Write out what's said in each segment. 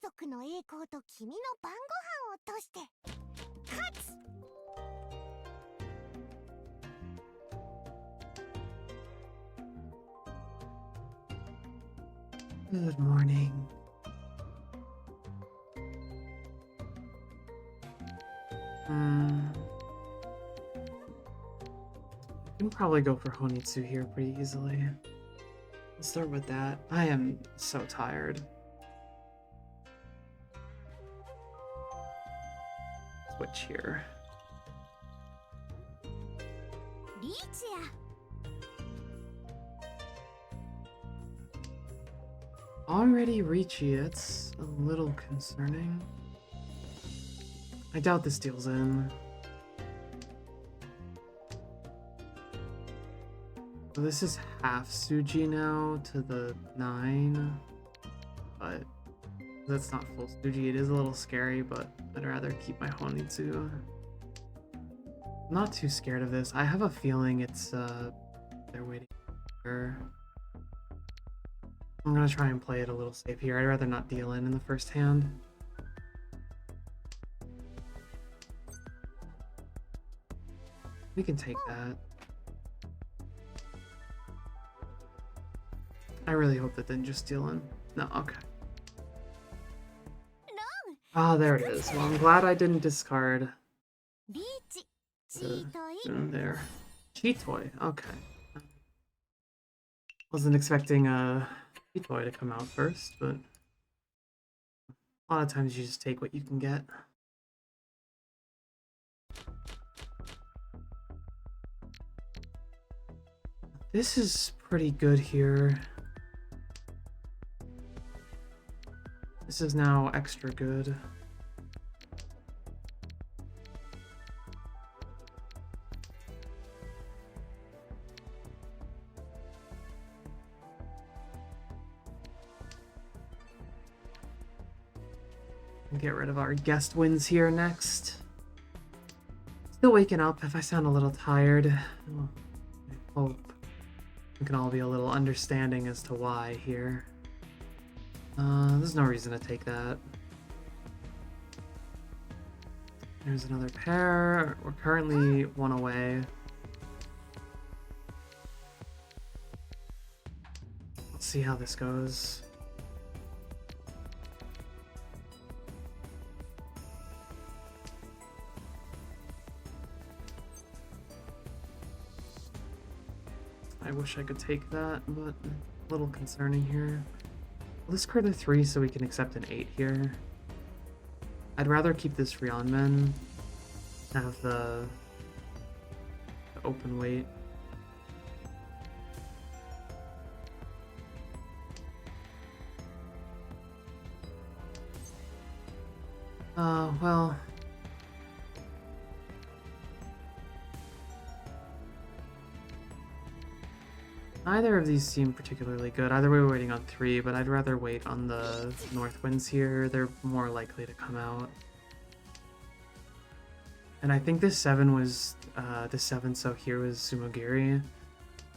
族の栄光と君の晩ご飯をとして勝つ。Good morning. I can probably go for Honitsu here pretty easily. Let's start with that. I am so tired. Switch here. Already Ricci, it's a little concerning. I doubt this deal's in. So this is half Suji now to the 9, but that's not full Suji. It is a little scary, but I'd rather keep my Honitsu. I'm not too scared of this. I have a feeling it's they're waiting for. I'm gonna try and play it a little safe here. I'd rather not deal in the first hand. We can take that. I really hope that didn't just deal in. No, okay. Ah, there it is. Well, I'm glad I didn't discard there. Cheetoy, okay. Wasn't expecting a Cheetoy to come out first, but a lot of times you just take what you can get. This is pretty good here. This is now extra good. Get rid of our guest wins here next. Still waking up. If I sound a little tired, well, I hope we can all be a little understanding as to why here. There's no reason to take that. There's another pair. We're currently one away. Let's see how this goes. I wish I could take that, but a little concerning here. We'll discard a 3 so we can accept an 8 here. I'd rather keep this Rionmen, have the open weight. Well... Neither of these seem particularly good. Either way, we're waiting on 3, but I'd rather wait on the North Winds here. They're more likely to come out. And I think this 7 was, this 7 so here was Sumogiri.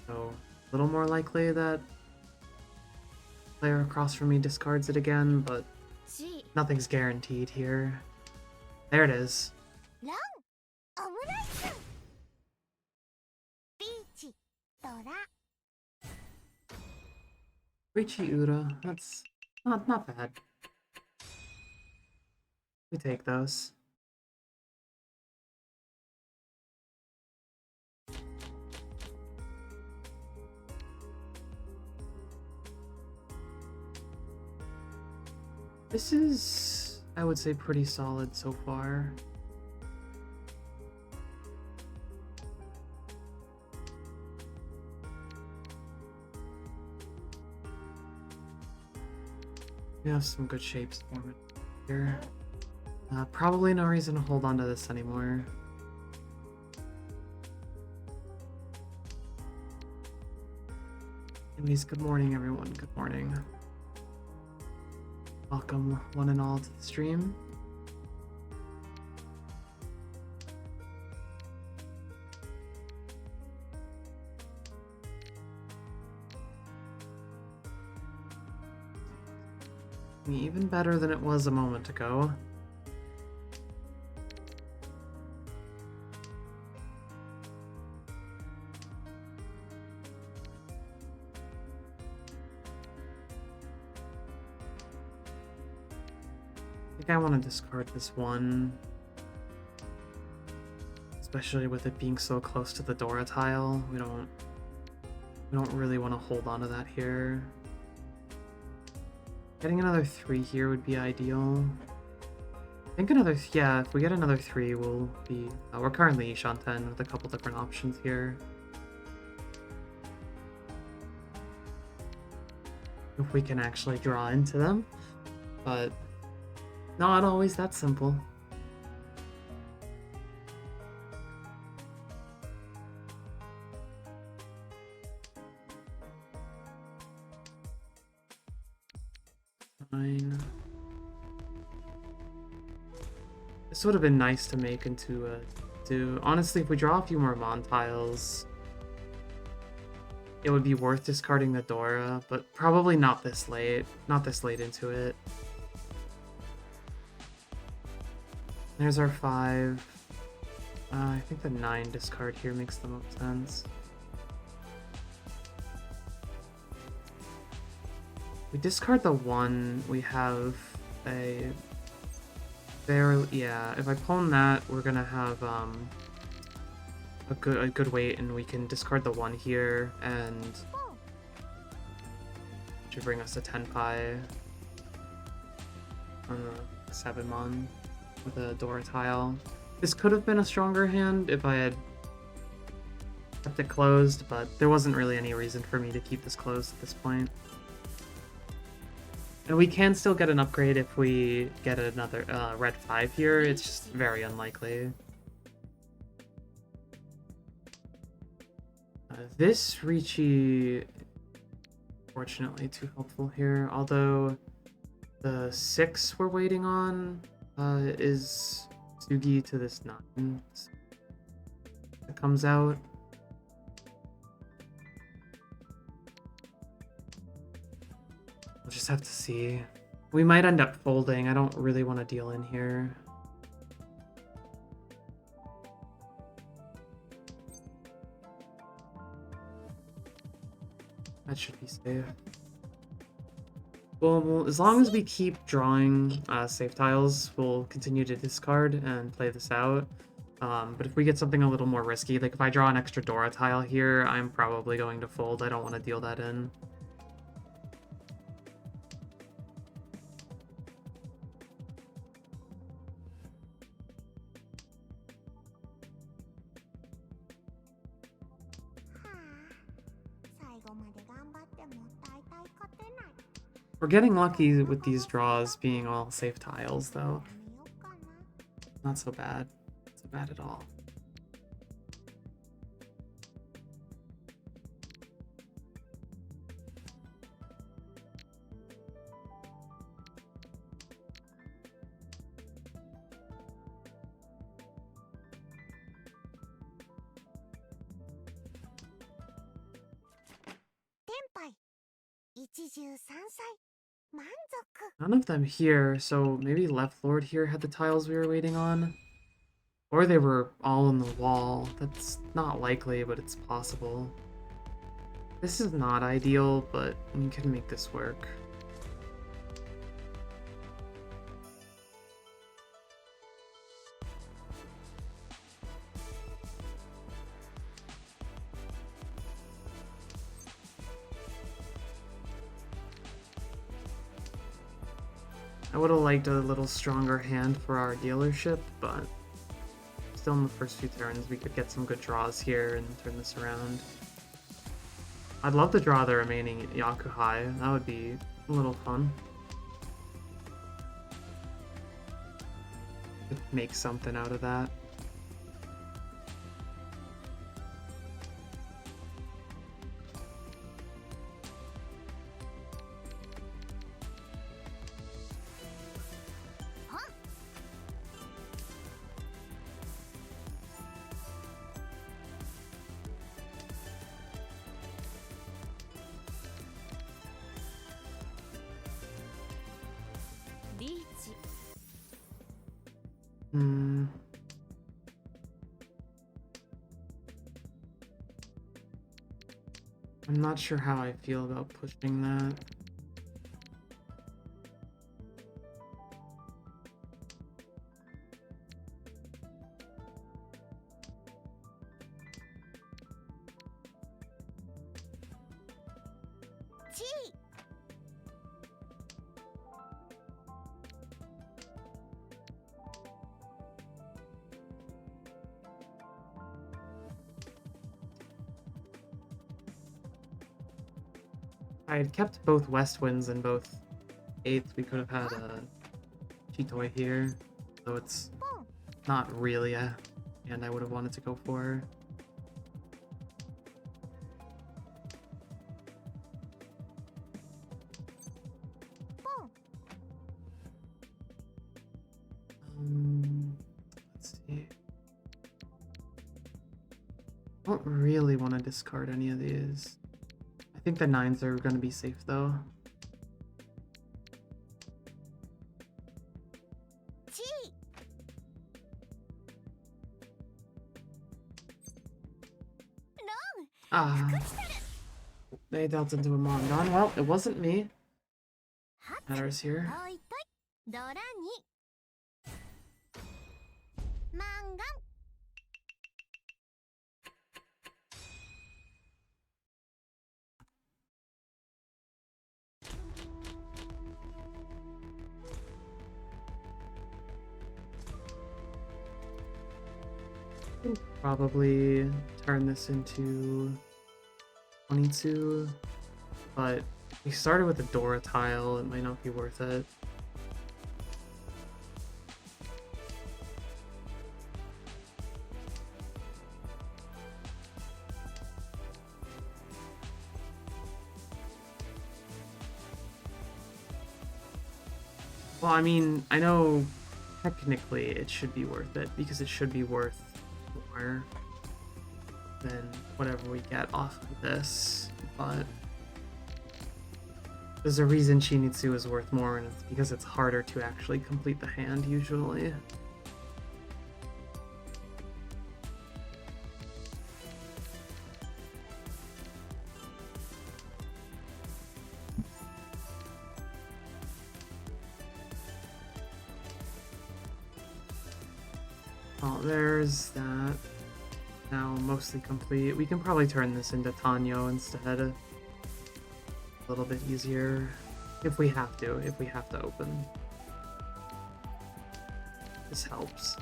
So, a little more likely that player across from me discards it again, but nothing's guaranteed here. There it is. Ricci Ura, that's not bad. We take those. This is, I would say, pretty solid so far. We have some good shapes forming here. Probably no reason to hold on to this anymore. Anyways, good morning everyone, good morning. Welcome one and all to the stream. even better than it was a moment ago. I think I want to discard this one. Especially with it being so close to the Dora tile. We don't really want to hold on to that here. Getting another 3 here would be ideal. I think yeah, if we get another 3, we'll be... we're currently Ishan 10 with a couple different options here. If we can actually draw into them. But not always that simple. Fine. This would have been nice to make into a do. Honestly, if we draw a few more Mon tiles, it would be worth discarding the Dora, but probably not this late. Not this late into it. There's our 5. I think the 9 discard here makes the most sense. We discard the 1, we have a... yeah, if I pawn that, we're gonna have a good weight, and we can discard the 1 here, and should bring us a 10 pi on the 7 mon with a Dora tile. This could have been a stronger hand if I had kept it closed, but there wasn't really any reason for me to keep this closed at this point. And we can still get an upgrade if we get another red 5 here. It's just very unlikely. This Ricci, fortunately, too helpful here. Although the 6 we're waiting on is Sugi to this 9 that comes out. We'll just have to see. We might end up folding. I don't really want to deal in here. That should be safe. Well, as long as we keep drawing safe tiles, we'll continue to discard and play this out. But if we get something a little more risky, like if I draw an extra Dora tile here, I'm probably going to fold. I don't want to deal that in. We're getting lucky with these draws being all safe tiles, though. Not so bad. Not so bad at all. None of them here, so maybe Left Lord here had the tiles we were waiting on? Or they were all in the wall. That's not likely, but it's possible. This is not ideal, but we can make this work. I would have liked a little stronger hand for our dealership, but still in the first few turns we could get some good draws here and turn this around. I'd love to draw the remaining Yakuhai. That would be a little fun. Could make something out of that. Hmm. I'm not sure how I feel about pushing that. G. I had kept both West Winds and both 8th. We could have had a Chitoi here, so it's Boom. not really a hand I would have wanted to go for. Boom. Let's see. I don't really want to discard any of these. I think the 9s are going to be safe though. G. No. Ah, they dealt into a Mondon. Well, it wasn't me. Matters here. 置いといドラにマンガン Probably turn this into 22, but we started with a Dora tile. It might not be worth it. Well, I mean, I know technically it should be worth it because it should be worth more than whatever we get off of this, but there's a reason Shinitsu is worth more, and it's because it's harder to actually complete the hand usually. Oh, there's that. Now mostly complete. We can probably turn this into Tanyo instead. A little bit easier. If we have to open. This helps.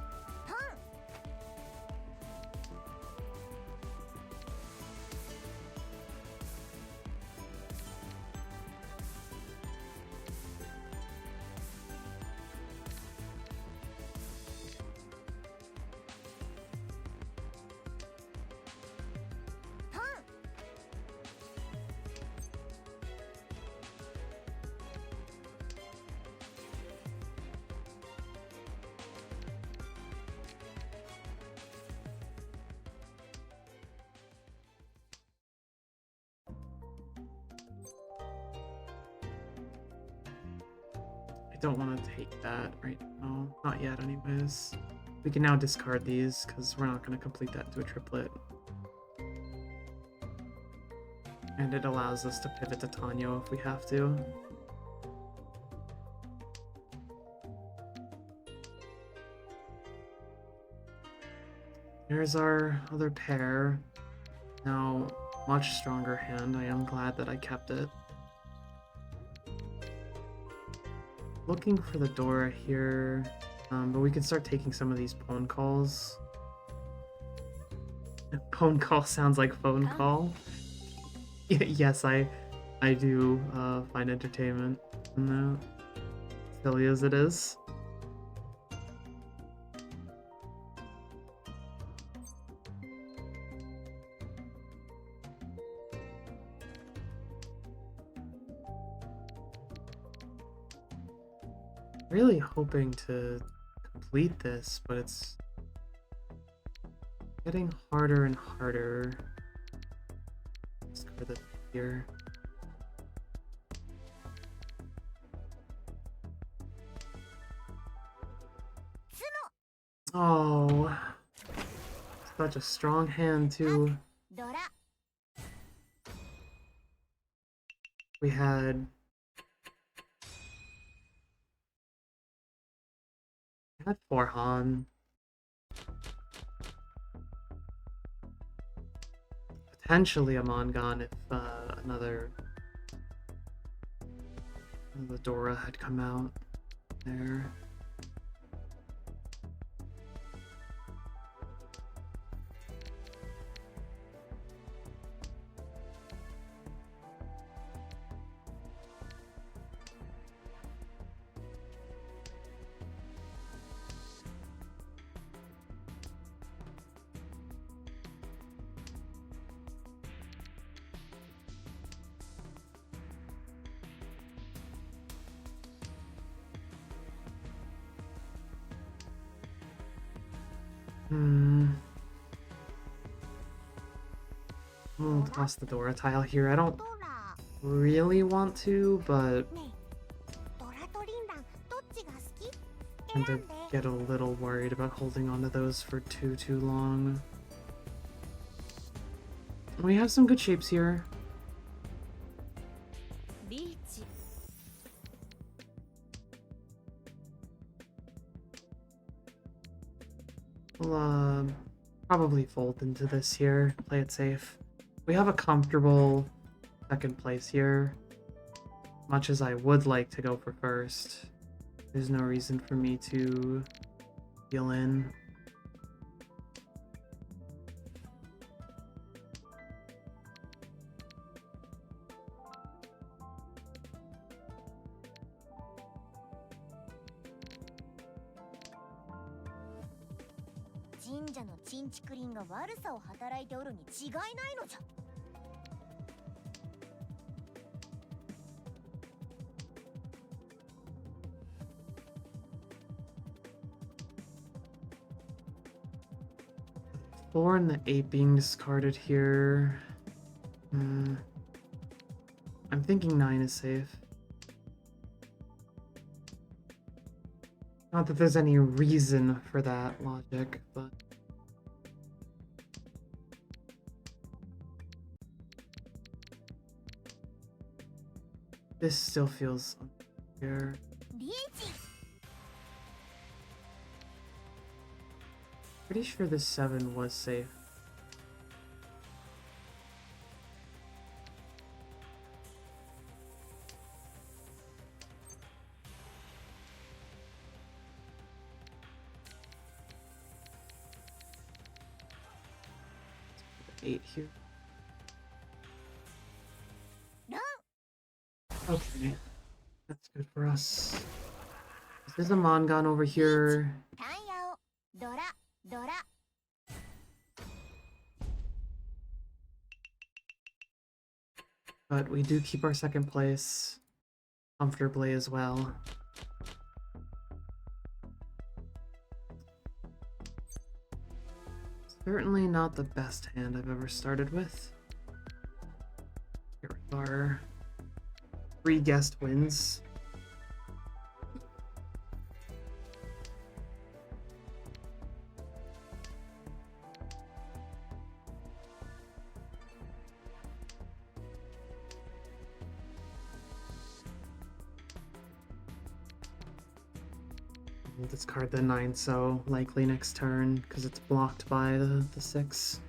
I don't want to take that right now. Not yet, anyways. We can now discard these, because we're not going to complete that into a triplet. And it allows us to pivot to Tanyo if we have to. There's our other pair. Now, much stronger hand. I am glad that I kept it. Looking for the Dora here, but we can start taking some of these phone calls. Phone call sounds like phone call. Yes, I do find entertainment in that, silly as it is. Really hoping to complete this, but it's getting harder and harder. Discard the here. Oh, such a strong hand too. ドラ We had four Han. Potentially a Mongon if another the Dora had come out there. We'll toss the Dora tile here. I don't ドラ really want to, but ねえドラとリンランどっちが好き tend 選 to んで get a little worried about holding on to those for too long. We have some good shapes here. リーチ We'll probably fold into this here, play it safe. We have a comfortable second place here. Much as I would like to go for first, there's no reason for me to feel in.神社のチンチクリンが悪さを働いておるに違いないのじゃ 4 and the 8 being discarded here. I'm thinking 9 is safe. Not that there's any reason for that logic, but... This still feels unfair. リーチ Pretty sure this 7 was safe. Eight here. ラン Okay, that's good for us. There's a Mongon over here. タンヤオドラドラ But we do keep our second place comfortably as well. Certainly not the best hand I've ever started with. Here we are. 3 guest wins. We'll discard the 9, so likely next turn, because it's blocked by the 6.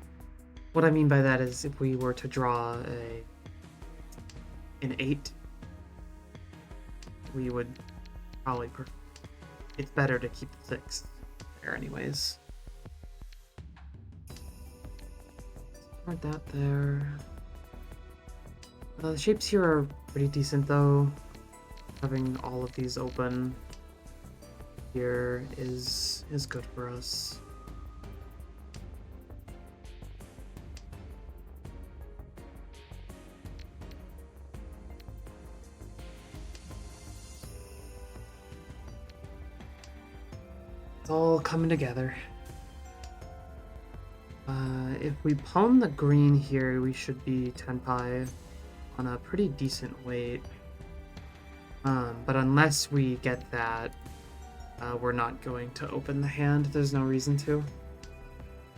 What I mean by that is if we were to draw an 8, we would probably it's better to keep the 6 there anyways. Discard that there. The shapes here are pretty decent though. Having all of these open here is good for us. It's all coming together. If we pawn the green here, we should be Tenpai on a pretty decent weight. But unless we get that, we're not going to open the hand. There's no reason to.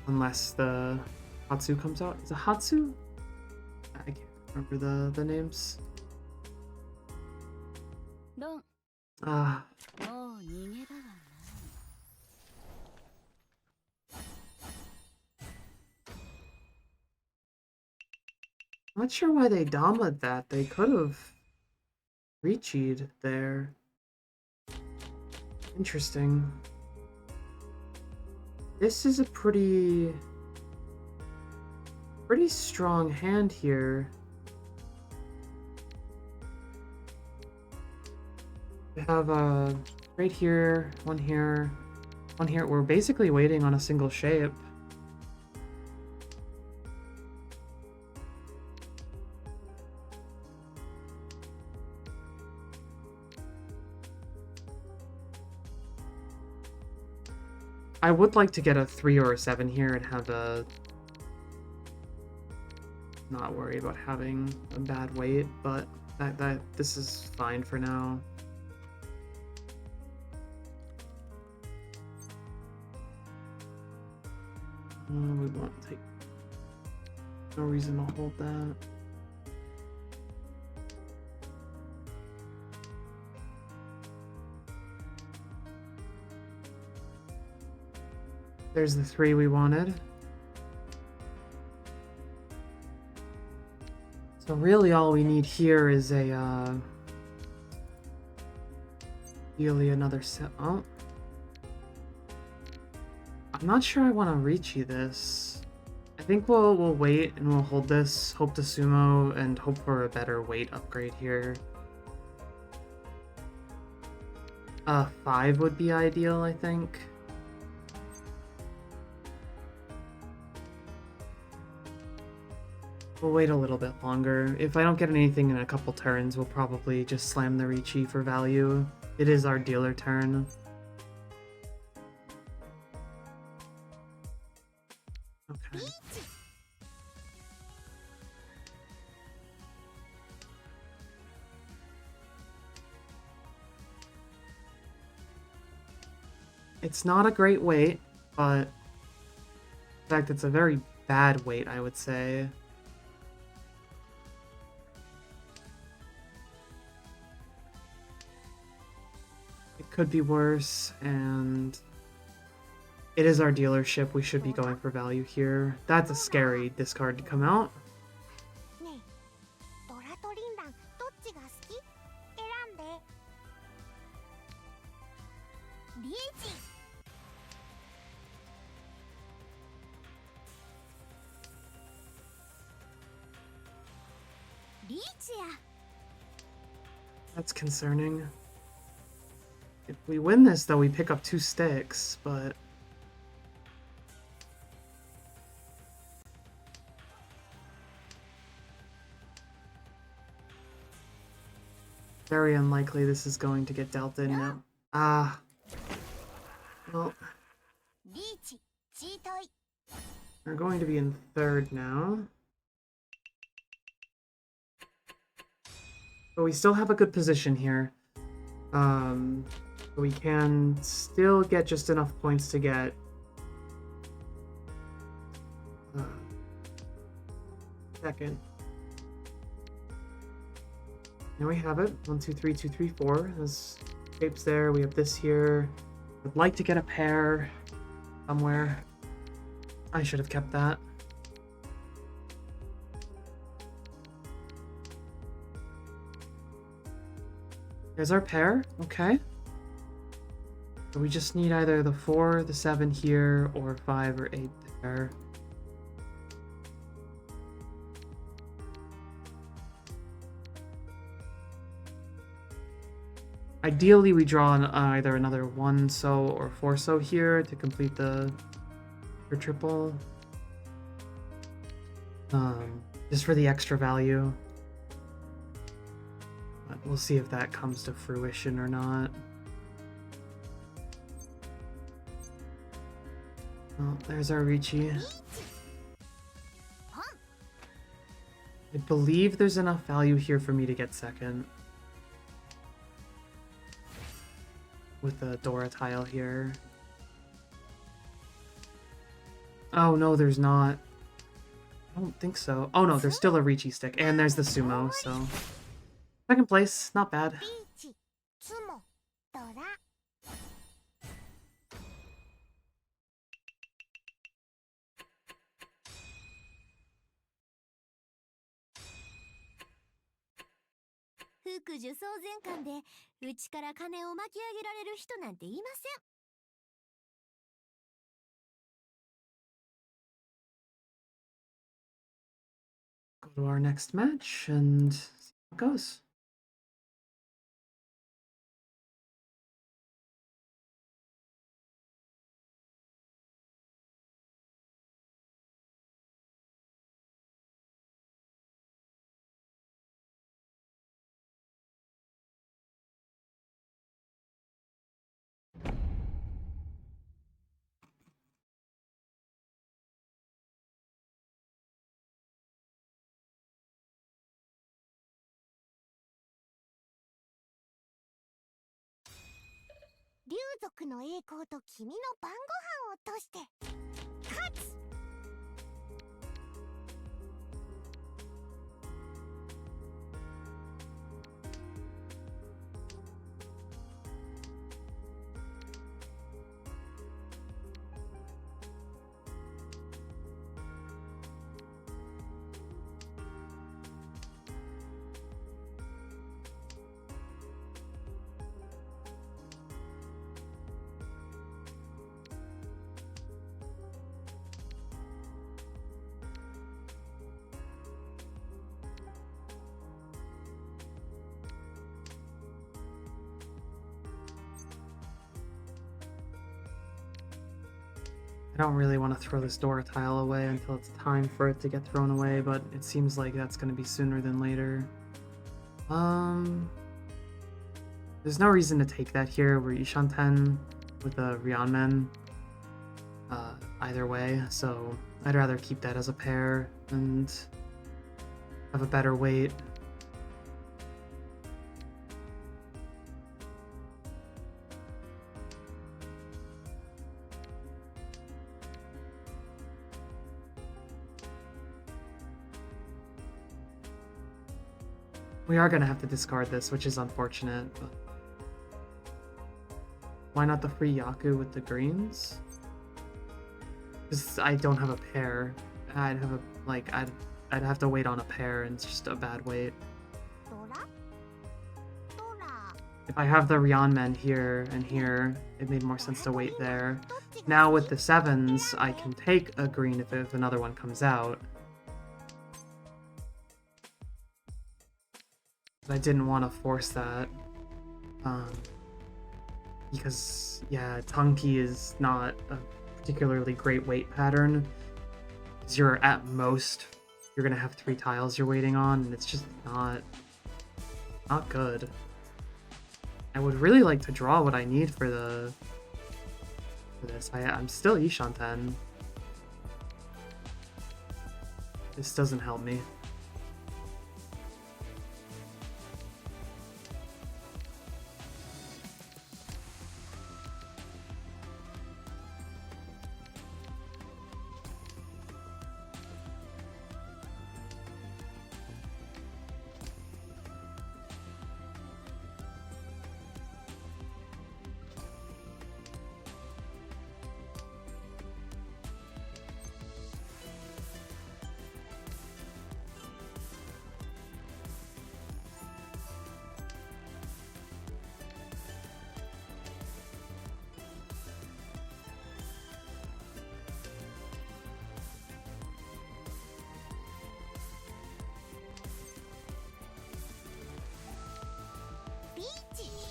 Unless the Hatsu comes out. Is it Hatsu? I can't remember the names. ロン、 Ah, もう逃げだわな。 I'm not sure why they Dhama'd that. They could have Richi'd there. Interesting. This is a pretty strong hand here. We have right here, one here, one here. We're basically waiting on a single shape. I would like to get a 3 or a 7 here and have a... not worry about having a bad weight, but this is fine for now. We won't take... no reason to hold that. There's the 3 we wanted. So really all we need here is a, really another set. Oh. I'm not sure I want to Richi this. I think we'll wait and we'll hold this, hope to sumo, and hope for a better weight upgrade here. 5 would be ideal, I think. We'll wait a little bit longer. If I don't get anything in a couple turns, we'll probably just slam the Richi for value. It is our dealer turn. Okay. It's not a great weight, but in fact, it's a very bad weight, I would say. It could be worse, and it is our dealership. We should be going for value here. That's a scary discard to come out. ねえ、ドラとリンランどっちが好き？選んで。リーチ。リーチや。 That's concerning. If we win this, though, we pick up 2 sticks, but... very unlikely this is going to get dealt in now. Ah. Well, リーチ、チートイ。 we're going to be in 3rd now. But we still have a good position here. We can still get just enough points to get... second. Now we have it. 1, 2, 3, 2, 3, 4. There's shapes there. We have this here. I'd like to get a pair somewhere. I should have kept that. There's our pair. Okay. So we just need either the 4, the 7 here, or 5 or 8 there. Ideally, we draw either another 1 so or 4 so here to complete the triple. Just for the extra value. But we'll see if that comes to fruition or not. Oh, there's our Richi. I believe there's enough value here for me to get second. with the Dora tile here. Oh no, there's not. I don't think so. Oh no, there's still a Ricci stick, and there's the sumo, so... Second place, not bad. リーチツモドラ副受賞全巻でうちから金を巻き上げられる人なんていません。 Go to our next match and see how it goes.「竜族の栄光と君の晩ご飯をとして勝つ」I don't really want to throw this Dora tile away until it's time for it to get thrown away, but it seems like that's going to be sooner than later. There's no reason to take that here. We're Ishanten with a Ryanmen either way, so I'd rather keep that as a pair and have a better weight. We are going to have to discard this, which is unfortunate, but... Why not the free Yaku with the greens? Because I don't have a pair. I'd have a, like, I'd have to wait on a pair, and it's just a bad wait. ドラドラ If I have the Ryanmen here and here, it made more sense to wait there. Now with the sevens, I can take a green if another one comes out. But I didn't want to force that. Because, yeah, Tanki is not a particularly great weight pattern. Because you're at most, you're going to have 3 tiles you're waiting on, and it's just not good. I would really like to draw what I need for this. I'm still Ishanten. This doesn't help me.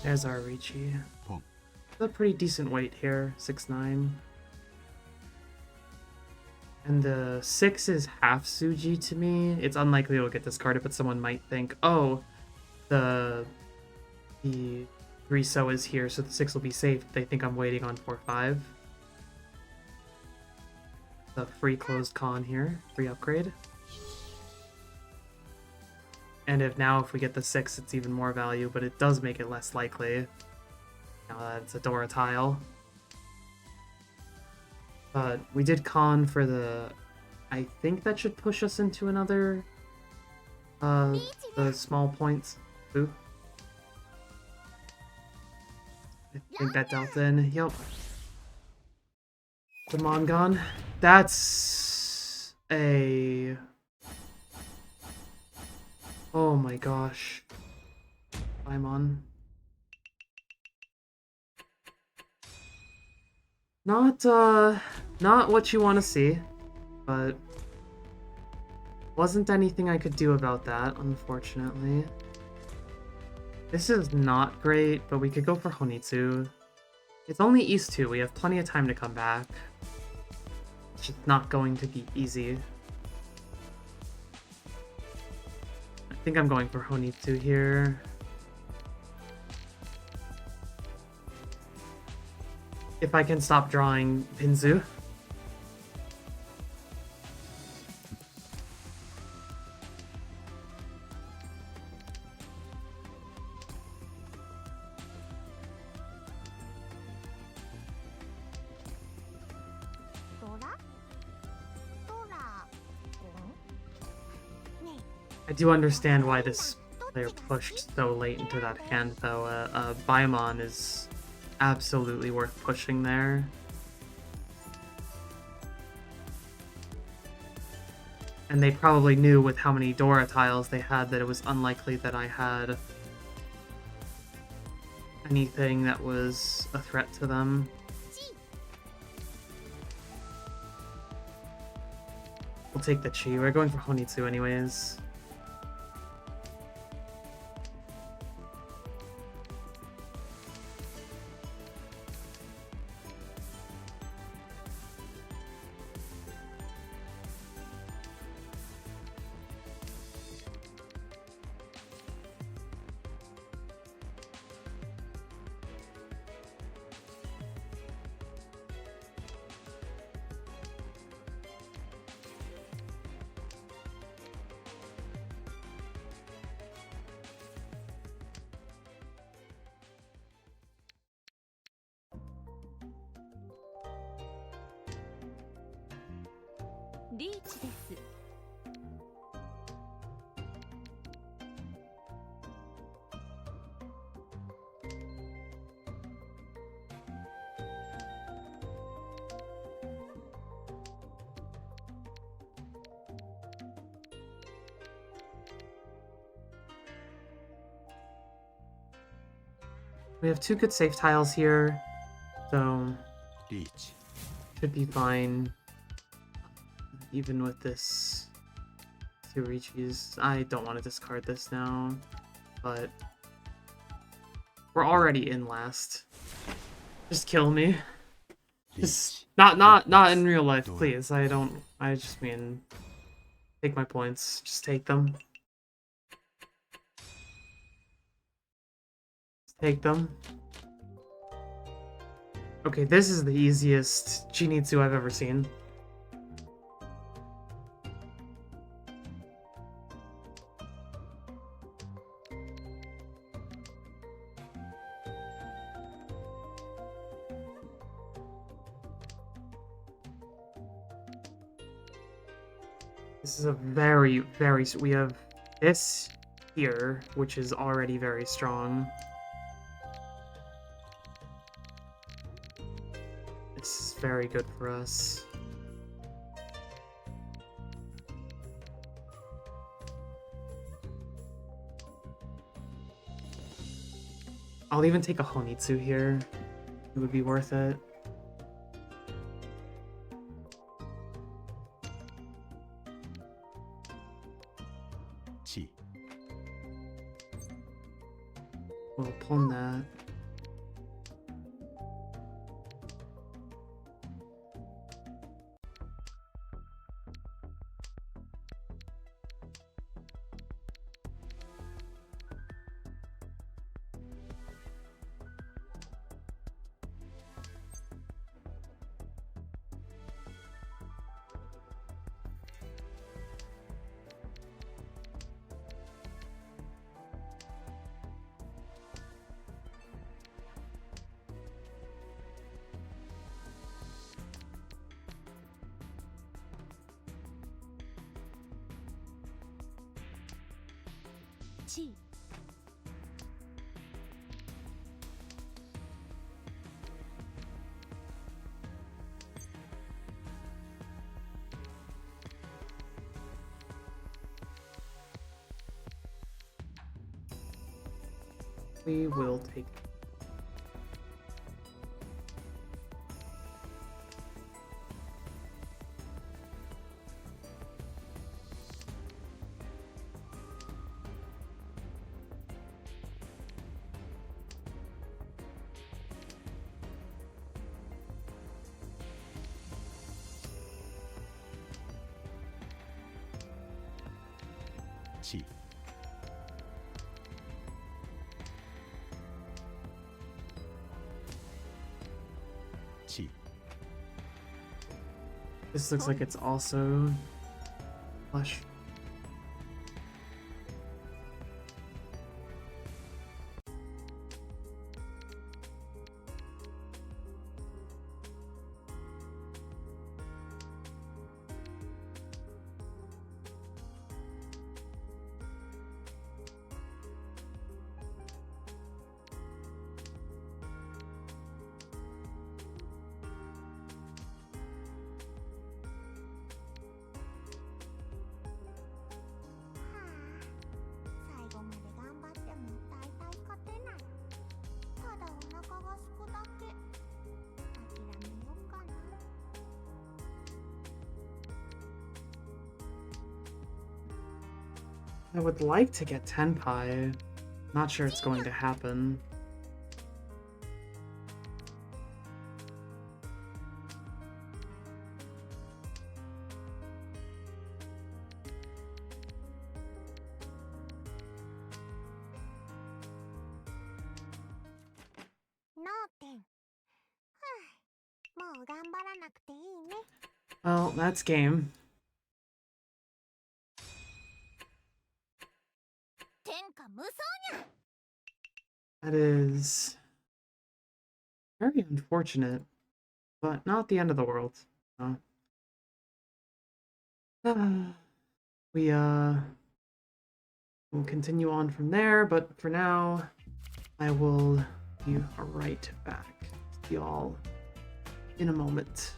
There's our Ricci. Boom. A pretty decent weight here, 6'9". And the 6 is half Suji to me. It's unlikely it'll get discarded, but someone might think, oh, the 3 so is here, so the 6 will be safe. They think I'm waiting on 4-5. The free closed con here, free upgrade. And if we get the 6, it's even more value, but it does make it less likely. Now that's a Dora tile. But we did con for the... I think that should push us into another... the small points. Ooh. I think that dealt in. Yep. Damongon. That's a... Oh my gosh. Paimon. Not what you want to see, but wasn't anything I could do about that, unfortunately. This is not great, but we could go for Honitsu. It's only East 2, we have plenty of time to come back. It's just not going to be easy. I think I'm going for Honitsu here. If I can stop drawing Pinzu. I do understand why this player pushed so late into that hand, though. Paimon is absolutely worth pushing there. And they probably knew with how many Dora tiles they had that it was unlikely that I had anything that was a threat to them. We'll take the Chi. We're going for Honitsu anyways. We have two good safe tiles here, so should be fine. Even with this Tsuruichi's, I don't want to discard this now, but we're already in last. Just kill me. Just not in real life, please. I just mean take my points. Just take them. Take them. Okay, this is the easiest Chinitsu I've ever seen. This is a very, we have this here, which is already very strong. This is very good for us. I'll even take a Honitsu here. It would be worth it. We'll pawn that. 地位 We will take. Chi. Chi. This looks like it's also flush. I would like to get Tenpai. Not sure it's going to happen. Well, that's game. 天下無双にゃ That is very unfortunate, but not the end of the world. We will continue on from there, but for now, I will be right back. See y'all in a moment.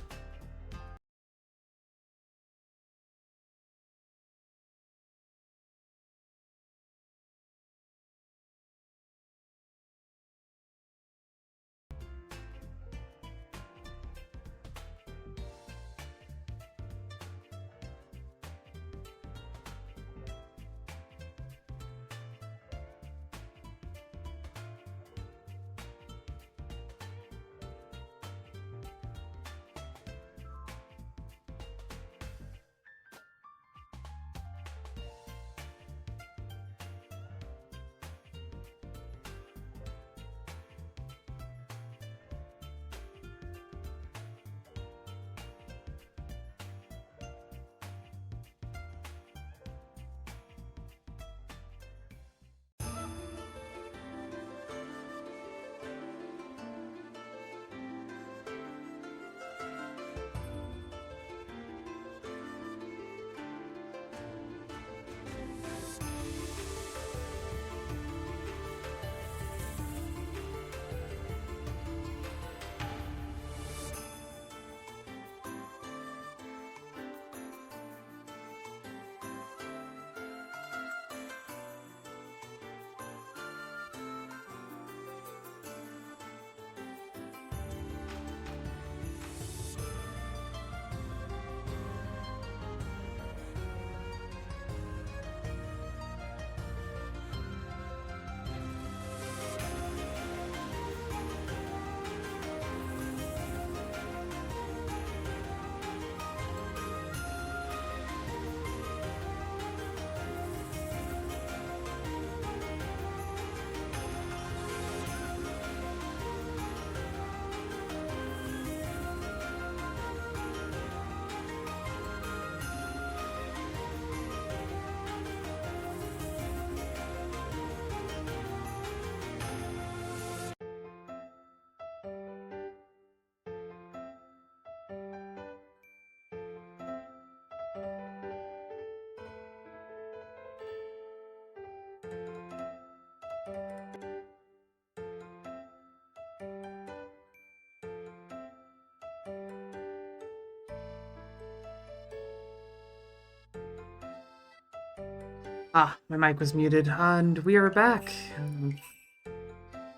Ah, my mic was muted, and we are back.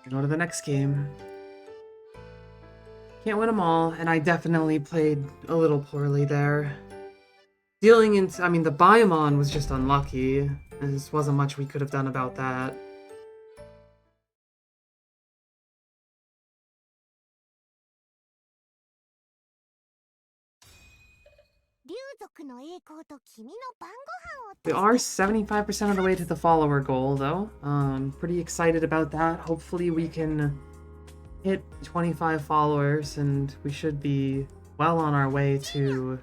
Go to the next game. Can't win them all, and I definitely played a little poorly there. Dealing into, I mean, the Biomon was just unlucky. There wasn't much we could have done about that. 竜族の栄光と君の晩ご We 飯を are 75% of the way to the follower goal, though. Pretty excited about that. Hopefully we can hit 25 followers, and we should be well on our way to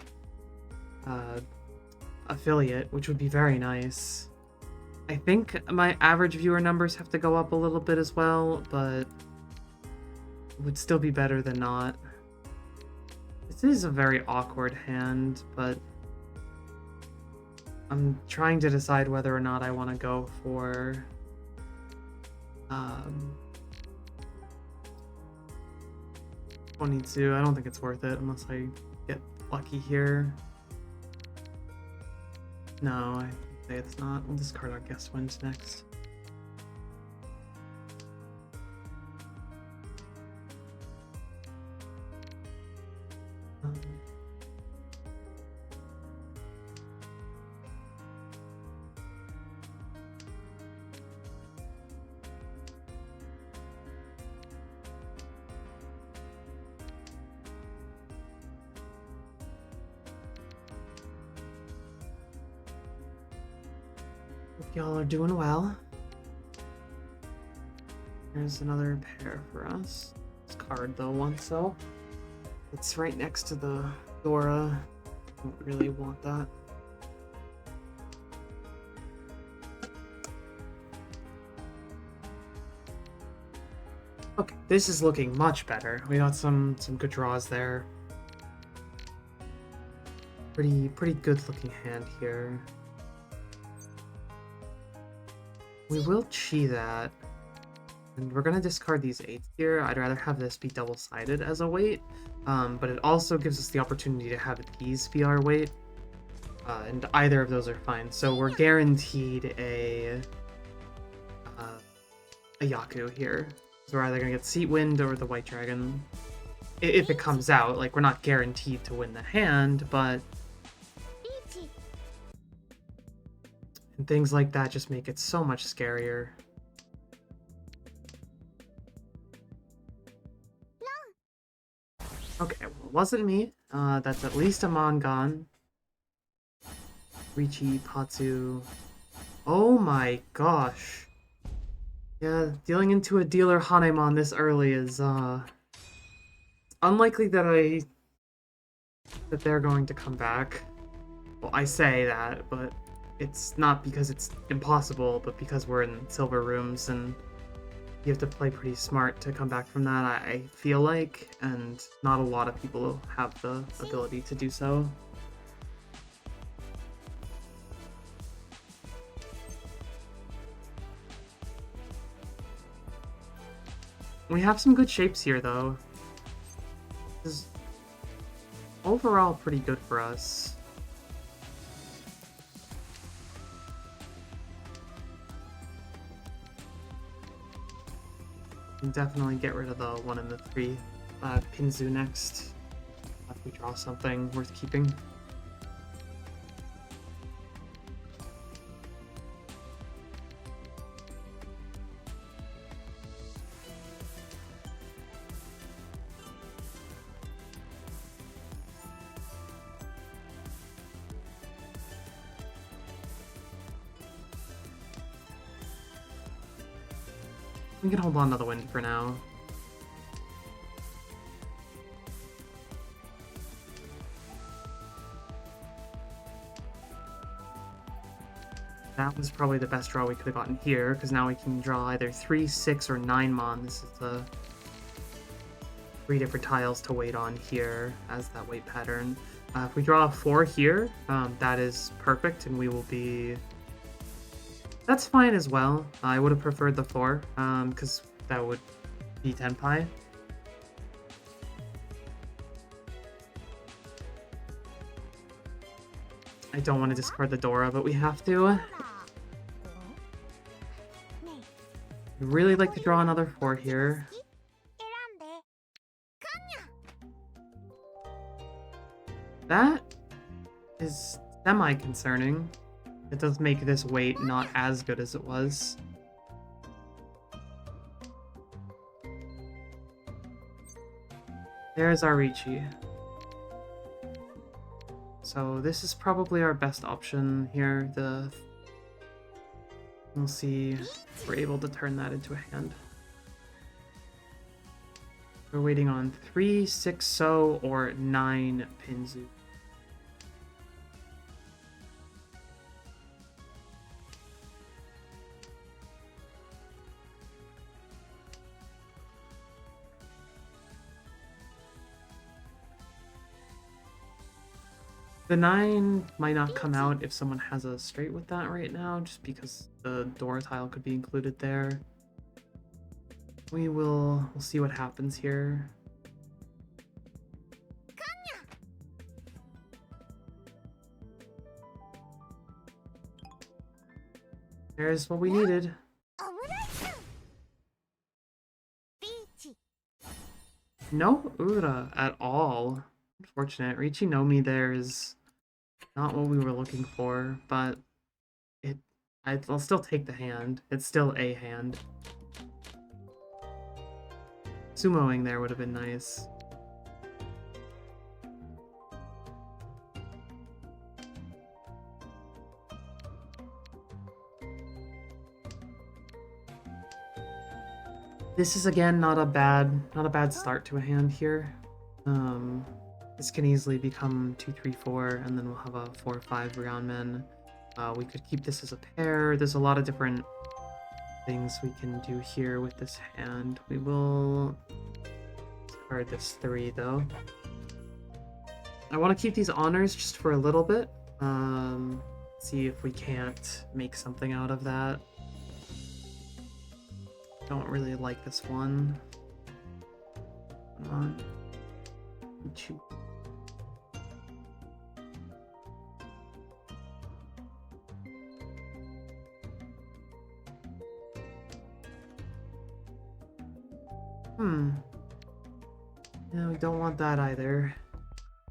affiliate, which would be very nice. I think my average viewer numbers have to go up a little bit as well, but it would still be better than not. This is a very awkward hand, but I'm trying to decide whether or not I want to go for 22. I don't think it's worth it unless I get lucky here. No, I say it's not. We'll discard our guest wins next. Hope y'all are doing well. There's another pair for us. This card though, once so. It's right next to the Dora. Don't really want that. Okay, this is looking much better. We got some good draws there. Pretty good looking hand here. We will chi that. And we're gonna discard these 8s here. I'd rather have this be double-sided as a weight, but it also gives us the opportunity to have these be our weight, and either of those are fine. So we're guaranteed a Yaku here. So we're either gonna get Seat Wind or the White Dragon. If it comes out, like, we're not guaranteed to win the hand, but... And things like that just make it so much scarier. Okay, well, it wasn't me. That's at least a Mongon. Richi, Patsu. Oh my gosh. Yeah, dealing into a dealer Hanemon this early is, unlikely that they're going to come back. Well, I say that, but it's not because it's impossible, but because we're in silver rooms and you have to play pretty smart to come back from that, I feel like, and not a lot of people have the ability to do so. We have some good shapes here, though. This is overall pretty good for us. Can definitely get rid of the 1 and the 3 Pinzu next if we draw something worth keeping. We can hold on to the wind for now. That was probably the best draw we could have gotten here, because now we can draw either 3, 6, or 9 mon. This is the 3 different tiles to wait on here as that weight pattern. If we draw a 4 here, that is perfect, and we will be... That's fine as well. I would have preferred the 4, because that would be Tenpai. I don't want to discard the Dora, but we have to. I'd really like to draw another 4 here. 選んで。 That is semi-concerning. It does make this weight not as good as it was. There's our Ricci. So this is probably our best option here. We'll see if we're able to turn that into a hand. We're waiting on 3, 6 So, or 9 Pinzu. The 9 might not come out if someone has a straight with that right now, just because the door tile could be included there. We'll see what happens here. There's what we needed. オムライス。リーチ。 No Ura at all. Unfortunate. Ricci no Mi there is not what we were looking for, but I'll still take the hand. It's still a hand. Sumoing there would have been nice. This is again not a bad start to a hand here. This can easily become 2, 3, 4, and then we'll have a 4, 5 Ryonmen. We could keep this as a pair. There's a lot of different things we can do here with this hand. We will discard this 3 though. I want to keep these honors just for a little bit. See if we can't make something out of that. Don't really like this one. Come on. Shoot. Yeah, we don't want that either.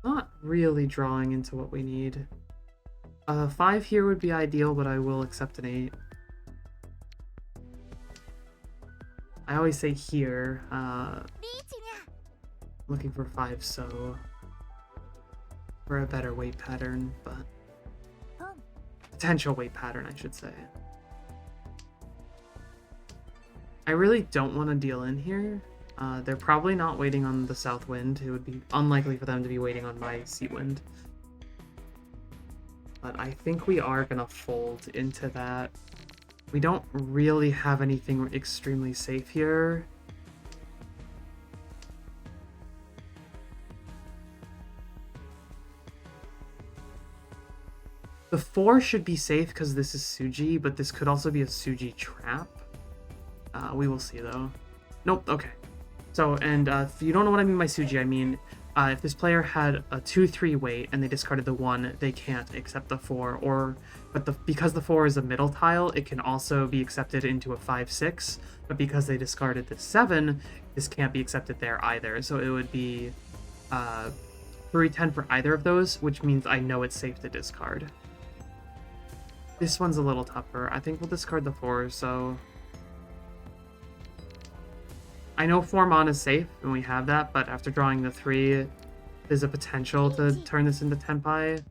Not really drawing into what we need. 5 here would be ideal, but I will accept an 8. I always say here, リーチにゃ。 looking for 5 So for a better weight pattern, but potential weight pattern, I should say. I really don't want to deal in here. They're probably not waiting on the south wind. It would be unlikely for them to be waiting on my sea wind. But I think we are gonna fold into that. We don't really have anything extremely safe here. The 4 should be safe because this is Suji, but this could also be a Suji trap. We will see though. Nope, okay. So, and if you don't know what I mean by Suji, I mean if this player had a 2-3 weight and they discarded the 1, they can't accept the 4. Because the 4 is a middle tile, it can also be accepted into a 5-6. But because they discarded the 7, this can't be accepted there either. So it would be 3-10 for either of those, which means I know it's safe to discard. This one's a little tougher. I think we'll discard the 4, so... I know 4 mana is safe, and we have that, but after drawing the 3, there's a potential to turn this into Tenpai.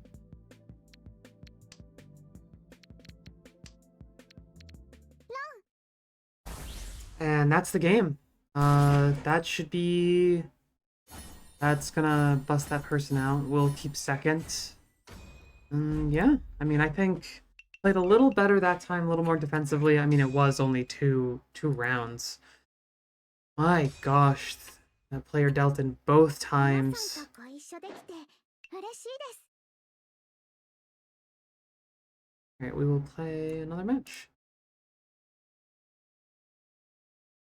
And that's the game. That should be... That's gonna bust that person out. We'll keep second. Yeah, I mean, I think played a little better that time, a little more defensively. I mean, it was only two rounds. My gosh, that player dealt in both 皆 times. さんとご一緒できて嬉しいです。 Alright, we will play another match.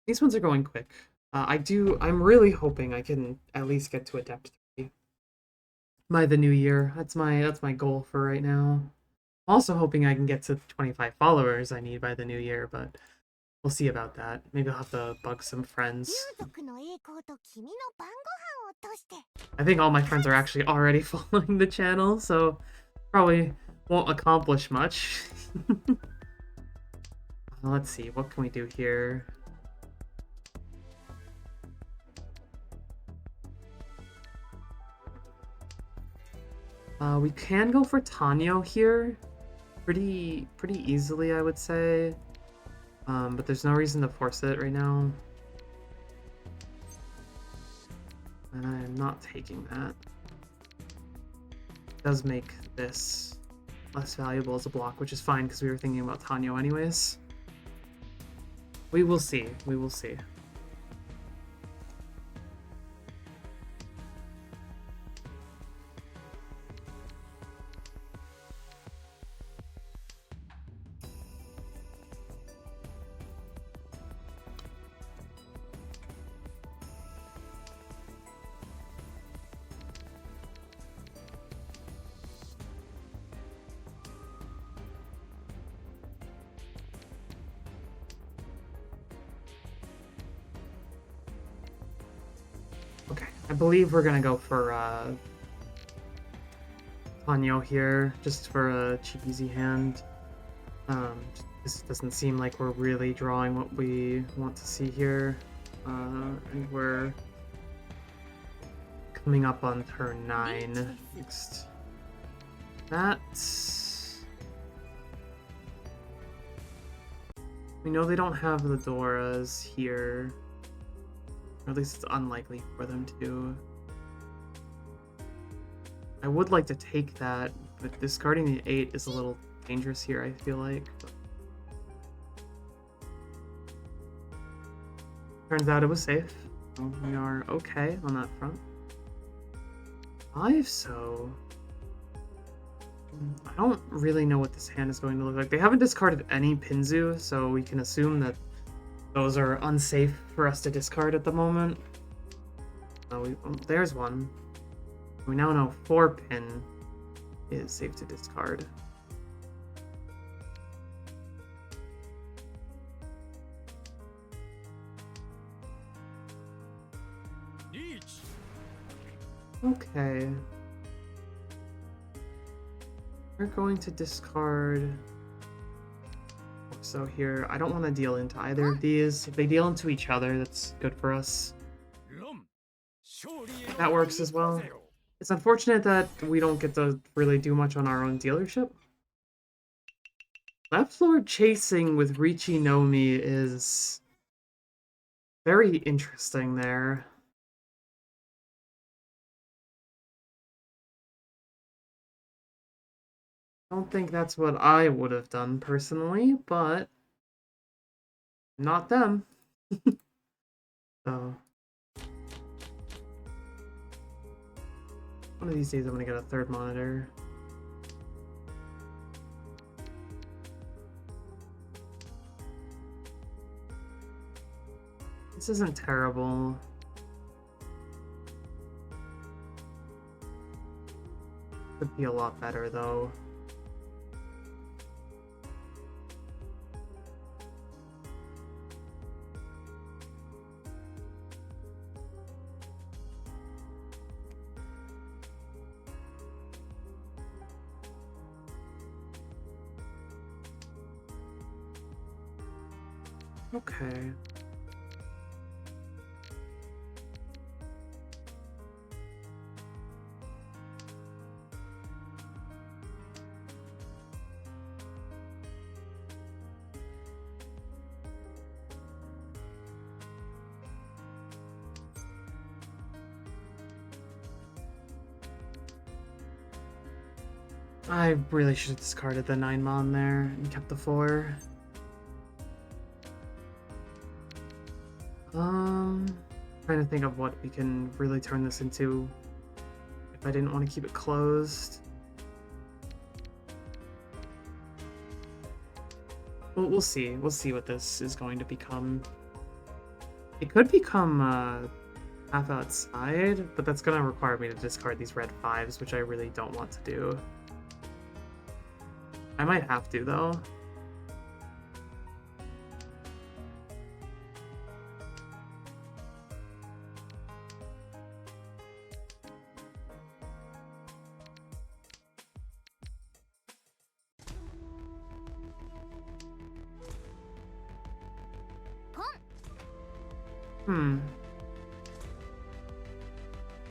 These ones are going quick. I'm really hoping I can at least get to Adept 3 by the new year. That's my goal for right now. I'm also hoping I can get to 25 followers I need by the new year, but we'll We'll see about that. Maybe I'll have to bug some 竜 friends. 族の栄光と君の晩ご飯をとして I think all my friends are actually already following the channel, so probably won't accomplish much. Let's see, what can we do here? We can go for Tanyo here. Pretty easily, I would say. But there's no reason to force it right now. And I'm not taking that. It does make this less valuable as a block, which is fine because we were thinking about Tanyo anyways. We will see. We will see. Okay, I believe we're gonna go for Tanyo here, just for a cheesy hand. This doesn't seem like we're really drawing what we want to see here. And we're coming up on turn 9 next. That's... We know they don't have the Doras here. Or at least it's unlikely for them to. I would like to take that, but discarding the 8 is a little dangerous here, I feel like. But... Turns out it was safe. So we are okay on that front. 5, so... I don't really know what this hand is going to look like. They haven't discarded any Pinzu, so we can assume that those are unsafe for us to discard at the moment. There's one. We now know 4-pin is safe to discard. Okay. We're going to discard... So here, I don't want to deal into either of these. If they deal into each other, that's good for us. That works as well. It's unfortunate that we don't get to really do much on our own dealership. Left Lord chasing with Riichi Nomi is very interesting there. I don't think that's what I would have done personally, but not them. So one of these days I'm gonna get a third monitor. This isn't terrible. Could be a lot better though. Okay. I really should have discarded the 9-mon there and kept the 4. Trying to think of what we can really turn this into if I didn't want to keep it closed. Well, we'll see. We'll see what this is going to become. It could become half outside, but that's going to require me to discard these red 5s, which I really don't want to do. I might have to, though.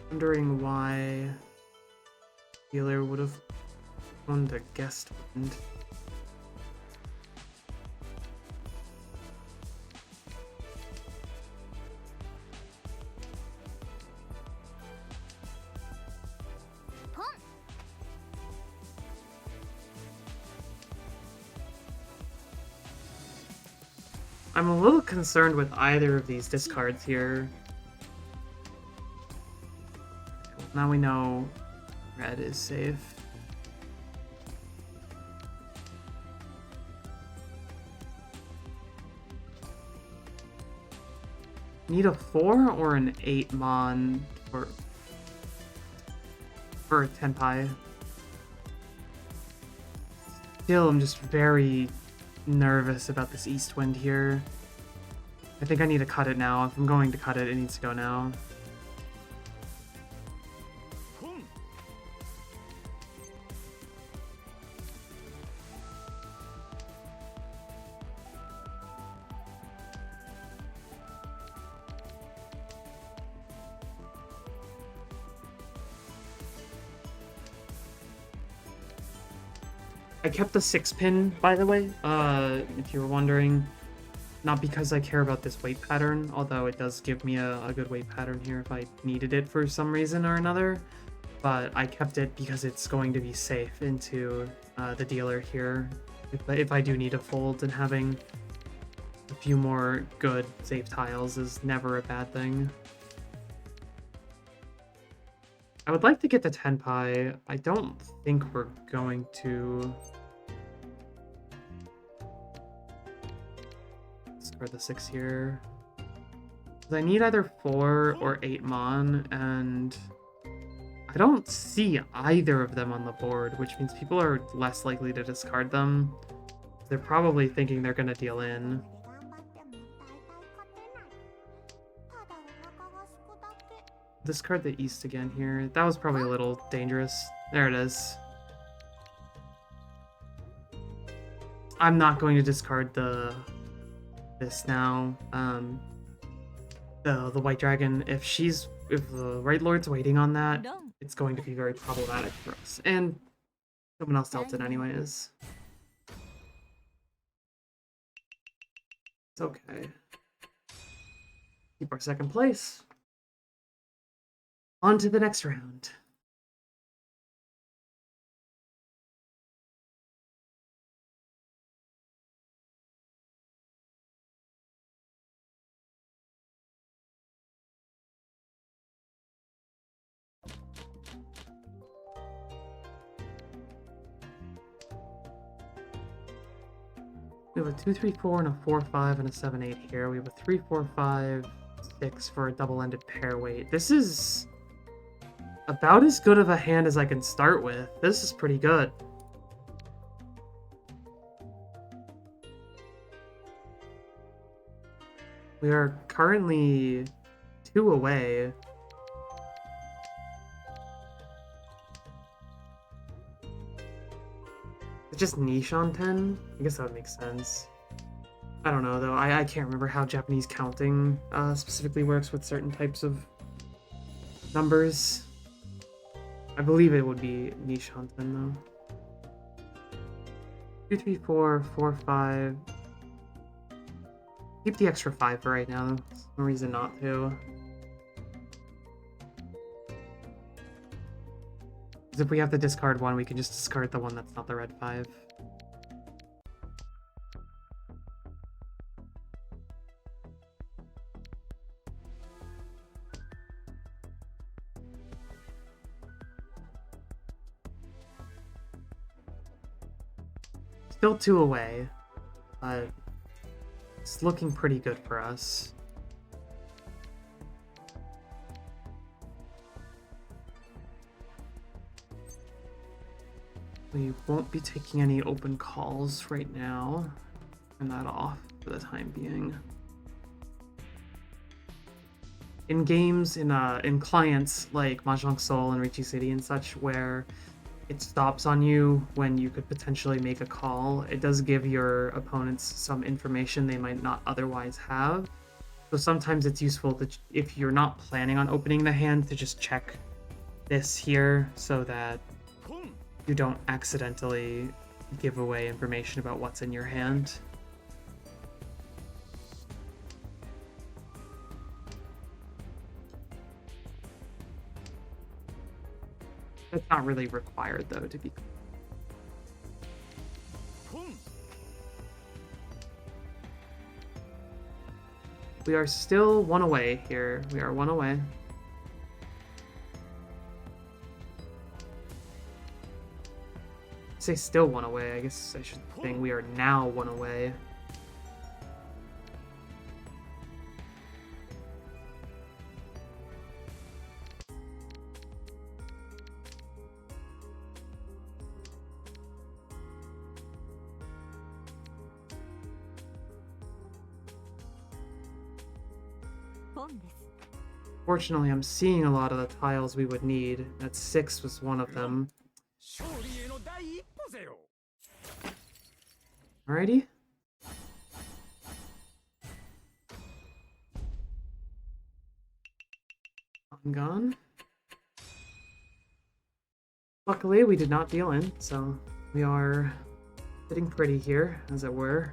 Wondering why dealer would have won the guest wind. I'm a little concerned with either of these discards here. Now we know red is safe. Need a 4 or an 8 mon for Tenpai. Still, I'm just very nervous about this east wind here. I think I need to cut it now. If I'm going to cut it, it needs to go now. I kept the 6-pin, by the way, if you were wondering. Not because I care about this weight pattern, although it does give me a good weight pattern here if I needed it for some reason or another. But I kept it because it's going to be safe into the dealer here. If I do need a fold, and having a few more good safe tiles is never a bad thing. I would like to get the Tenpai. I don't think we're going to... Discard the 6 here. I need either 4 or 8 mon, and I don't see either of them on the board, which means people are less likely to discard them. They're probably thinking they're going to deal in. 頑張っても大体勝てない。ただお腹が空くだけ。 Discard the east again here. That was probably a little dangerous. There it is. I'm not going to discard this now. The white dragon. If the Right Lord's waiting on that, ロン it's going to be very problematic for us. And someone else dealt it anyways. It's okay. Keep our second place. On to the next round. We have a 2-3-4 and a 4-5 and a 7-8 here. We have a 3-4-5-6 for a double-ended pair weight. This is about as good of a hand as I can start with. This is pretty good. We are currently 2 away. Just niche on 10? I guess that would make sense. I don't know, though. I can't remember how Japanese counting specifically works with certain types of numbers. I believe it would be niche on 10, though. 2, 3, 4, 4, 5. Keep the extra 5 for right now. There's no reason not to. If we have to discard one, we can just discard the one that's not the red 5. Still 2 away, but it's looking pretty good for us. We won't be taking any open calls right now. Turn that off for the time being. In games, in clients like Mahjong Soul and Richie City and such, where it stops on you when you could potentially make a call, it does give your opponents some information they might not otherwise have. So sometimes it's useful to, if you're not planning on opening the hand, to just check this here so that you don't accidentally give away information about what's in your hand. That's not really required, though, to be clear. We are still one away here. We are one away. Say still one away. I guess I should think we are now one away. Fortunately, I'm seeing a lot of the tiles we would need. That 6 was one of them. Alrighty. I'm gone. Luckily, we did not deal in, so we are sitting pretty here, as it were.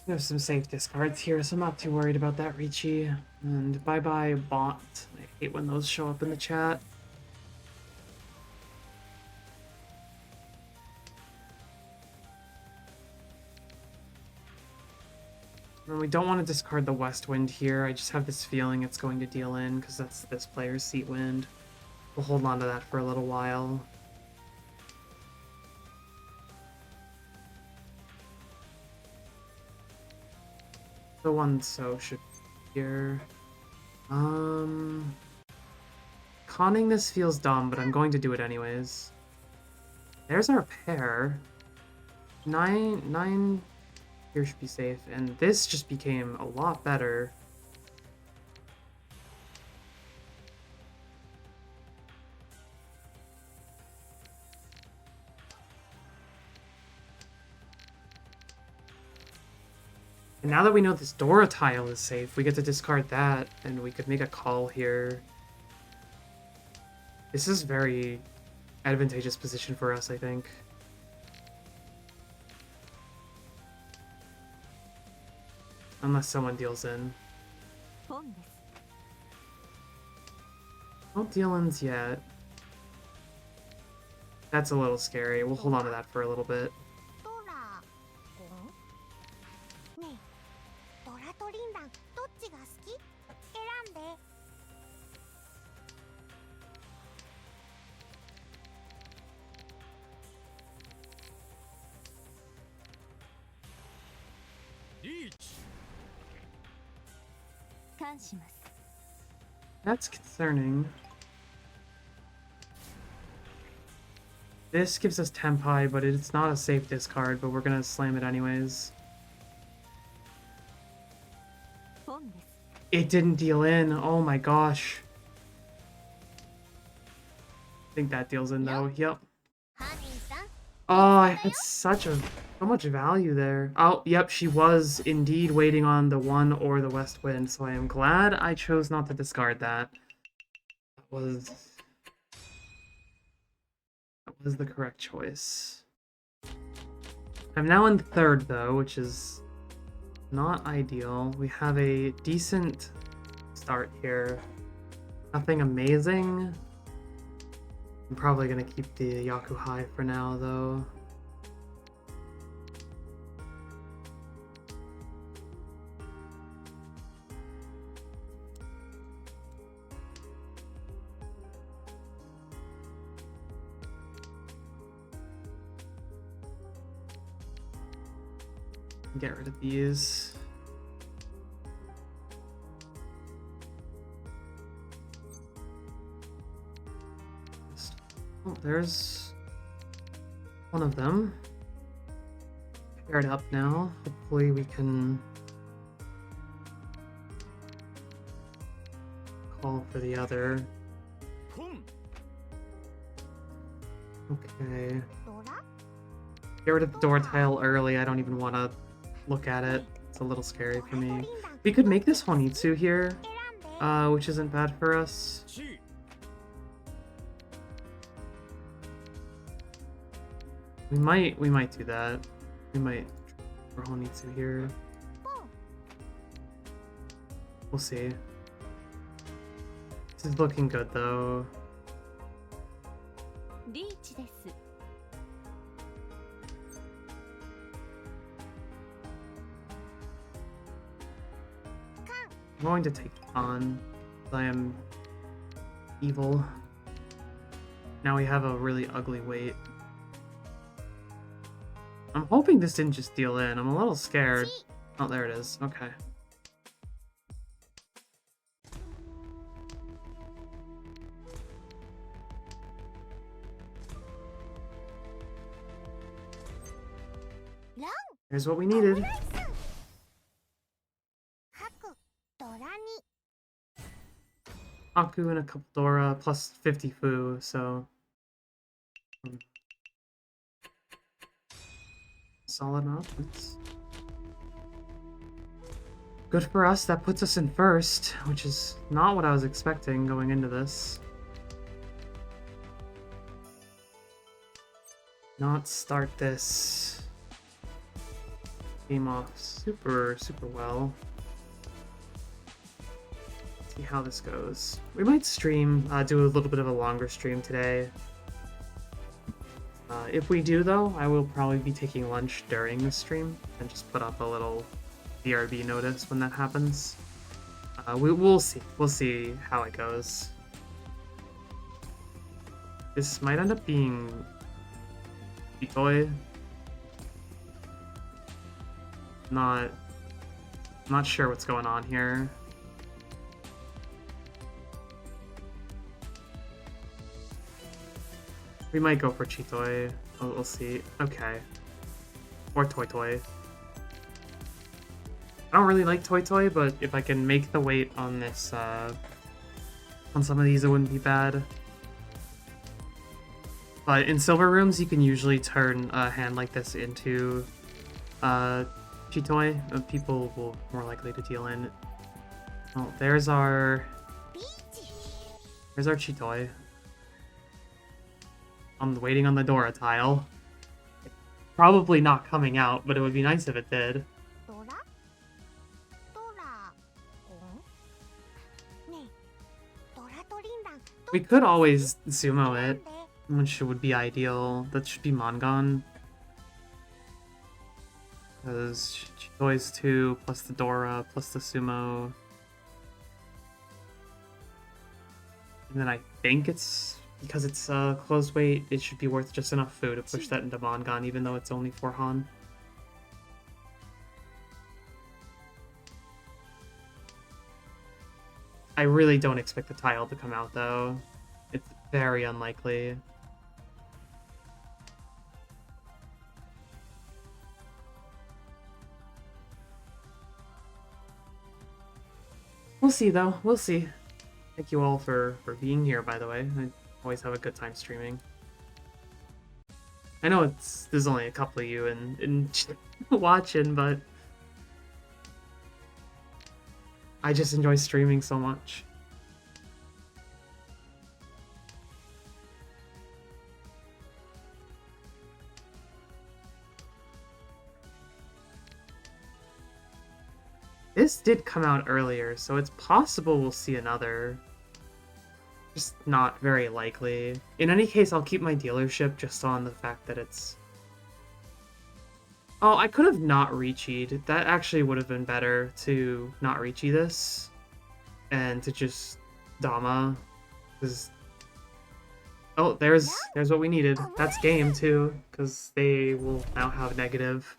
There's some safe discards here, so I'm not too worried about that, Ricci. And bye-bye, bot. I hate when those show up in the chat. And we don't want to discard the West Wind here. I just have this feeling it's going to deal in, because that's this player's Seat Wind. We'll hold on to that for a little while. The one so should be here. Conning this feels dumb, but I'm going to do it anyways. There's our pair. 9 here should be safe, and this just became a lot better. And now that we know this Dora tile is safe, we get to discard that, and we could make a call here. This is very advantageous position for us, I think. Unless someone deals in. No deal-ins yet. That's a little scary. We'll hold on to that for a little bit. ねえ、ドラとリンランどっちが好き？選んで。感します。 That's concerning. This gives us Tempai, but it's not a safe discard, but we're gonna slam it anyways. It didn't deal in. Oh my gosh. I think that deals in though. Yep. Oh, I had so much value there. Oh, yep, she was indeed waiting on the 1 or the West Wind, so I am glad I chose not to discard that. That was That was the correct choice. I'm now in third though, which is not ideal. We have a decent start here. Nothing amazing. I'm probably gonna keep the Yaku high for now though. Get rid of these. Oh, there's one of them. Paired up now. Hopefully we can call for the other. Okay. ドラ Get rid of the door tile early. I don't even want to look at it. It's a little scary for me. We could make this Honitsu here, 選んで which isn't bad for us. We might do that. We might for Honitsu here. ポン We'll see. This is looking good though. リーチです。 I'm going to take on. I am evil. Now we have a really ugly weight. I'm hoping this didn't just deal in. I'm a little scared. チ Oh, there it is. Okay. Here's what we オ needed. ムライス吐くドラに Aku and a couple Dora plus 50 Fu, so solid offense. Good for us. That puts us in first, which is not what I was expecting going into this. Not start this game off super well. See how this goes. We might stream, do a little bit of a longer stream today. If we do though, I will probably be taking lunch during the stream and just put up a little BRB notice when that happens. We'll see. We'll see how it goes. This might end up being Decoy. Not sure what's going on here. We might go for Chitoy. We'll see. Okay. Or Toy Toy. I don't really like Toy Toy, but if I can make the weight on this, on some of these, it wouldn't be bad. But in silver rooms, you can usually turn a hand like this into Chitoy. People will more likely to deal in. Oh, there's our ビーチ Chitoy. I'm waiting on the Dora tile. Probably not coming out, but it would be nice if it did. ドラドラゴンねえドラとリンラン We could always sumo 選ん it, で which would be ideal. That should be Mongon. Because Chitoy's 2 plus the Dora plus the sumo. And then I think it's because it's closed weight, it should be worth just enough food to push that into Mongon, even though it's only 4 Han. I really don't expect the tile to come out though. It's very unlikely. We'll see though, we'll see. Thank you all for being here, by the way. I always have a good time streaming. I know there's only a couple of you in watching, but I just enjoy streaming so much. This did come out earlier, so it's possible we'll see another. Just not very likely. In any case, I'll keep my dealership just on the fact that it's... Oh, I could have not Richi'd. That actually would have been better to not Richi this. And to just Dama. Because... Oh, there's what we needed. That's game, too. Because they will now have negative.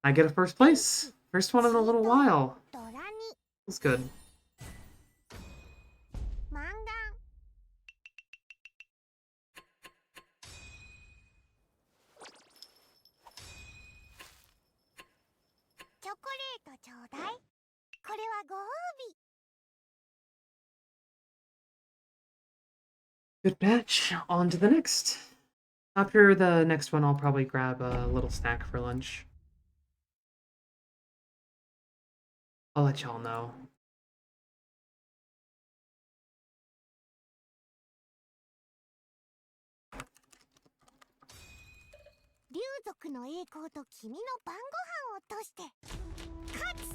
I get a first place. First one in a little while. ドラに That's good. マンガンチョコレートちょうだいこれはご褒美 Good match. On to the next. After the next one, I'll probably grab a little snack for lunch. I'll let y'all know. 竜族の栄光と君の晩ご飯をとして勝つ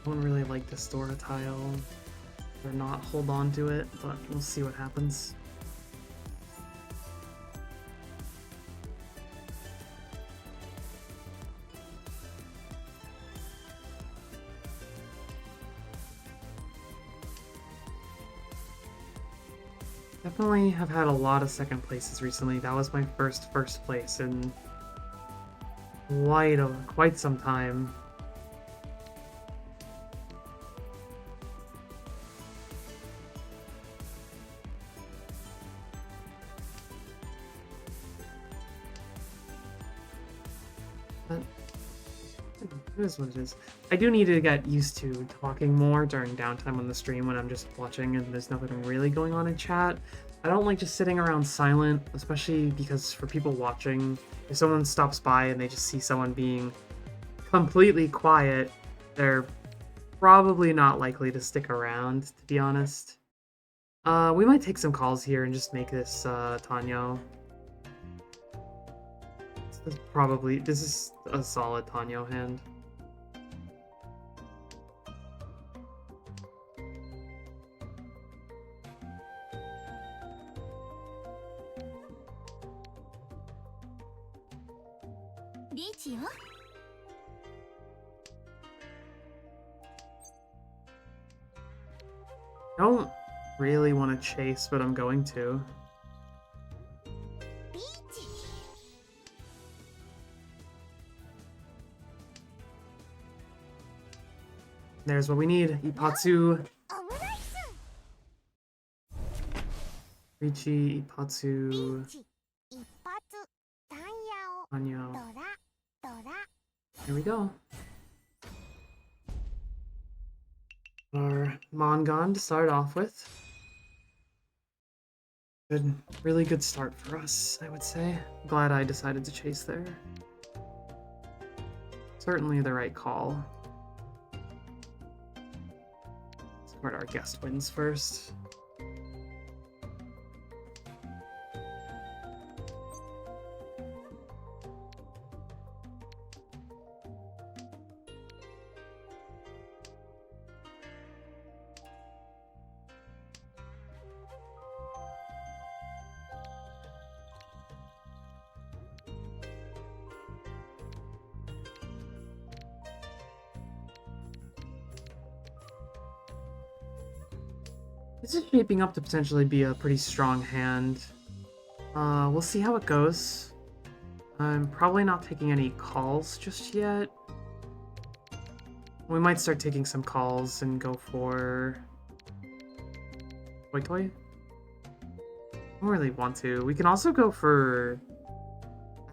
I don't really like this Dora tile, or not hold on to it, but we'll see what happens. Definitely have had a lot of second places recently. That was my first place in quite some time. But it is what it is. I do need to get used to talking more during downtime on the stream when I'm just watching and there's nothing really going on in chat. I don't like just sitting around silent, especially because for people watching, if someone stops by and they just see someone being completely quiet, they're probably not likely to stick around, to be honest. We might take some calls here and just make this Tanyo. This is a solid Tanyo hand. Richi よ Don't really want to chase, but I'm going to. ビーチ There's what we need. Ipatsu, オムライス Richi, ビ Ipatsu, ーチ一発タンヤオ Tanyo. ドラ Here we go. Our Mongon to start off with. Really good start for us, I would say. Glad I decided to chase there. Certainly the right call. Let's our guest wins first. This is shaping up to potentially be a pretty strong hand. We'll see how it goes. I'm probably not taking any calls just yet. We might start taking some calls and go for... Toy Toy? I don't really want to. We can also go for...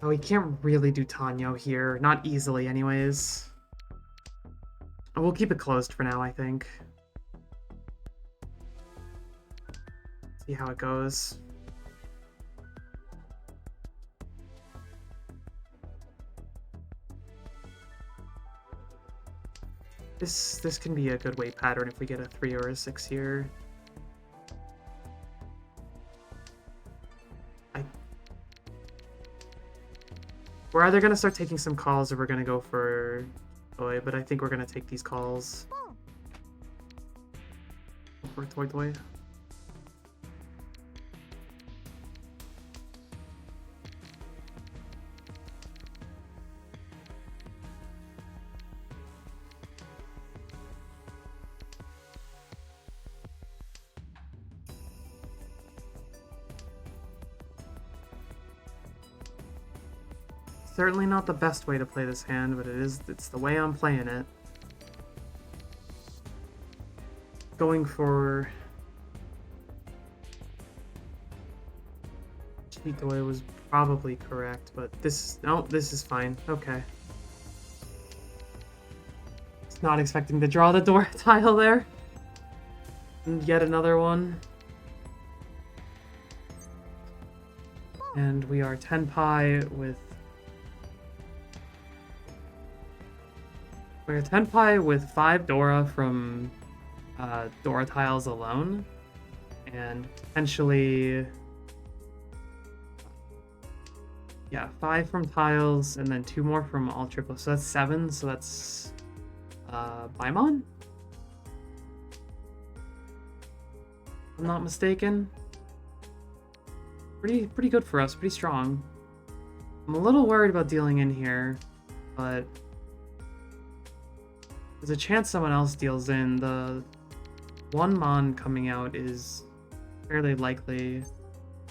Oh, we can't really do Tanyo here. Not easily, anyways. Oh, we'll keep it closed for now, I think. See how it goes. This can be a good weight pattern if we get a 3 or a 6 here. We're either gonna start taking some calls or we're gonna go for Toy, but I think we're gonna take these calls. Go for Toy Toy. Certainly not the best way to play this hand, but it's the way I'm playing it. Going for Cheetoy was probably correct, but this is fine. Okay. Just not expecting to draw the door tile there. And yet another one. And we are Tenpai with... We're Tenpai with 5 Dora from Dora tiles alone, and potentially, yeah, 5 from tiles, and then 2 more from all triplets. So that's 7. So that's Paimon, if I'm not mistaken. Pretty good for us. Pretty strong. I'm a little worried about dealing in here, but there's a chance someone else deals in. The 1 Mon coming out is fairly likely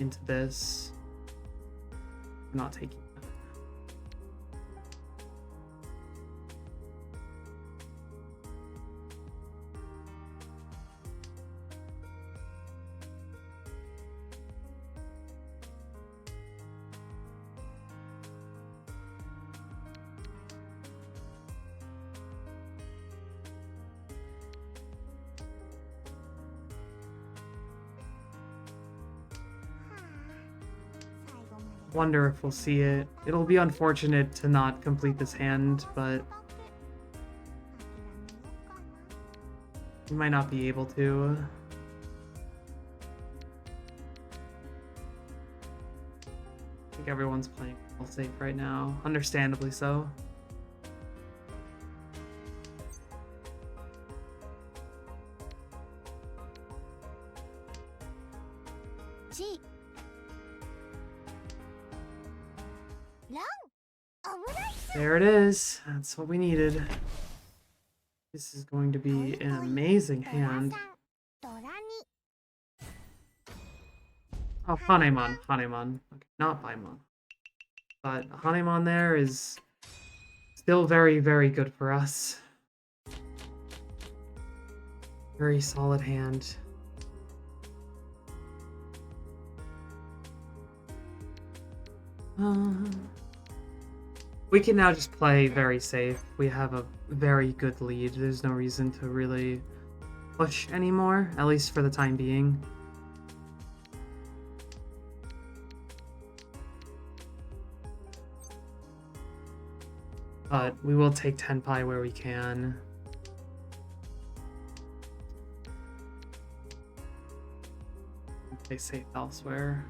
into this. I'm not taking that. Wonder if we'll see it. It'll be unfortunate to not complete this hand, but we might not be able to. I think everyone's playing all safe right now, understandably so. G. There it is. That's what we needed. This is going to be an amazing hand. Oh, Hanemon. Hanemon. Okay, not Paimon. But Hanemon there is still very, very good for us. Very solid hand. We can now just play very safe. We have a very good lead. There's no reason to really push anymore, at least for the time being. But we will take Tenpai where we can. Play safe elsewhere.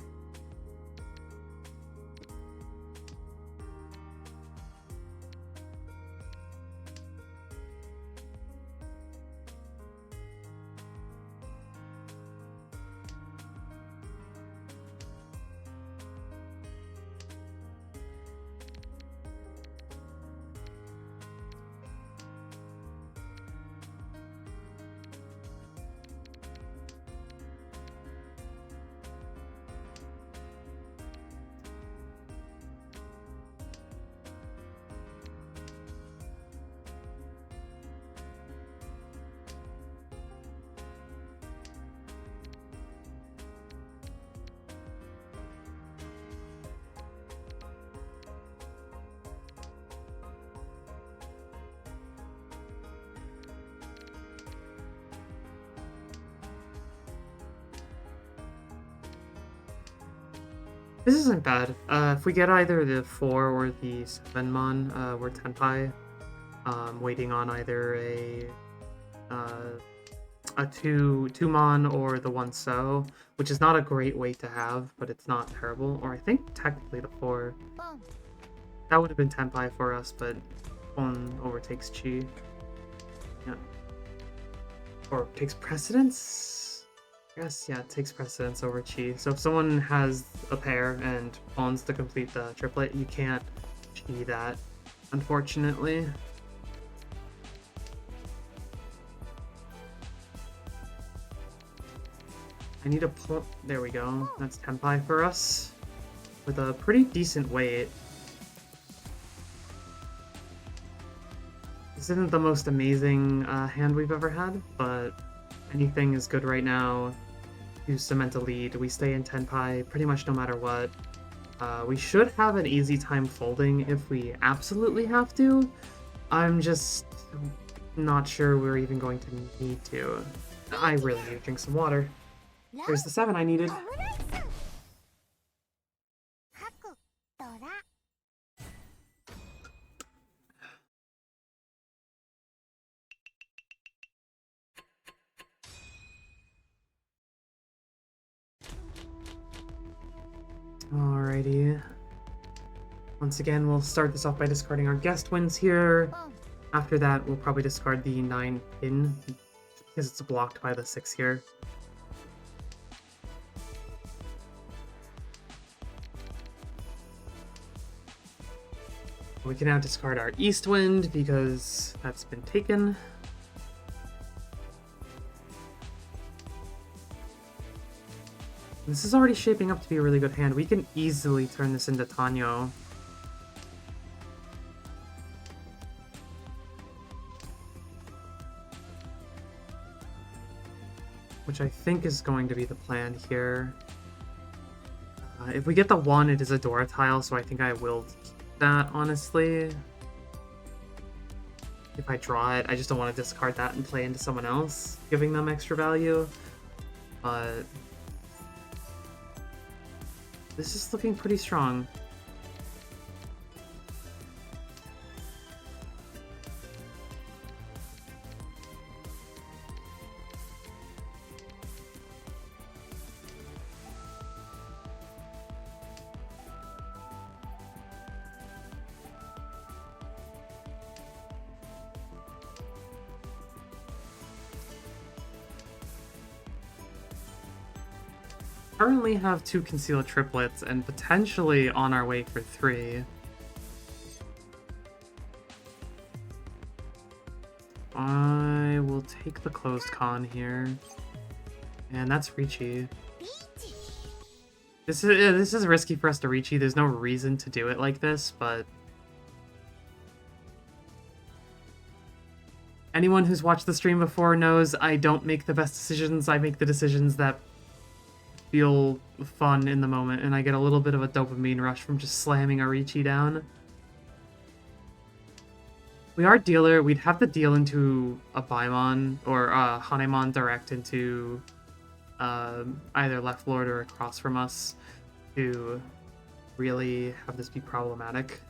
This isn't bad. If we get either the 4 or the 7 mon, we're Tenpai. Waiting on either a 2 mon or the 1 so, which is not a great weight to have, but it's not terrible. Or I think technically the 4. ボン That would have been Tenpai for us, but Pon overtakes Chi. Yeah. Or takes precedence? Yes, yeah, it takes precedence over Chi. So if someone has a pair and Pon's to complete the triplet, you can't Chi that, unfortunately. I need a Pon. There we go. That's Tenpai for us. With a pretty decent weight. This isn't the most amazing hand we've ever had, but anything is good right now to cement a lead. We stay in Tenpai pretty much no matter what. We should have an easy time folding if we absolutely have to. I'm just not sure we're even going to need to. I really need to drink some water. Here's the 7 I needed. オムライスハクドラ Alrighty. Once again, we'll start this off by discarding our guest wins here. ボン After that, we'll probably discard the 9 pin because it's blocked by the 6 here. We can now discard our East Wind because that's been taken. This is already shaping up to be a really good hand. We can easily turn this into Tanyo. Which I think is going to be the plan here. If we get the 1, it is a Dora tile, so I think I will keep that, honestly. If I draw it, I just don't want to discard that and play into someone else, giving them extra value. But this is looking pretty strong. Currently have 2 concealed triplets and potentially on our way for 3. I will take the closed con here. And that's Ricci. ビーチ This is risky for us to Ricci. There's no reason to do it like this, but anyone who's watched the stream before knows I don't make the best decisions. I make the decisions that feel fun in the moment, and I get a little bit of a dopamine rush from just slamming a Ricci down. We are dealer. We'd have to deal into a Paimon or Hanemon direct into either left lord or across from us to really have this be problematic.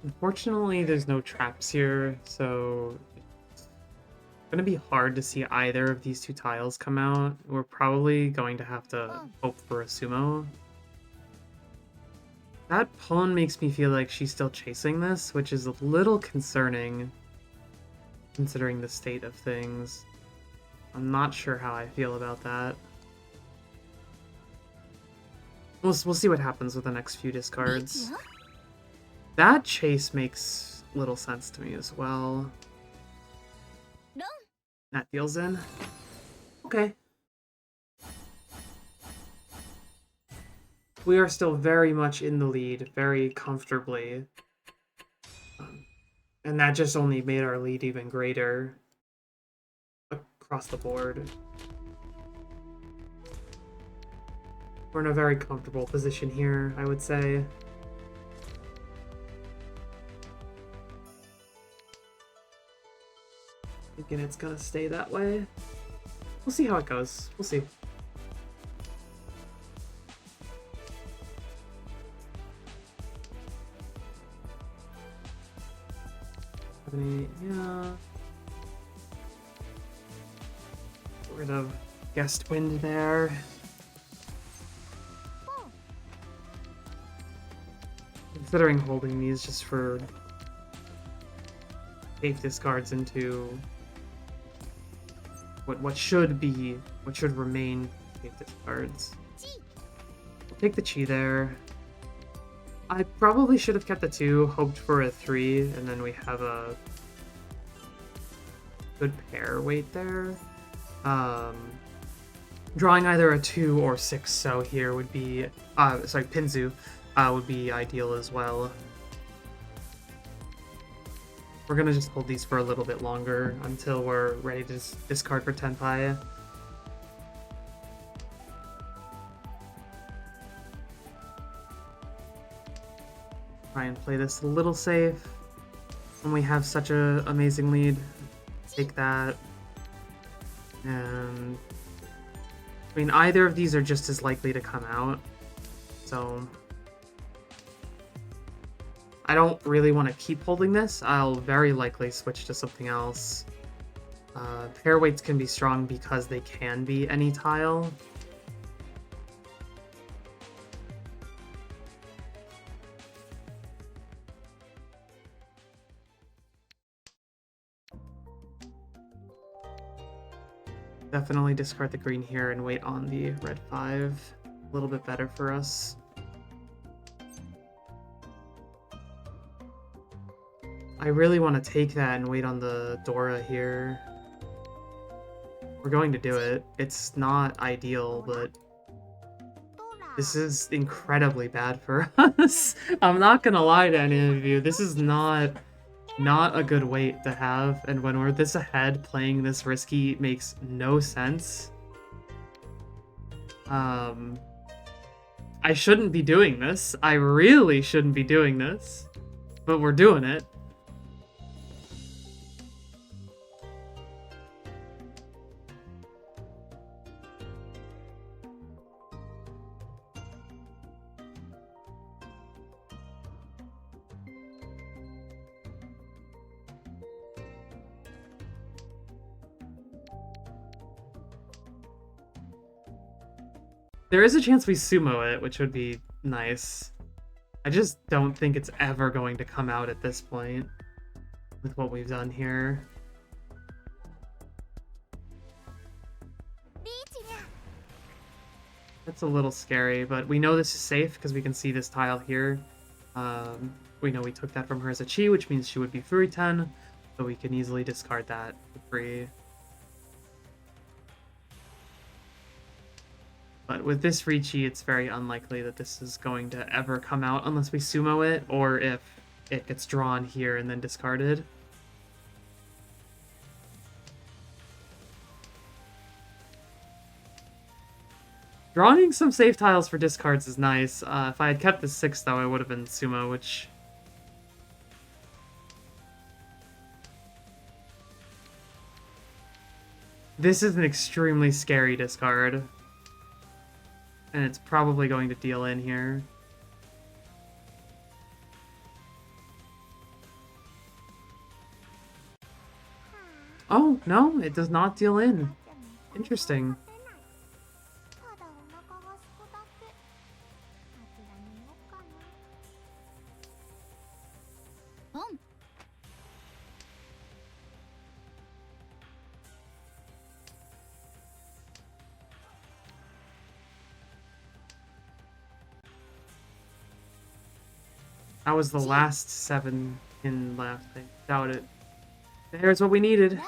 Unfortunately, there's no traps here, so it's gonna be hard to see either of these 2 tiles come out. We're probably going to have to hope for a sumo. That pawn makes me feel like she's still chasing this, which is a little concerning, considering the state of things. I'm not sure how I feel about that. We'll see what happens with the next few ビーチ discards. よ That chase makes little sense to me as well. ロン That deals in. Okay. We are still very much in the lead, very comfortably. And that just only made our lead even greater across the board. We're in a very comfortable position here, I would say. Thinking it's gonna stay that way. We'll see how it goes. We'll see. Yeah. Get rid of Guest Wind there. Considering holding these just for safe discards into what should remain safe discards. We'll take the Chi there. I probably should have kept the 2, hoped for a 3, and then we have a good pair weight there. Drawing either a 2 or 6 so here would be, sorry, Pinzu would be ideal as well. We're gonna just hold these for a little bit longer until we're ready to discard for Tenpai. Try and play this a little safe when we have such an amazing lead. Take that. And I mean, either of these are just as likely to come out, so I don't really want to keep holding this. I'll very likely switch to something else. Pair weights can be strong because they can be any tile. Definitely discard the green here and wait on the red 5. A little bit better for us. I really want to take that and wait on the Dora here. We're going to do it. It's not ideal, but this is incredibly bad for us. I'm not gonna lie to any of you. This is not a good weight to have, and when we're this ahead, playing this risky makes no sense. I shouldn't be doing this. I really shouldn't be doing this, but we're doing it. There is a chance we sumo it, which would be nice. I just don't think it's ever going to come out at this point with what we've done here. That's a little scary, but we know this is safe because we can see this tile here. We know we took that from her as a Chi, which means she would be Furiten, so we can easily discard that for free. But with this free Chi, it's very unlikely that this is going to ever come out unless we sumo it, or if it gets drawn here and then discarded. Drawing some safe tiles for discards is nice. If I had kept the 6, though, I would have been sumo, which... This is an extremely scary discard. And it's probably going to deal in here. Oh, no, it does not deal in. Interesting. That was the last 7 in left. I doubt it. There's what we needed.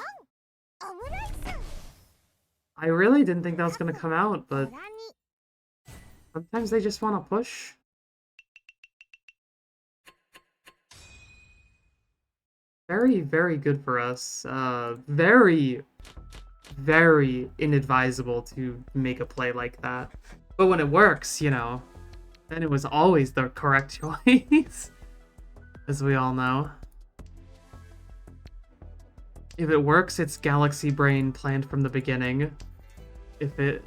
I really didn't think that was going to come out, but sometimes they just want to push. Very, very good for us. Very, very inadvisable to make a play like that. But when it works, you know, then it was always the correct choice, as we all know. If it works, it's Galaxy Brain planned from the beginning. If it...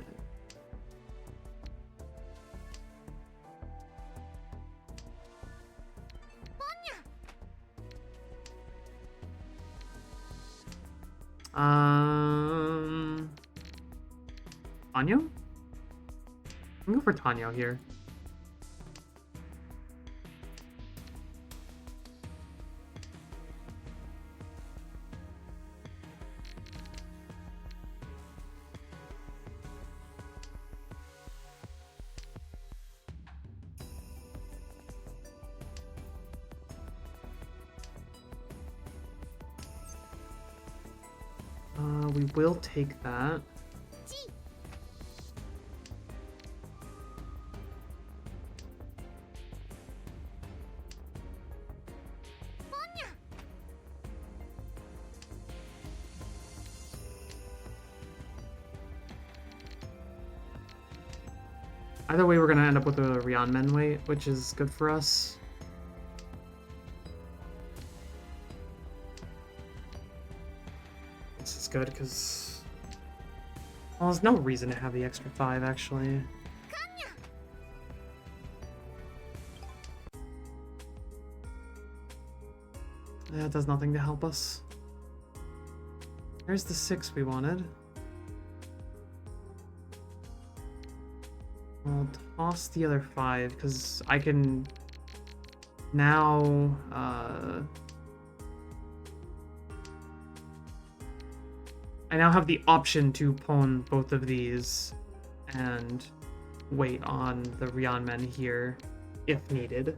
Tanyo? I'm going for Tanyo here. We will take that. Either way, we're gonna end up with a Ryanmen weight, which is good for us. This is good because, well, there's no reason to have the extra 5 actually. That does nothing to help us. There's the 6 we wanted. I'll toss the other 5 because I can now I now have the option to pawn both of these and wait on the Ryanmen here if needed.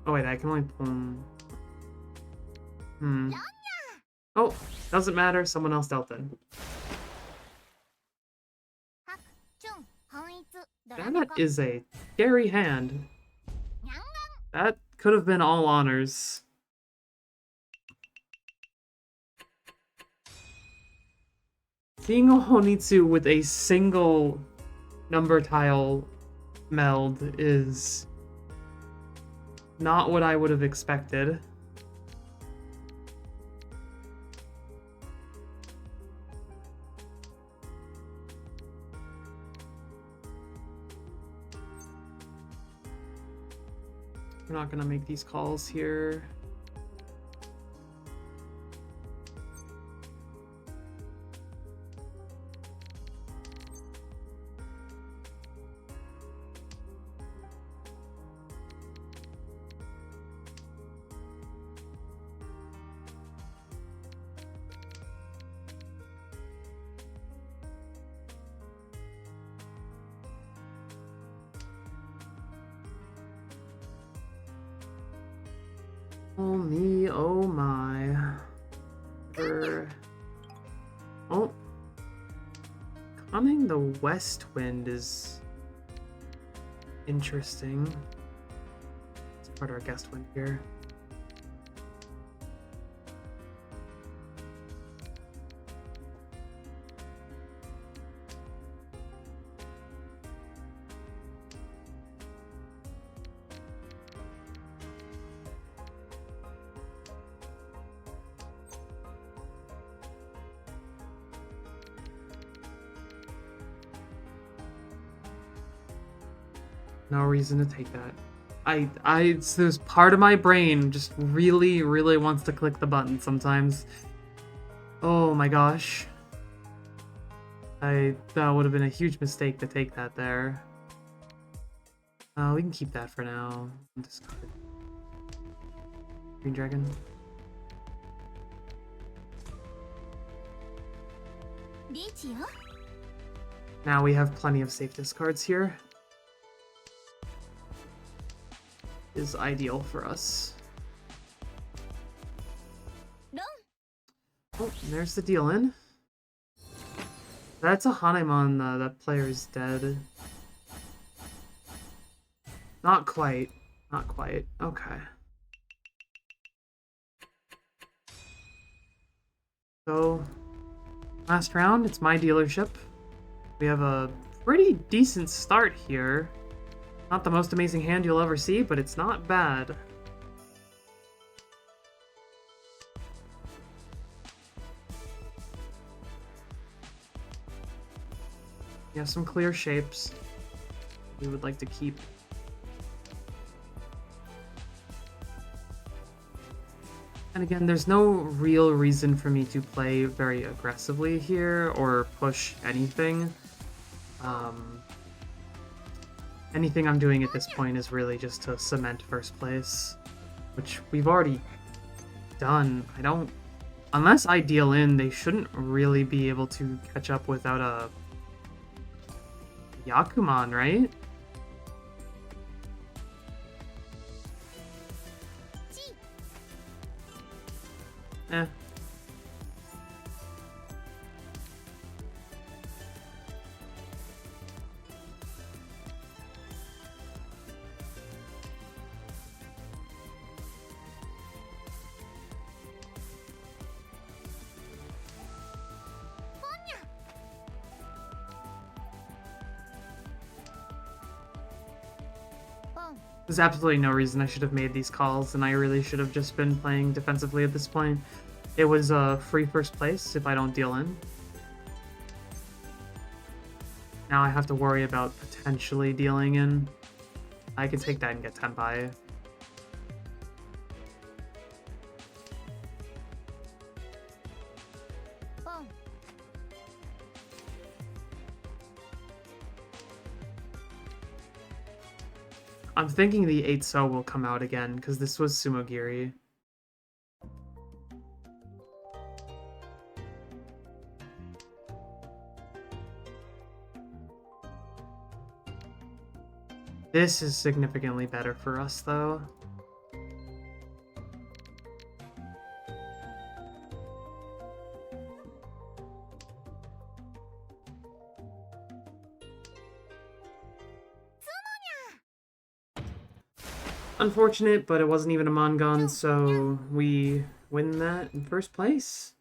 Oh wait, I can only pawn... Oh, doesn't matter, someone else dealt it. That is a scary hand. That could have been all honors. Seeing a Honitsu with a single number tile meld is not what I would have expected. We're not gonna make these calls here. Oh me, oh my. Oh. Coming the west wind is interesting. Let's put our guest wind here. No reason to take that. There's part of my brain just really, really wants to click the button sometimes. Oh my gosh. That would have been a huge mistake to take that there. We can keep that for now. Discard. Green Dragon. Now we have plenty of safe discards here. Is ideal for us. Oh, there's the deal in. That's a Hanemon, that player is dead. Not quite. Not quite. Okay. So, last round, it's my dealership. We have a pretty decent start here. Not the most amazing hand you'll ever see, but it's not bad. You have some clear shapes we would like to keep. And again, there's no real reason for me to play very aggressively here or push anything. Anything I'm doing at this point is really just to cement first place, which we've already done. Unless I deal in, they shouldn't really be able to catch up without a Yakuman, right? Eh. There's absolutely no reason I should have made these calls, and I really should have just been playing defensively at this point. It was a free first place if I don't deal in. Now I have to worry about potentially dealing in. I can take that and get Tenpai. I'm thinking the 8-so will come out again, because this was Sumogiri. This is significantly better for us, though. Unfortunate, but it wasn't even a Mongon, so we win that in first place.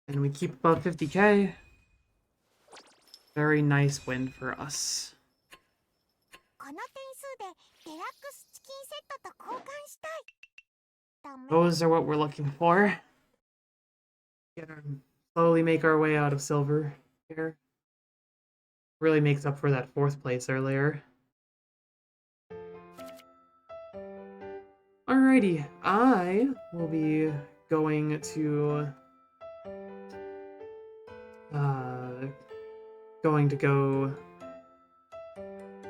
And we keep above 50k. Very nice win for us. この点数でデラックスチキンセットと交換したい。ダメ。 Those are what we're looking for. Slowly make our way out of silver here. Really makes up for that 4th place earlier. Alrighty, I will be going to go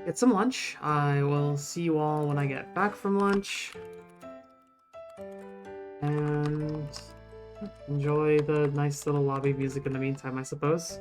get some lunch. I will see you all when I get back from lunch. And enjoy the nice little lobby music in the meantime, I suppose.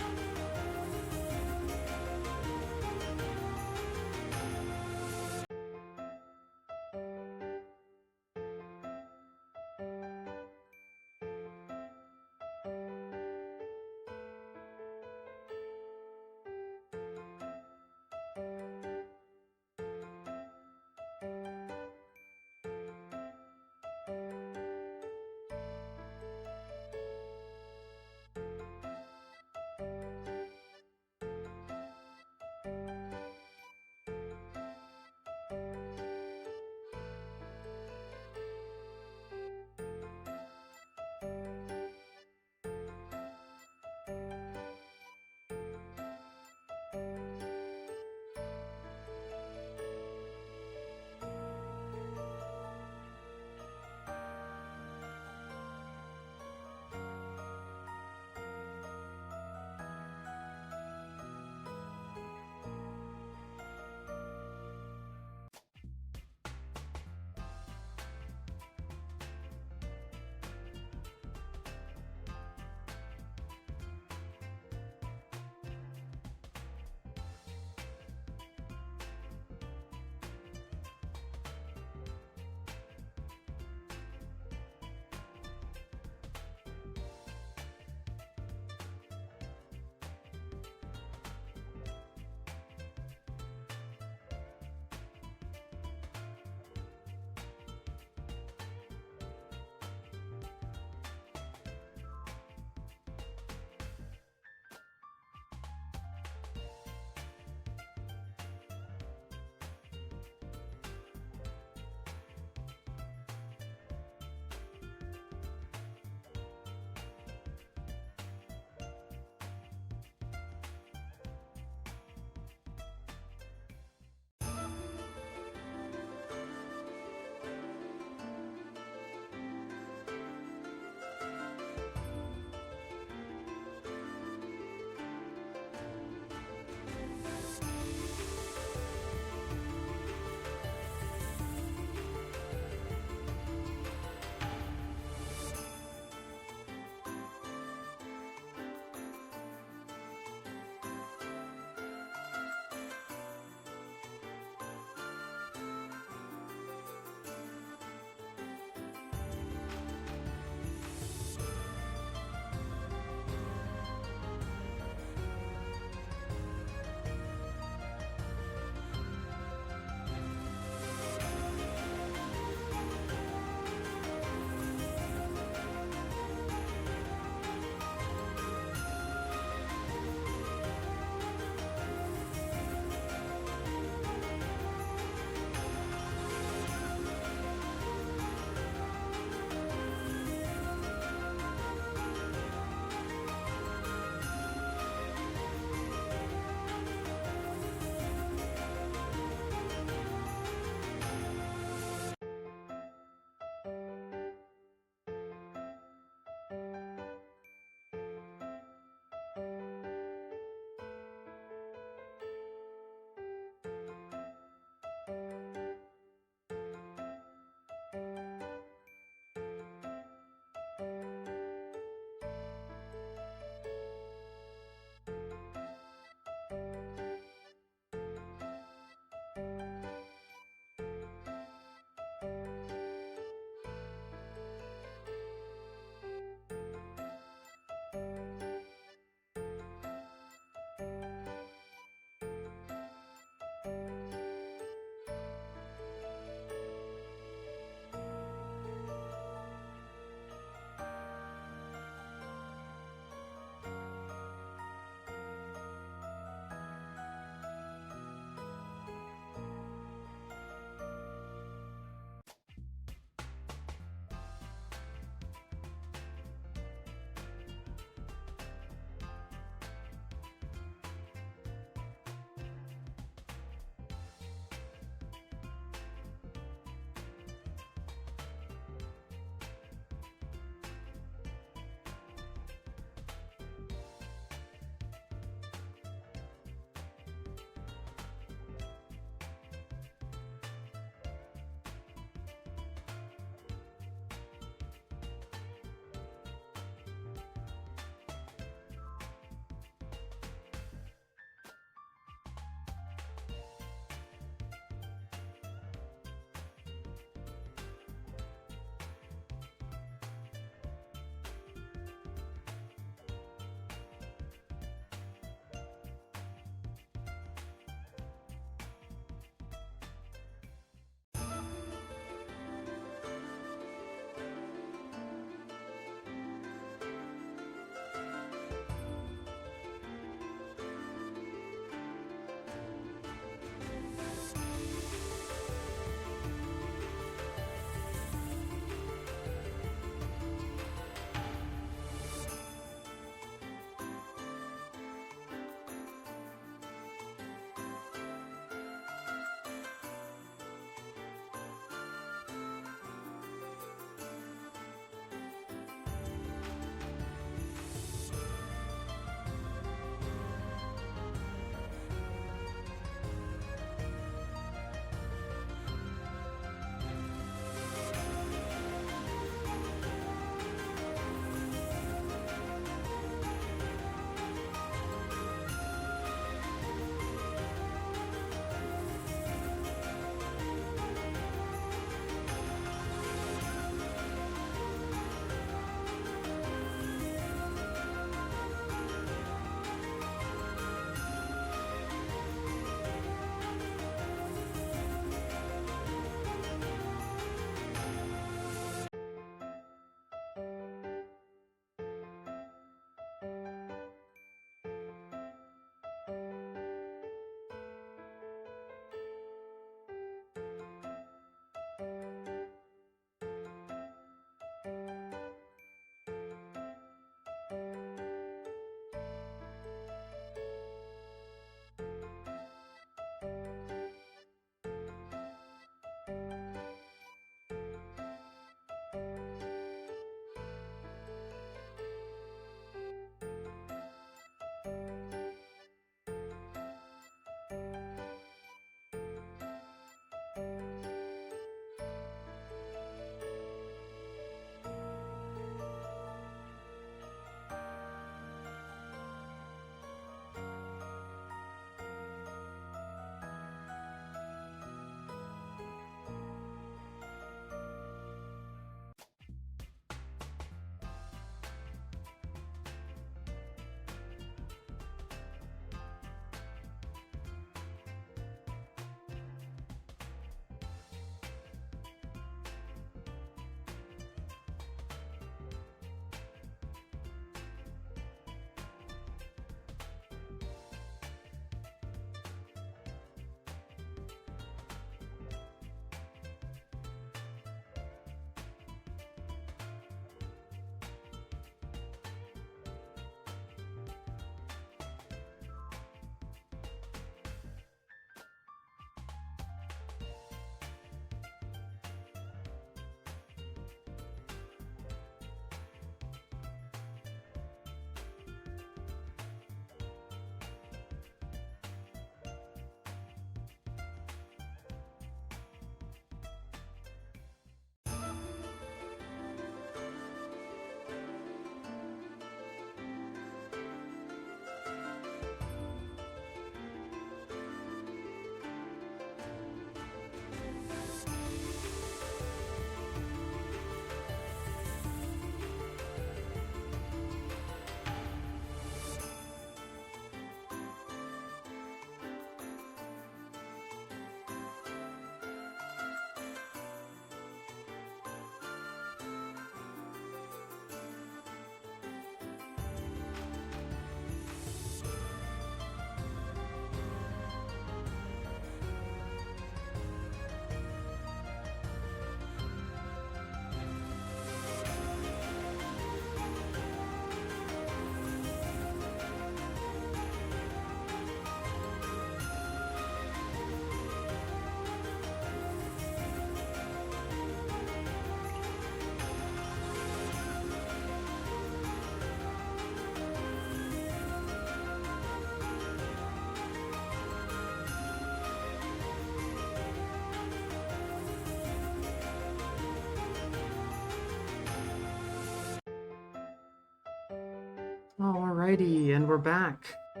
Alrighty, and we're back. A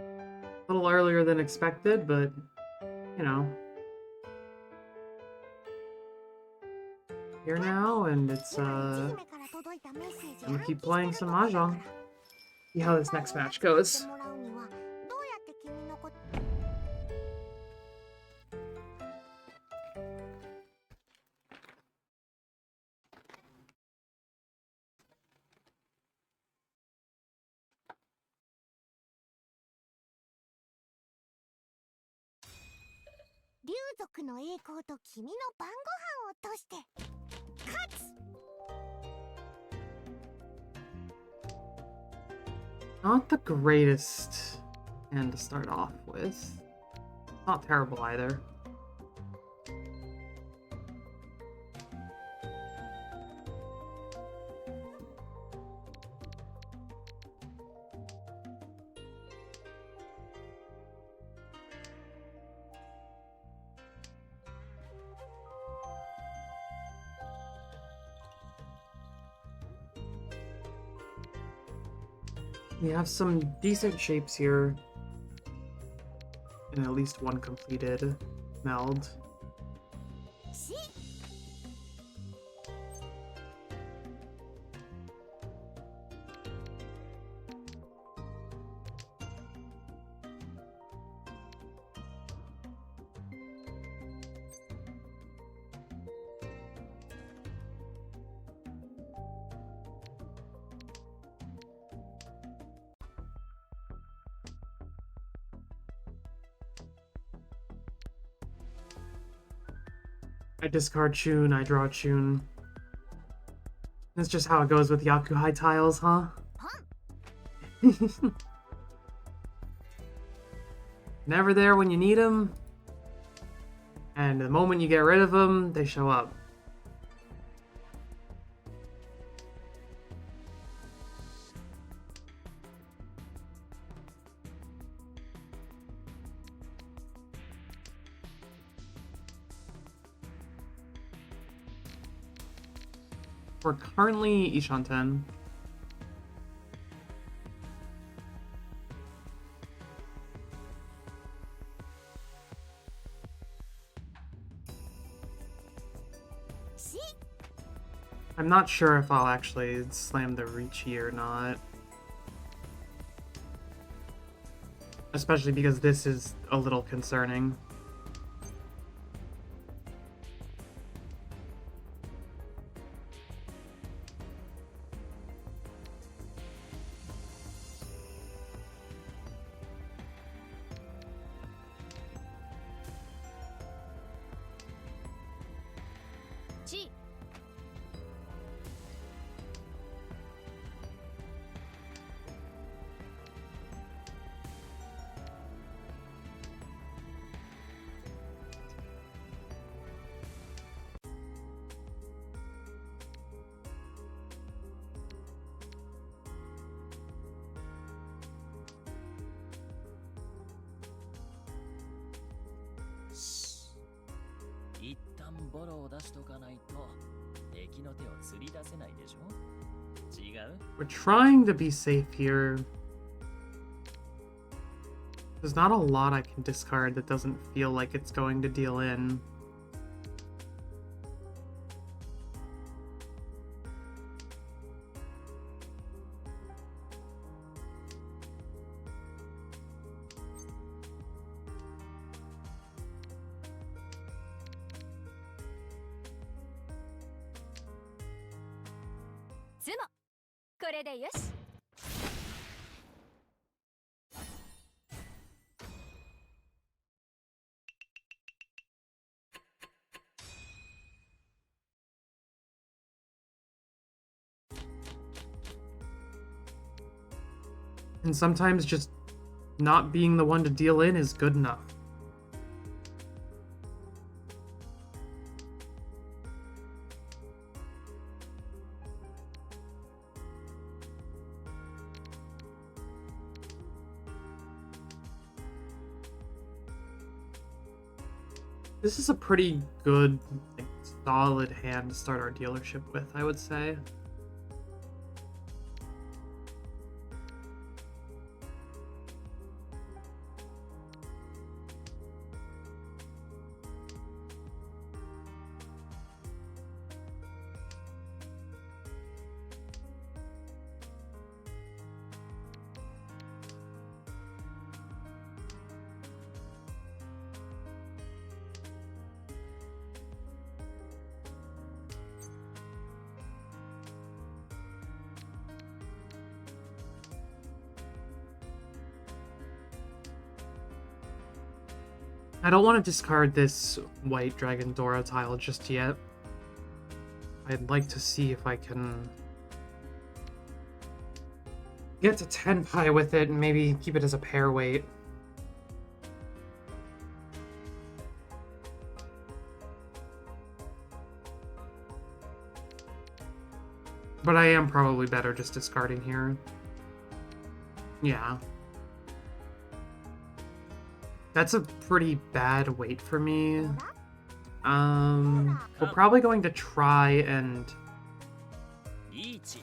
little earlier than expected, but, you know. Here now, and it's, 今 I'm チヒメから届いたメッセージを gonna 暗記 keep して playing る some ところだから Mahjong. See how this next match 答えを goes. してもらうにはどうやって君のこと 竜族の栄光と君の晩ご飯をとして勝つ Not the greatest hand to start off with. Not terrible either. We have some decent shapes here. And at least one completed meld. し I discard Chun, I draw Chun. That's just how it goes with Yakuhai tiles, huh? Never there when you need them. And the moment you get rid of them, they show up. We're currently Ishanten. I'm not sure if I'll actually slam the Riichi or not. Especially because this is a little concerning. We're trying to be safe here. There's not a lot I can discard that doesn't feel like it's going to deal in. And sometimes just not being the one to deal in is good enough. This is a pretty good, like, solid hand to start our dealership with, I would say. I don't want to discard this white Dragon Dora tile just yet. I'd like to see if I can get to 10 pi with it and maybe keep it as a pair weight. But I am probably better just discarding here. Yeah. That's a pretty bad weight for me. We're probably going to try and... リーチ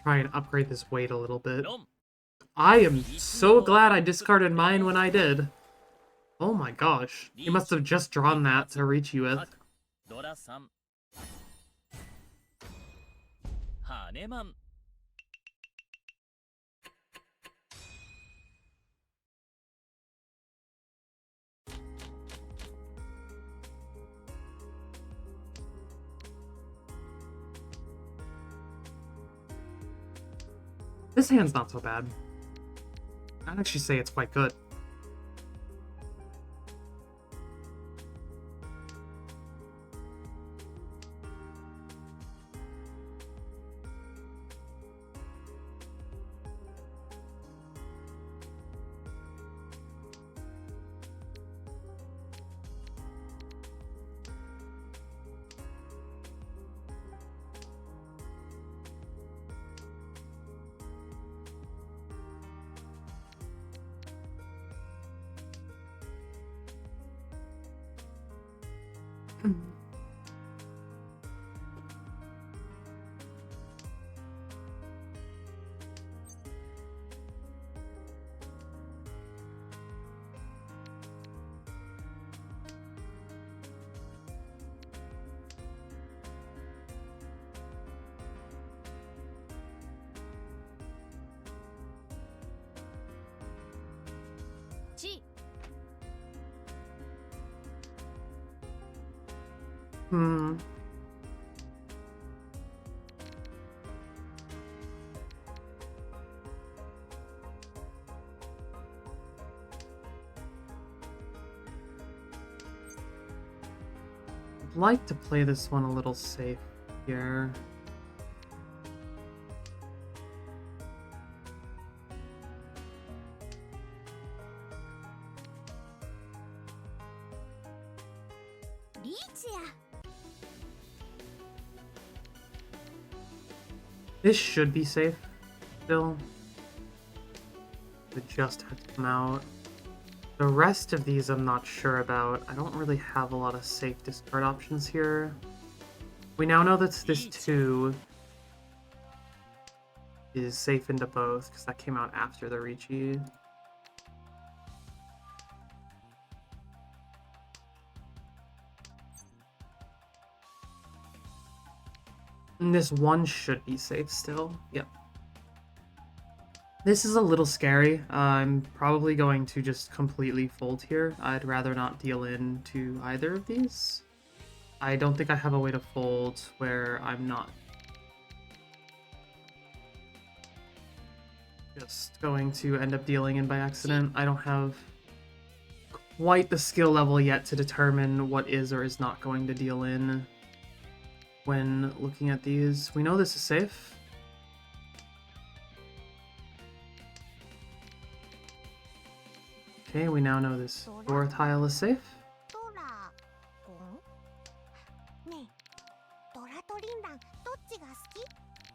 try and upgrade this weight a little bit. ロン I am so glad I discarded mine when I did. Oh my gosh. He must have just drawn that to reach you with. ドラ3ハネマン This hand's not so bad. I'd actually say it's quite good. G. Hmm. I'd like to play this one a little safe here. This should be safe still. It just had to come out. The rest of these I'm not sure about. I don't really have a lot of safe discard options here. We now know that this 2 is safe into both, because that came out after the Ricci. And this 1 should be safe still. Yep. This is a little scary. I'm probably going to just completely fold here. I'd rather not deal in to either of these. I don't think I have a way to fold where I'm not just going to end up dealing in by accident. I don't have quite the skill level yet to determine what is or is not going to deal in when looking at these. We know this is safe. Okay, we now know this Dora tile is safe. ドラゴンねえ、ドラとリンランどっちが好き？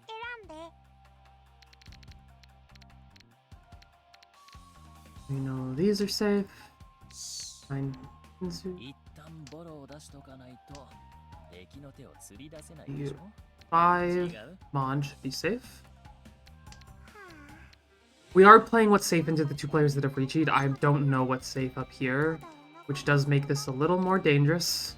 選んで。 We know these are safe. Fine. 一旦ボロを出しとかないと敵の手を釣り出せないでしょ 5. 違う Mon should be safe. We are playing what's safe into the 2 players that have Ricci'd. I don't know what's safe up here, which does make this a little more dangerous.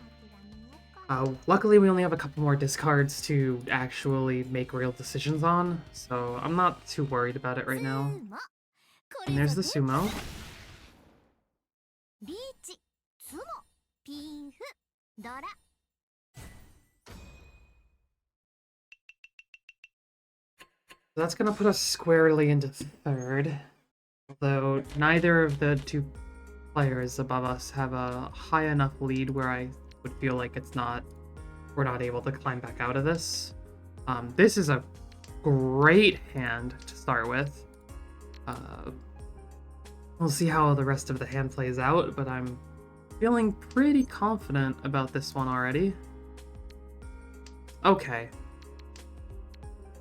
Luckily, we only have a couple more discards to actually make real decisions on, so I'm not too worried about it right now. And there's the sumo. リーチ、ツモ、ピンフ、ドラ。That's gonna put us squarely into third. Although neither of the two players above us have a high enough lead where I would feel like we're not able to climb back out of this. This is a great hand to start with. We'll see how the rest of the hand plays out, but I'm feeling pretty confident about this one already. Okay.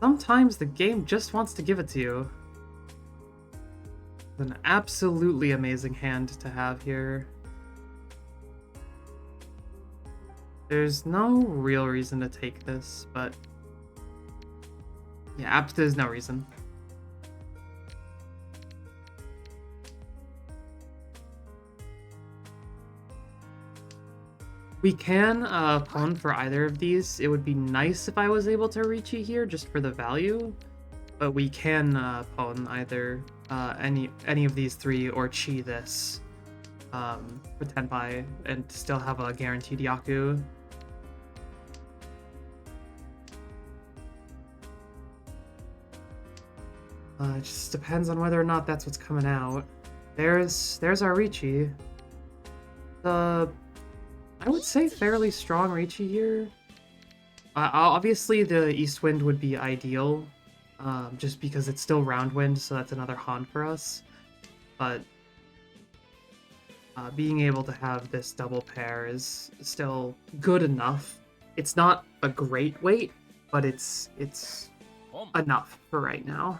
Sometimes the game just wants to give it to you. An absolutely amazing hand to have here. There's no real reason to take this, but yeah, there's no reason. We can pawn for either of these. It would be nice if I was able to reach it here just for the value, but we can pawn either any of these three or chi this for Tenpai and still have a guaranteed Yaku. It just depends on whether or not that's what's coming out. There's our Ricci. I would say fairly strong Ricci here. Obviously the East Wind would be ideal, just because it's still Roundwind, so that's another Han for us. But being able to have this double pair is still good enough. It's not a great weight, but it's enough for right now.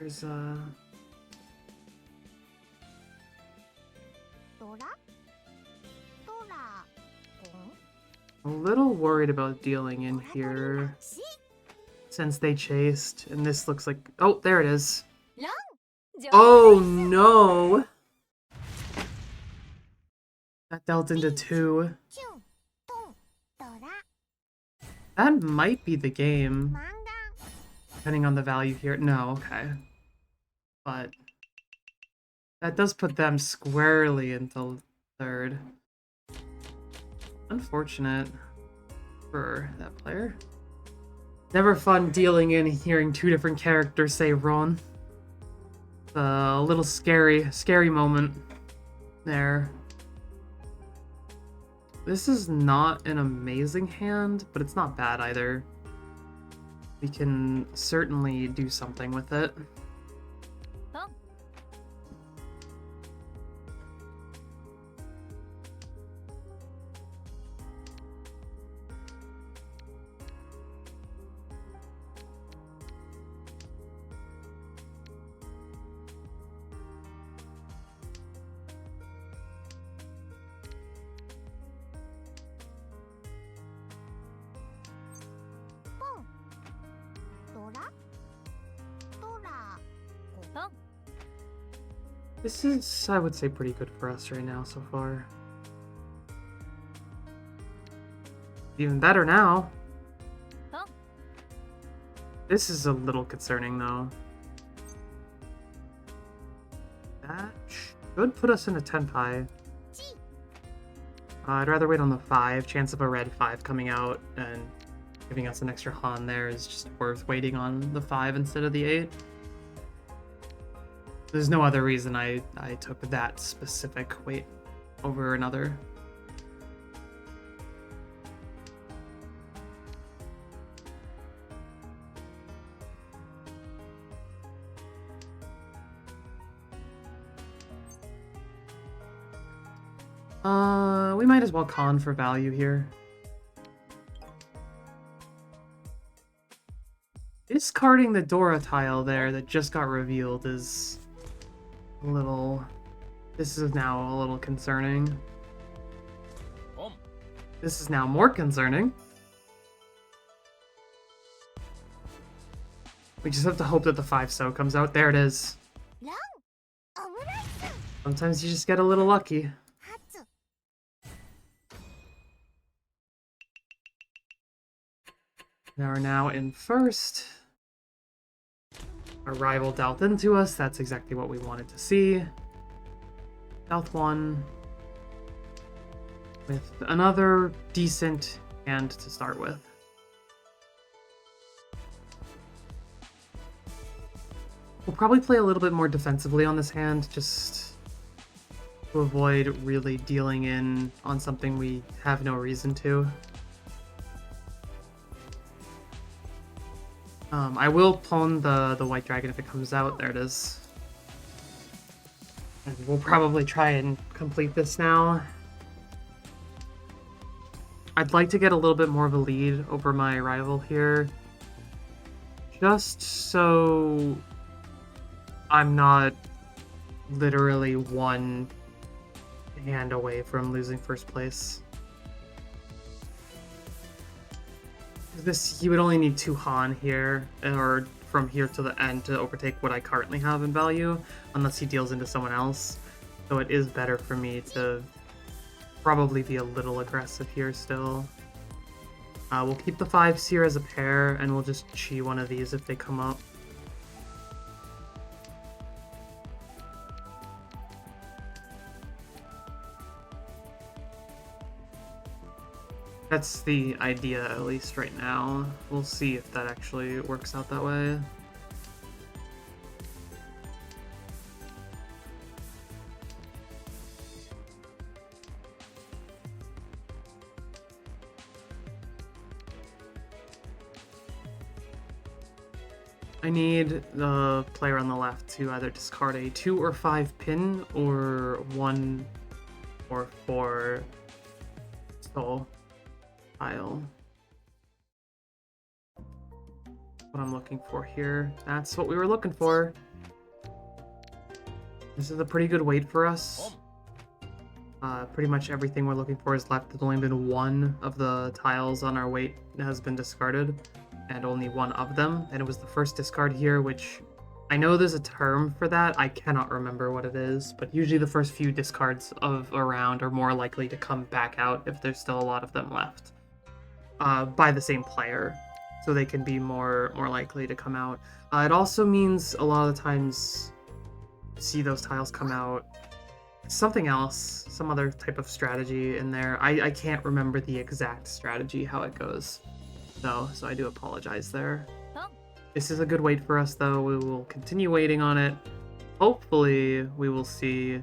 There's a little worried about dealing in here since they chased, and this looks like, oh, there it is. Oh no! That dealt into 2. That might be the game, depending on the value here. No, okay. But that does put them squarely into third. Unfortunate for that player. Never fun dealing in hearing two different characters say Ron. A little scary moment there. This is not an amazing hand, but it's not bad either. We can certainly do something with it. This is, I would say, pretty good for us right now so far. Even better now. This is a little concerning, though. That should put us in a Tenpai. I'd rather wait on the 5. Chance of a red 5 coming out and giving us an extra Han there is just worth waiting on the 5 instead of the 8. There's no other reason I took that specific weight over another. We might as well con for value here. Discarding the Dora tile there that just got revealed is a little... This is now a little concerning. This is now more concerning. We just have to hope that the 5-so comes out. There it is. Sometimes you just get a little lucky. Now we're now in first. our rival dealt into us. That's exactly what we wanted to see. South 1 with another decent hand to start with. We'll probably play a little bit more defensively on this hand, just to avoid really dealing in on something we have no reason to. I will pawn the white dragon if it comes out. There it is. And we'll probably try and complete this now. I'd like to get a little bit more of a lead over my rival here, just so I'm not literally one hand away from losing first place. He would only need 2 Han here, or from here to the end, to overtake what I currently have in value, unless he deals into someone else. So it is better for me to probably be a little aggressive here still. We'll keep the 5s here as a pair, and we'll just chi one of these if they come up. That's the idea, at least right now. We'll see if that actually works out that way. I need the player on the left to either discard a 2 or 5 pin, or 1 or 4 soul tile. What I'm looking for here. That's what we were looking for. This is a pretty good weight for us. Pretty much everything we're looking for is left. There's only been 1 of the tiles on our weight that has been discarded, and only 1 of them, and it was the first discard here, which I know there's a term for that. I cannot remember what it is, but usually the first few discards of a round are more likely to come back out if there's still a lot of them left by the same player, so they can be more likely to come out. It also means a lot of the times see those tiles come out something else, some other type of strategy in there. I can't remember the exact strategy, how it goes. So I do apologize there. This is a good wait for us, though. We will continue waiting on it. Hopefully, we will see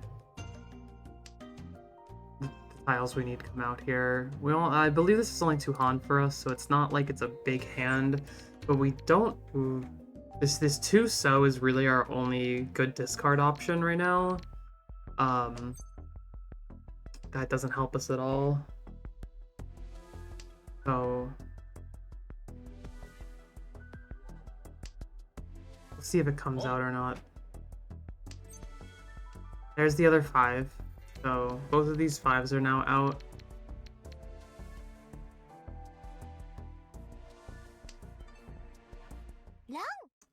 the tiles we need come out here. I believe this is only 2 Han for us, so it's not like it's a big hand. But we don't... This 2 So is really our only good discard option right now. That doesn't help us at all. So... see if it comes out or not. There's the other 5. So both of these 5s are now out.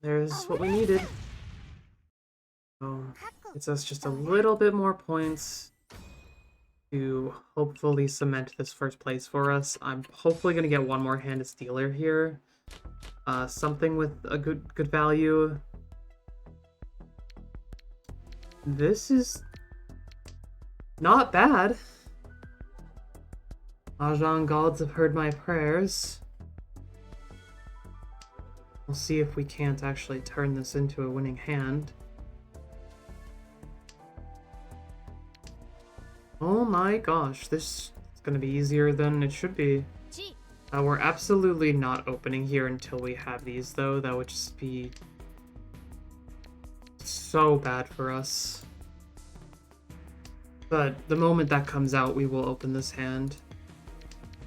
There's what we needed. So it's us just a little bit more points to hopefully cement this first place for us. I'm hopefully gonna get 1 more hand as dealer here. Something with a good value. This is not bad. Mahjong gods have heard my prayers. We'll see if we can't actually turn this into a winning hand. Oh my gosh, this is gonna be easier than it should be. We're absolutely not opening here until we have these, though. That would just be so bad for us. But the moment that comes out, we will open this hand.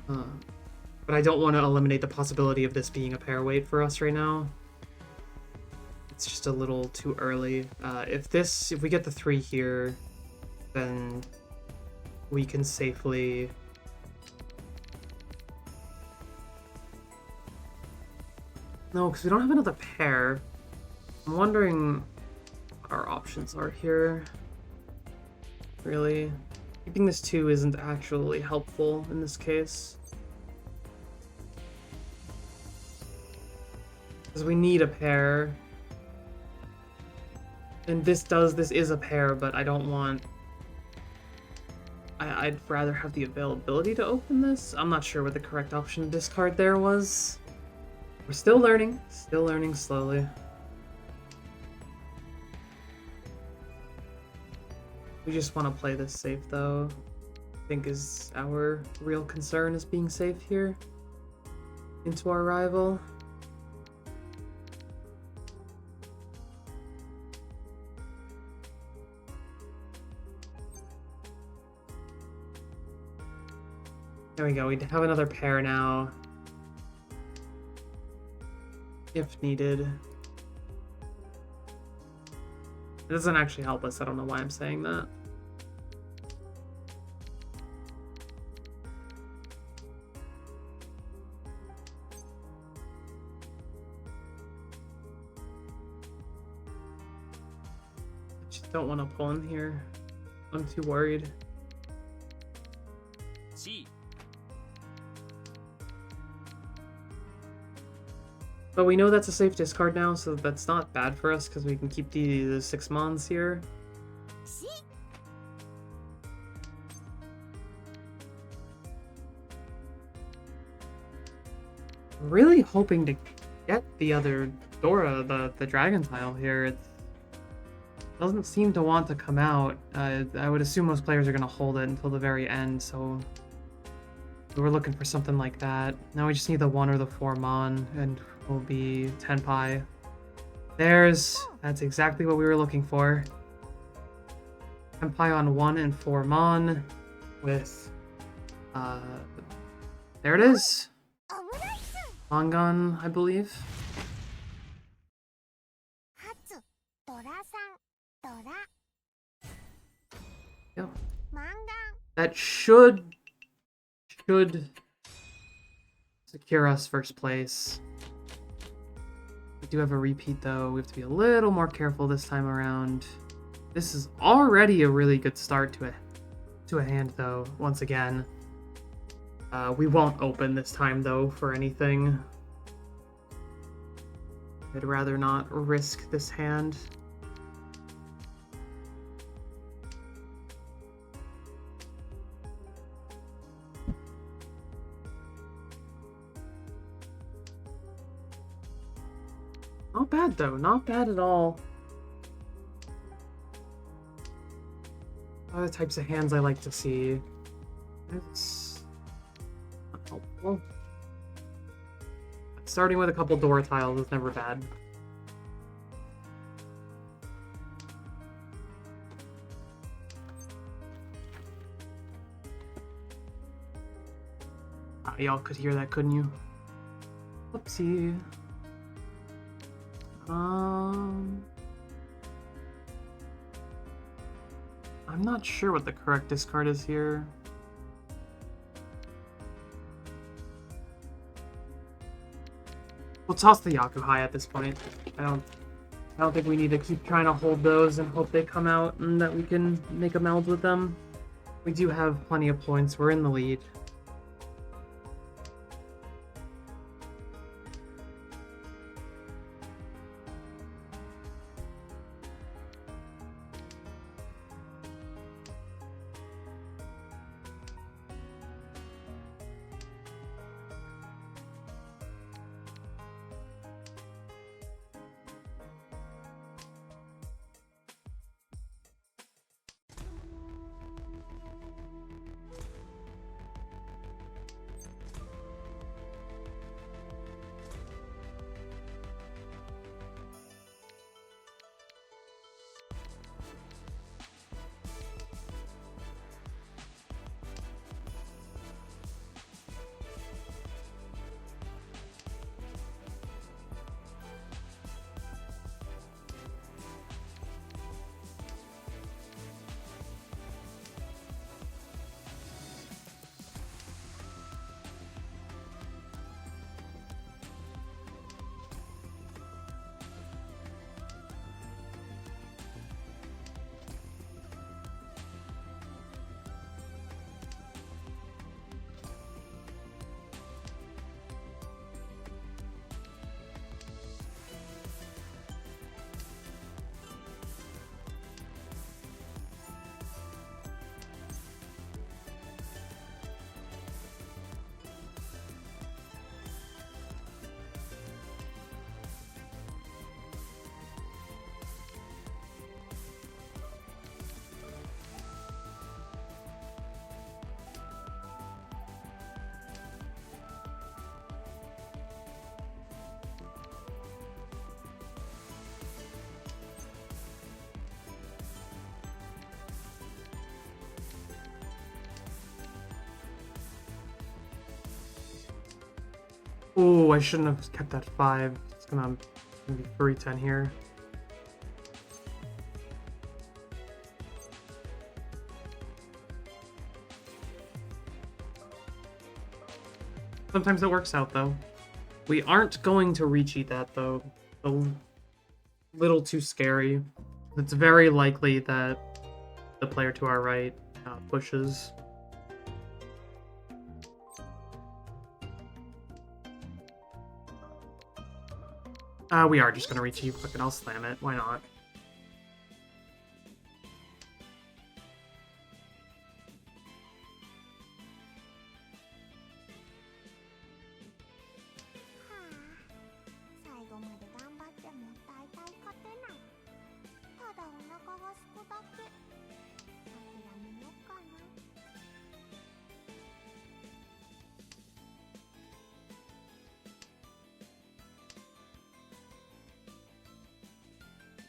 But I don't want to eliminate the possibility of this being a pair weight for us right now. It's just a little too early. If we get the 3 here, then we can safely... No, because we don't have another pair. I'm wondering what our options are here. Really. Keeping this 2 isn't actually helpful in this case. Because we need a pair. And this is a pair, but I don't want... I'd rather have the availability to open this. I'm not sure what the correct option to discard there was. We're still learning slowly. We just want to play this safe, though. I think is our real concern, is being safe here into our rival. There we go, we have another pair now. If needed. It doesn't actually help us, I don't know why I'm saying that. I just don't want to pull in here. I'm too worried. C. But we know that's a safe discard now, so that's not bad for us because we can keep the 6 mons here.しReally hoping to get the other Dora, the dragon tile here. It doesn't seem to want to come out. I would assume most players are going to hold it until the very end, so we were looking for something like that. Now we just need the 1 or the 4 mon, and we'll be Tenpai. That's exactly what we were looking for. Tenpai on 1 and 4 mon with, there it is. 危ないっす。 Mangan, I believe. 初ドラさんドラ Yep. マンガン That should secure us first place. We do have a repeat though. We have to be a little more careful this time around. This is already a really good start to a hand though, once again. We won't open this time though for anything. I'd rather not risk this hand. Not bad though, not bad at all. Other types of hands I like to see. It's not helpful. Starting with a couple Dora tiles is never bad. Y'all could hear that, couldn't you? Whoopsie. I'm not sure what the correct discard is here. We'll toss the Yakuhai at this point. I don't think we need to keep trying to hold those and hope they come out and that we can make a meld with them. We do have plenty of points. We're in the lead. Oh, I shouldn't have kept that 5. It's gonna be free 10 here. Sometimes it works out, though. We aren't going to recheat that, though. A little too scary. It's very likely that the player to our right pushes. We are just going to recheat. Fucking I'll slam it. Why not?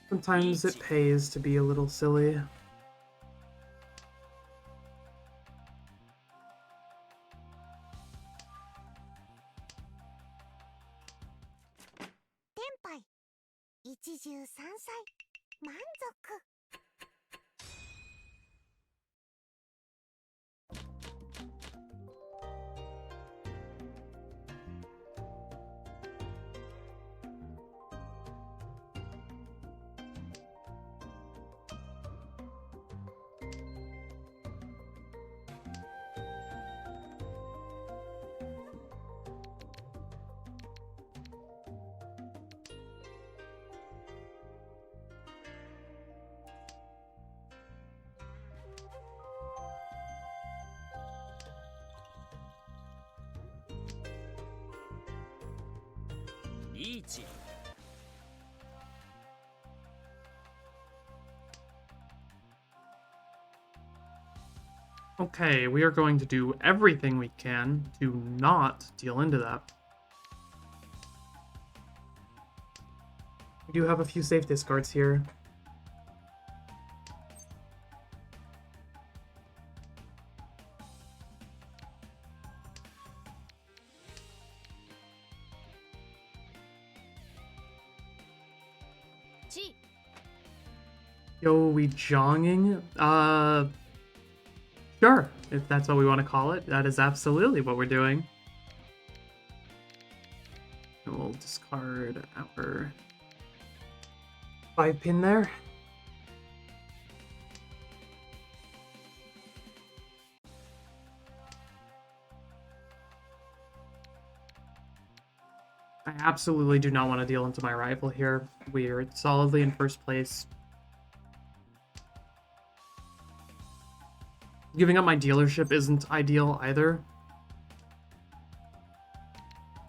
Sometimes it pays to be a little silly. Tenpai, 一汁三菜、満足。リーチ。 Okay, we are going to do everything we can to not deal into that. We do have a few safe discards here. Yo, we jonging? Sure, if that's what we want to call it. That is absolutely what we're doing. And we'll discard our 5-pin there. I absolutely do not want to deal into my rival here. We are solidly in first place. Giving up my dealership isn't ideal either.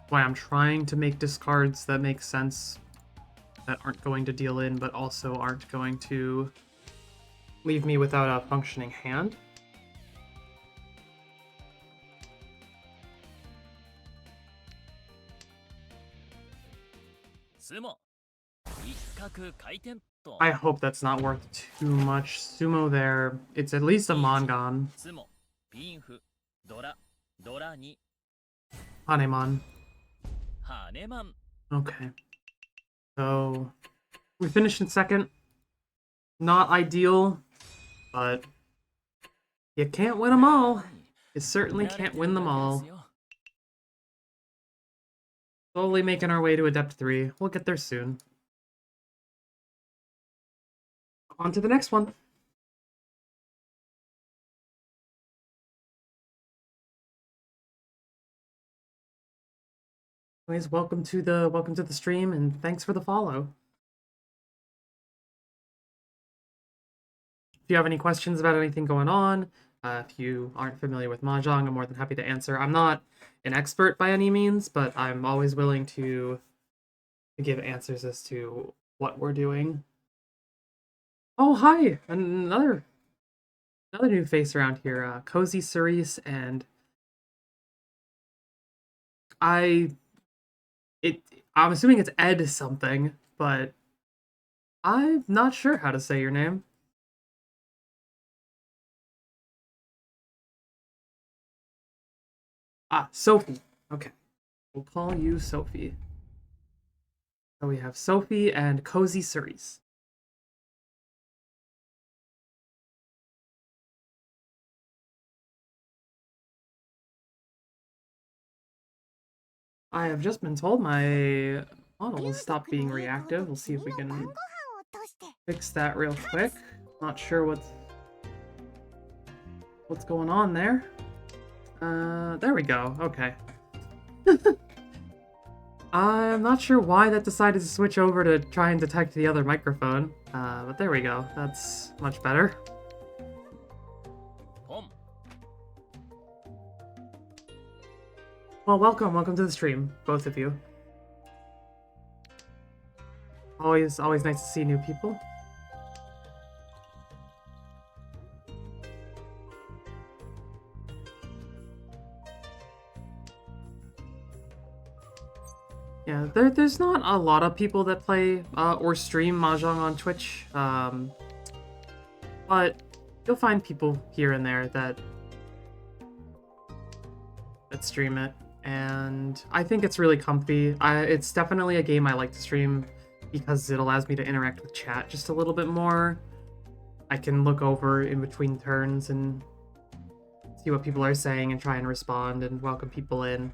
Why I'm trying to make discards that make sense, that aren't going to deal in, but also aren't going to leave me without a functioning hand. I hope that's not worth too much. Sumo there. It's at least a Mongon. Hanemon. Okay. So, we finished in second. Not ideal, but you can't win them all. You certainly can't win them all. Slowly making our way to Adept 3. We'll get there soon. On to the next one. Anyways, welcome to the stream and thanks for the follow. If you have any questions about anything going on, if you aren't familiar with Mahjong, I'm more than happy to answer. I'm not an expert by any means, but I'm always willing to give answers as to what we're doing. Oh, hi! Another new face around here. Cozy Cerise, and I'm assuming it's Ed something, but I'm not sure how to say your name. Ah, Sophie. Okay. We'll call you Sophie. So we have Sophie and Cozy Cerise. I have just been told my model will stop being reactive. We'll see if we can fix that real quick. Not sure what's going on there. There we go. Okay. I'm not sure why that decided to switch over to try and detect the other microphone. But there we go. That's much better. Well, welcome to the stream, both of you. Always nice to see new people. Yeah, there's not a lot of people that play or stream Mahjong on Twitch, but you'll find people here and there that stream it, and I think it's really comfy. It's definitely a game I like to stream because it allows me to interact with chat just a little bit more. I can look over in between turns and see what people are saying and try and respond and welcome people in.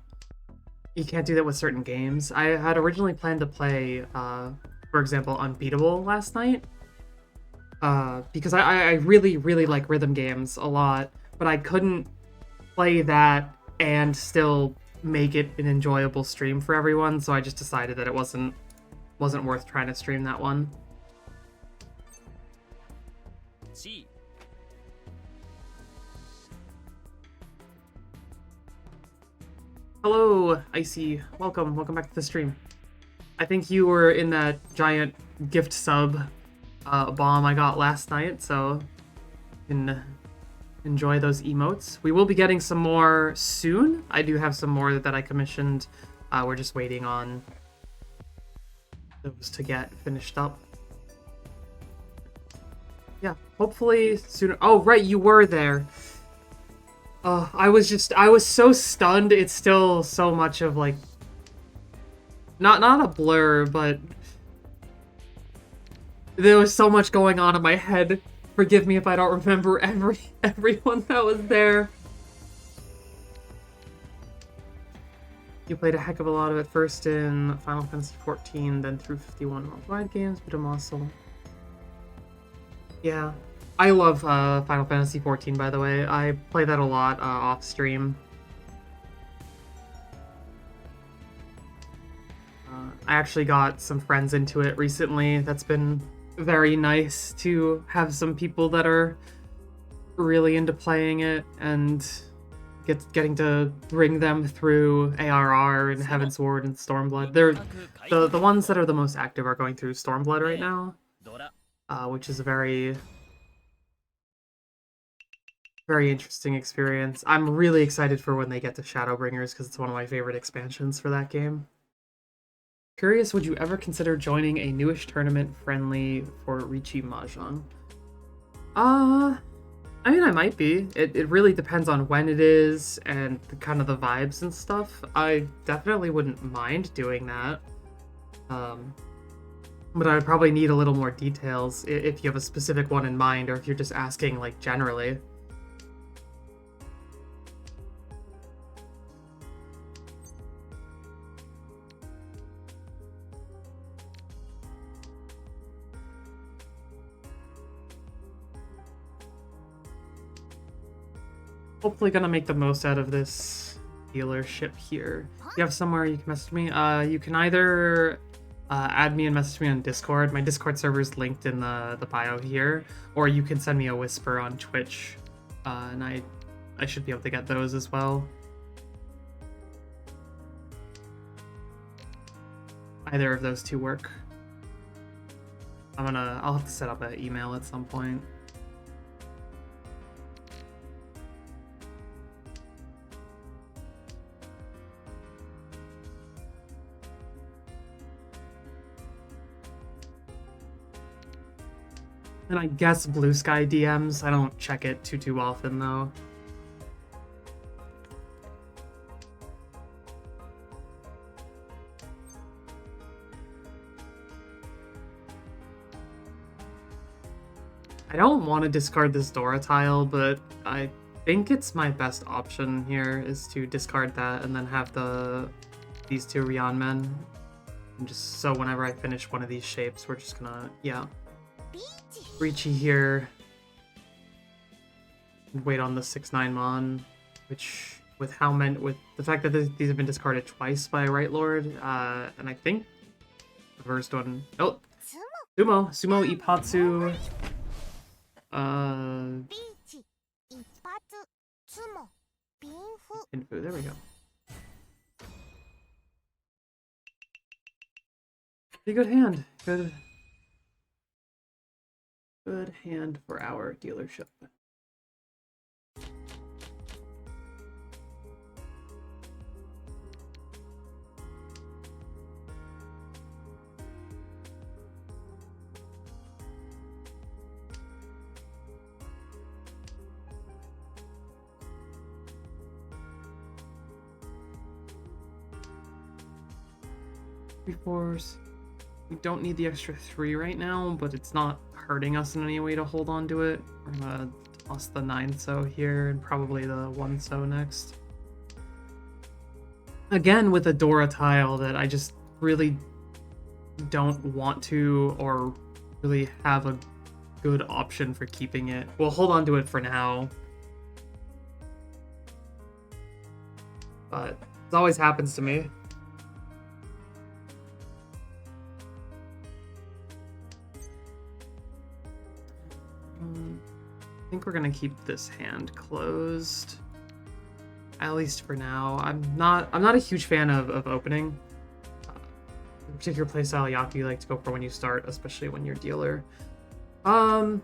You can't do that with certain games. I had originally planned to play, for example, Unbeatable last night, because I really like rhythm games a lot, but I couldn't play that and still make it an enjoyable stream for everyone, so I just decided that it wasn't worth trying to stream that one. C. Hello, Icy. Welcome back to the stream. I think you were in that giant gift sub bomb I got last night, so you can enjoy those emotes. We will be getting some more soon. I do have some more that I commissioned. We're just waiting on those to get finished up. Yeah, hopefully sooner. Oh, right, you were there. I was so stunned. It's still so much of like, not a blur, but there was so much going on in my head. Forgive me if I don't remember everyone that was there. You played a heck of a lot of it, first in Final Fantasy XIV, then through 51 worldwide games, but I'm also... Yeah. I love Final Fantasy XIV, by the way. I play that a lot off stream. I actually got some friends into it recently. That's been very nice to have some people that are really into playing it and getting to bring them through ARR and Heaven's Ward and Stormblood. They're the ones that are the most active are going through Stormblood right now, which is a very interesting experience. I'm really excited for when they get to Shadowbringers because it's one of my favorite expansions for that game. Curious, would you ever consider joining a newish tournament friendly for Riichi Mahjong? I mean, I might be. It really depends on when it is and kind of the vibes and stuff. I definitely wouldn't mind doing that. But I would probably need a little more details if you have a specific one in mind or if you're just asking, like, generally. Hopefully gonna make the most out of this dealership here. You have somewhere you can message me? You can either add me and message me on Discord. My Discord server is linked in the bio here. Or you can send me a whisper on Twitch. And I should be able to get those as well. Either of those two work. I'll have to set up an email at some point. And I guess Blue Sky DMs. I don't check it too often though. I don't want to discard this Dora tile, but I think it's my best option here is to discard that and then have these two Rion men. And just so whenever I finish one of these shapes, we're just gonna, yeah. Breachy here. Wait on the 6/9 Mon, which with the fact that these have been discarded twice by Right Lord, and I think the first one, oh, Sumo Ipatsu, ビーチ一発ツモビンフ Pinfu, there we go. Pretty good hand. Good hand for our dealership. Fours. We don't need the extra 3 right now, but it's not hurting us in any way to hold on to it. We're gonna toss the 9-so here and probably the 1-so next. Again, with a Dora tile that I just really don't want to or really have a good option for keeping it. We'll hold on to it for now. But it always happens to me. I think we're gonna keep this hand closed, at least for now. I'm not a huge fan of opening. In particular playstyle Yaku you like to go for when you start, especially when you're dealer. Pinfu,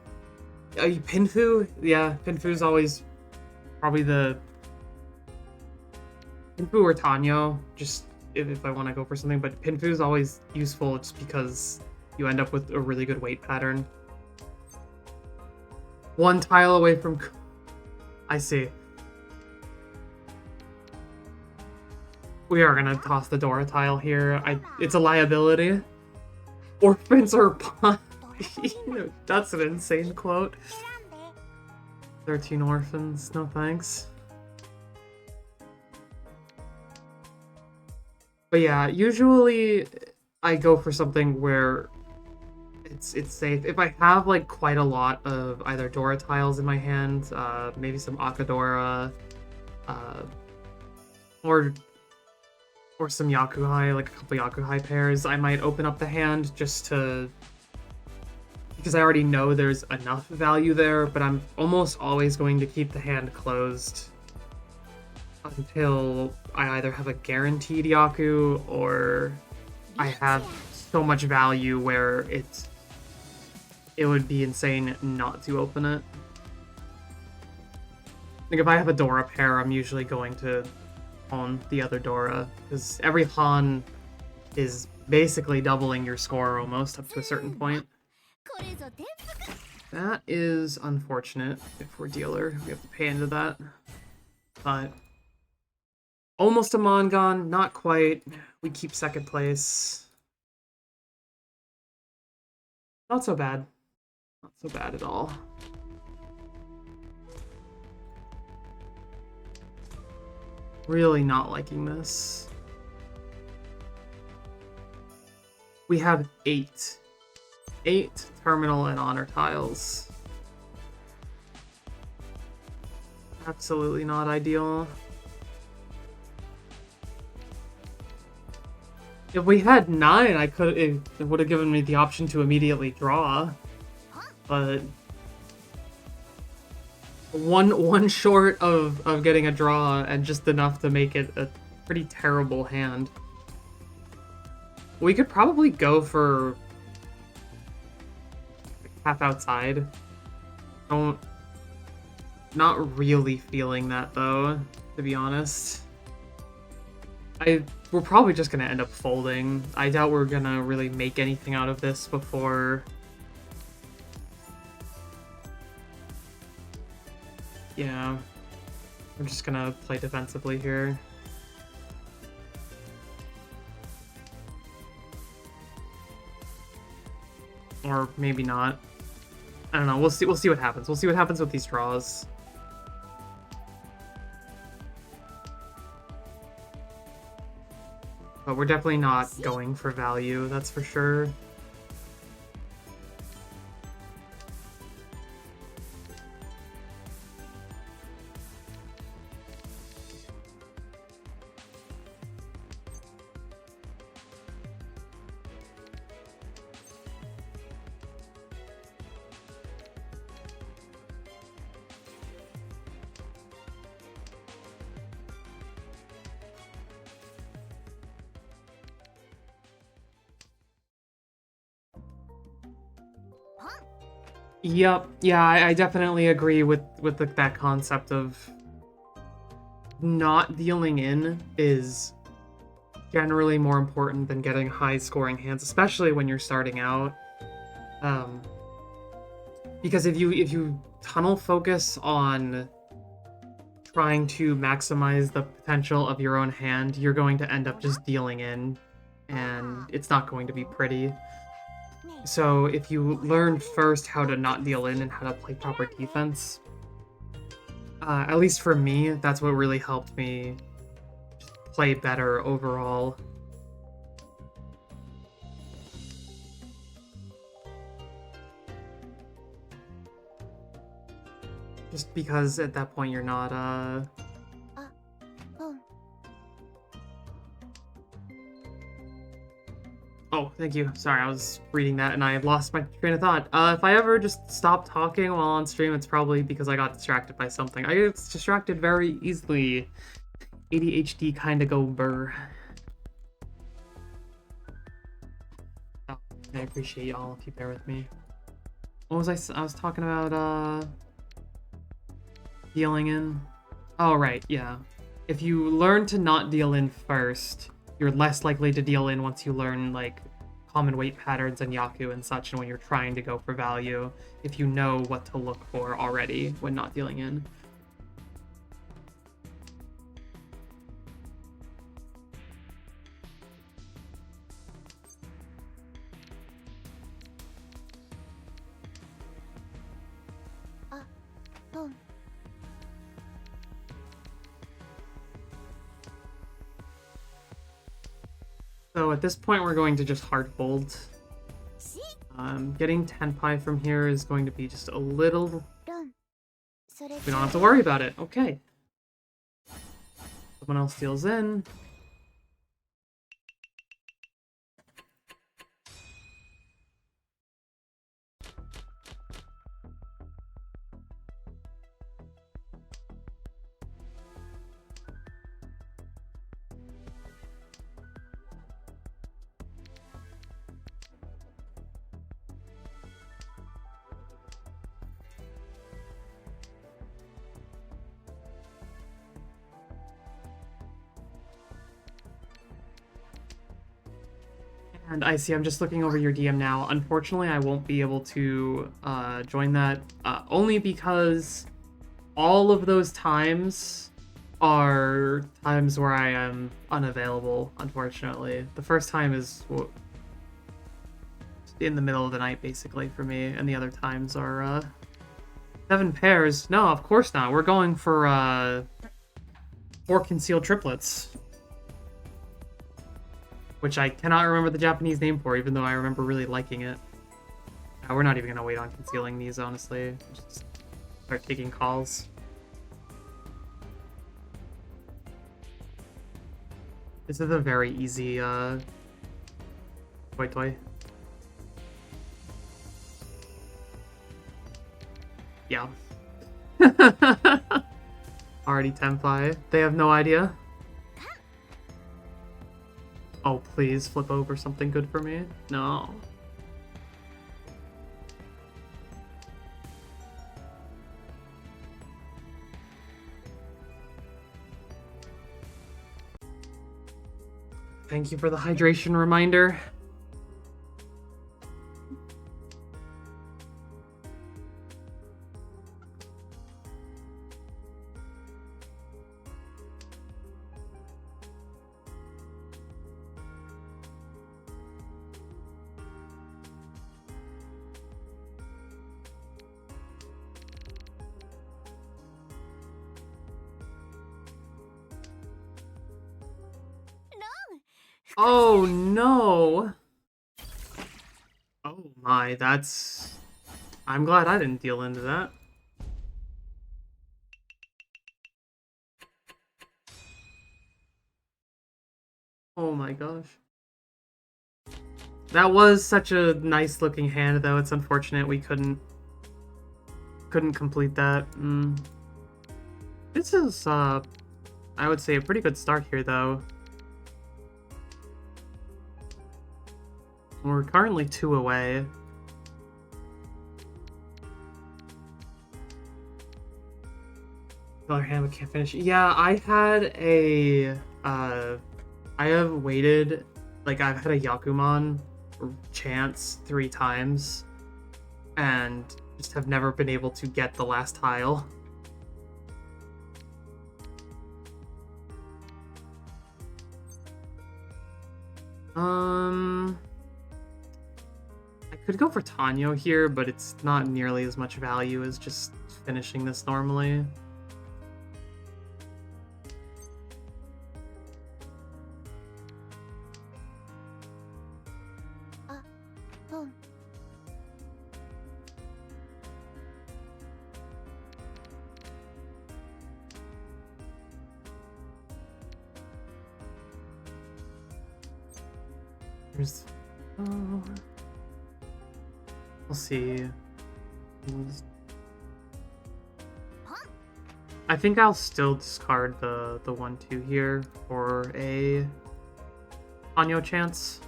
yeah, Pinfu's always probably the Pinfu or Tanyo, just if I want to go for something. But Pinfu's always useful just because you end up with a really good weight pattern. One tile away from... I see. We are gonna toss the Dora tile here. It's a liability. Orphans are That's an insane quote. 13 orphans, no thanks. But yeah, usually I go for something where it's safe. If I have like quite a lot of either Dora tiles in my hand, maybe some Akadora, or some Yakuhai, like a couple Yakuhai pairs, I might open up the hand just to, because I already know there's enough value there, but I'm almost always going to keep the hand closed until I either have a guaranteed Yaku or I have so much value where it would be insane not to open it. Like if I have a Dora pair, I'm usually going to on the other Dora, because every Han is basically doubling your score almost up to a certain point. That is unfortunate if we're dealer. We have to pay into that. But almost a Mongon, not quite. We keep second place. Not so bad. Not so bad at all. Really not liking this. We have 8 terminal and honor tiles. Absolutely not ideal. If we had 9, it would have given me the option to immediately draw. But one short of getting a draw and just enough to make it a pretty terrible hand. We could probably go for half outside. Not really feeling that though, to be honest. We're probably just gonna end up folding. I doubt we're gonna really make anything out of this before. Yeah, we're just gonna play defensively here. Or maybe not. I don't know. We'll see. We'll see what happens. We'll see what happens with these draws. But we're definitely not going for value. That's for sure. Yep. Yeah, I definitely agree with that concept of not dealing in is generally more important than getting high scoring hands, especially when you're starting out. Because if you tunnel focus on trying to maximize the potential of your own hand, you're going to end up just dealing in, and it's not going to be pretty. So if you learn first how to not deal in and how to play proper defense, at least for me, that's what really helped me just play better overall. Just because at that point you're not, Oh, thank you. Sorry, I was reading that and I lost my train of thought. If I ever just stop talking while on stream, it's probably because I got distracted by something. I get distracted very easily. ADHD kinda go burr. Oh, I appreciate y'all if you bear with me. What was I was talking about, dealing in? Oh, right, yeah. If you learn to not deal in first, you're less likely to deal in once you learn, like, common weight patterns and Yaku and such, and when you're trying to go for value, if you know what to look for already when not dealing in. So at this point, we're going to just hard hold. Getting Tenpai from here is going to be just a little... We don't have to worry about it. Okay. Someone else deals in. And I see, I'm just looking over your DM now. Unfortunately, I won't be able to join that, only because all of those times are times where I am unavailable, unfortunately. The first time is in the middle of the night, basically, for me, and the other times are 7 pairs. No, of course not. We're going for 4 concealed triplets. Which I cannot remember the Japanese name for, even though I remember really liking it. We're not even going to wait on concealing these, honestly. Just start taking calls. This is a very easy, toy. Yeah. Already Tenpai. They have no idea. Oh, please flip over something good for me. No. Thank you for the hydration reminder. Oh no! Oh my, that's... I'm glad I didn't deal into that. Oh my gosh. That was such a nice looking hand, though. It's unfortunate we couldn't complete that. This is, I would say, a pretty good start here, though. We're currently 2 away. Another hand we can't finish. Yeah, I had a, I have waited, like, I've had a Yakuman chance 3 times, and just have never been able to get the last tile. I could go for Tanyo here, but it's not nearly as much value as just finishing this normally. There's... Oh... We'll see. I think I'll still discard the 1-2 here for a Tanyo chance.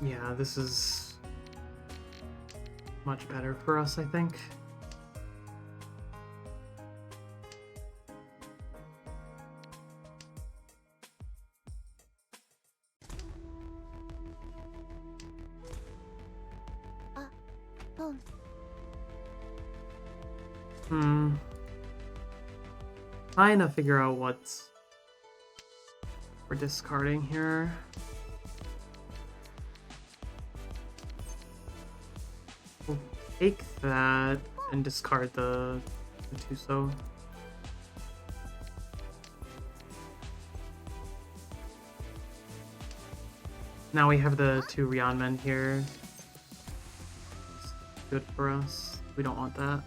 Yeah, this is much better for us, I think. Trying to figure out what we're discarding here. We'll take that and discard the Tuso. Now we have the 2 Ryanmen here. It's good for us. We don't want that.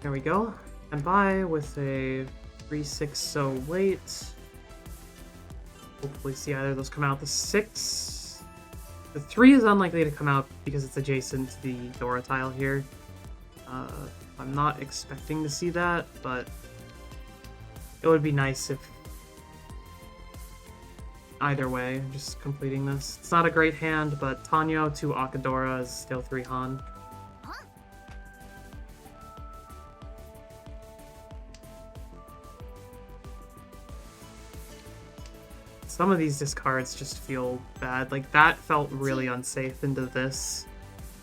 There we go. And by with a 3-6 so late. Hopefully see either of those come out. The 6. The 3 is unlikely to come out because it's adjacent to the Dora tile here. I'm not expecting to see that, but it would be nice if either way, just completing this. It's not a great hand, but Tanyo to Akadora is still 3 Han. Some of these discards just feel bad. Like, that felt really unsafe into this.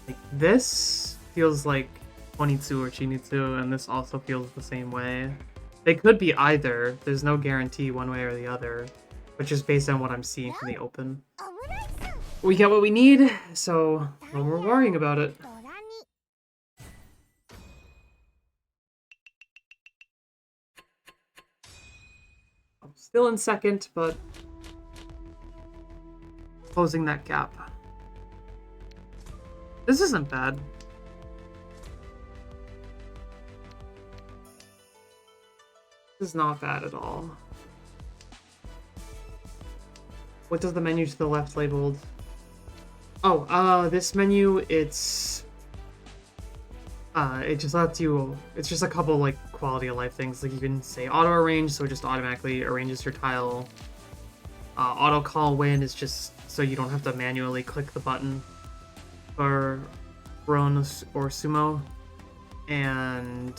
Like, this feels like Onitsu or Chinitsu, and this also feels the same way. They could be either. There's no guarantee one way or the other, but just based on what I'm seeing from the open. We get what we need, so no more worrying about it. I'm still in second, but closing that gap. This isn't bad. This is not bad at all. What does the menu to the left labeled? Oh, this menu, it's... it just lets you... It's just a couple, like, quality of life things. Like, you can say auto-arrange, so it just automatically arranges your tile. Auto-call win is just so you don't have to manually click the button for Ron or Sumo. And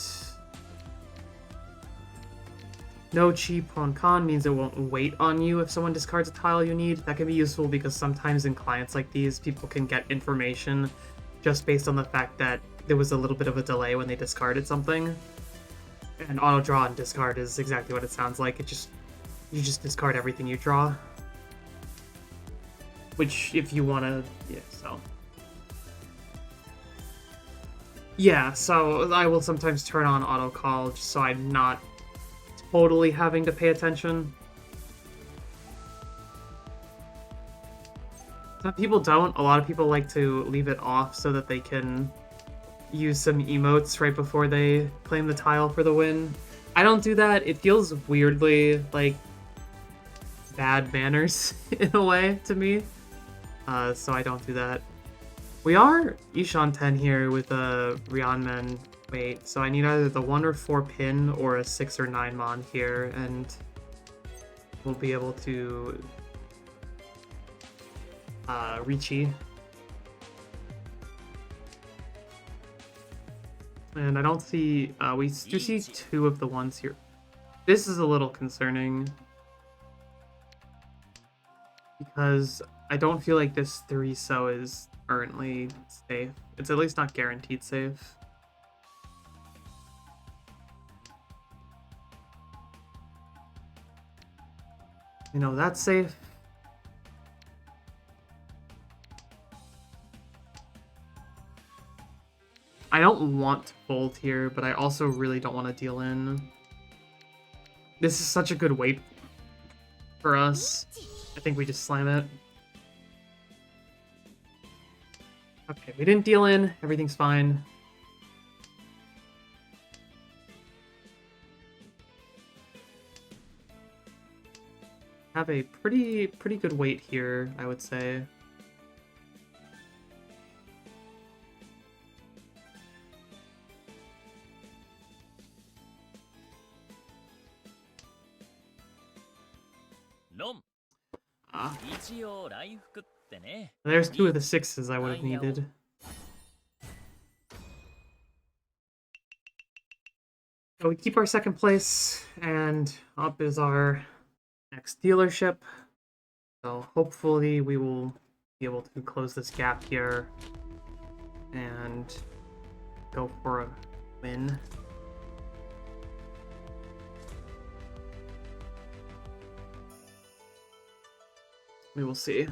no chi pon kan means it won't wait on you if someone discards a tile you need. That can be useful because sometimes in clients like these, people can get information just based on the fact that there was a little bit of a delay when they discarded something. And auto draw and discard is exactly what it sounds like. You just discard everything you draw. Which, if you want to, yeah, so. Yeah, so I will sometimes turn on auto call just so I'm not totally having to pay attention. Some people don't. A lot of people like to leave it off so that they can use some emotes right before they claim the tile for the win. I don't do that. It feels weirdly like bad manners in a way to me. So I don't do that. We are Ishan 10 here with a Ryanmen. Wait, so I need either the 1 or 4 pin or a 6 or 9 mon here, and we'll be able to Ricci. And I don't see, we do see 2 of the ones here. This is a little concerning, because I don't feel like this 3-so is currently safe. It's at least not guaranteed safe. You know, that's safe. I don't want to fold here, but I also really don't want to deal in. This is such a good weight for us. I think we just slam it. Okay, we didn't deal in. Everything's fine. Have a pretty good weight here, I would say. There's 2 of the 6s I would have needed. So we keep our second place, and up is our next dealership. So hopefully we will be able to close this gap here and go for a win. We will see.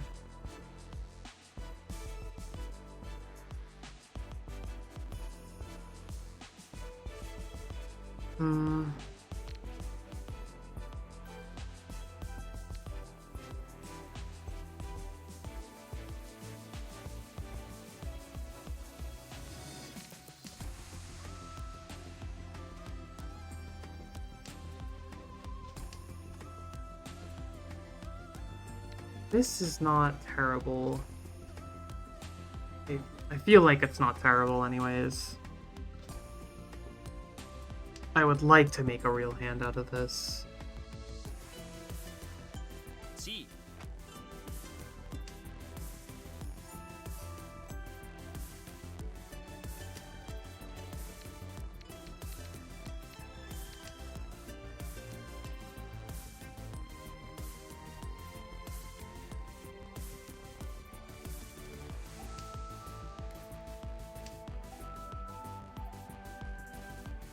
This is not terrible. I feel like it's not terrible anyways. I would like to make a real hand out of this.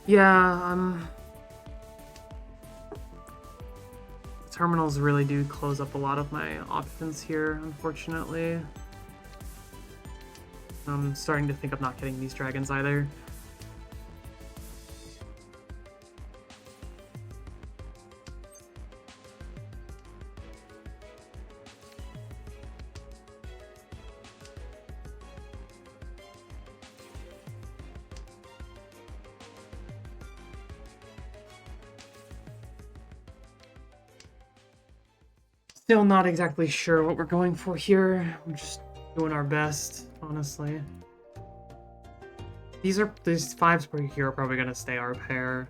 Yeah, terminals really do close up a lot of my options here, unfortunately. I'm starting to think I'm not getting these dragons either. Still not exactly sure what we're going for here. We're just doing our best, honestly. These 5s per here are probably gonna stay our pair.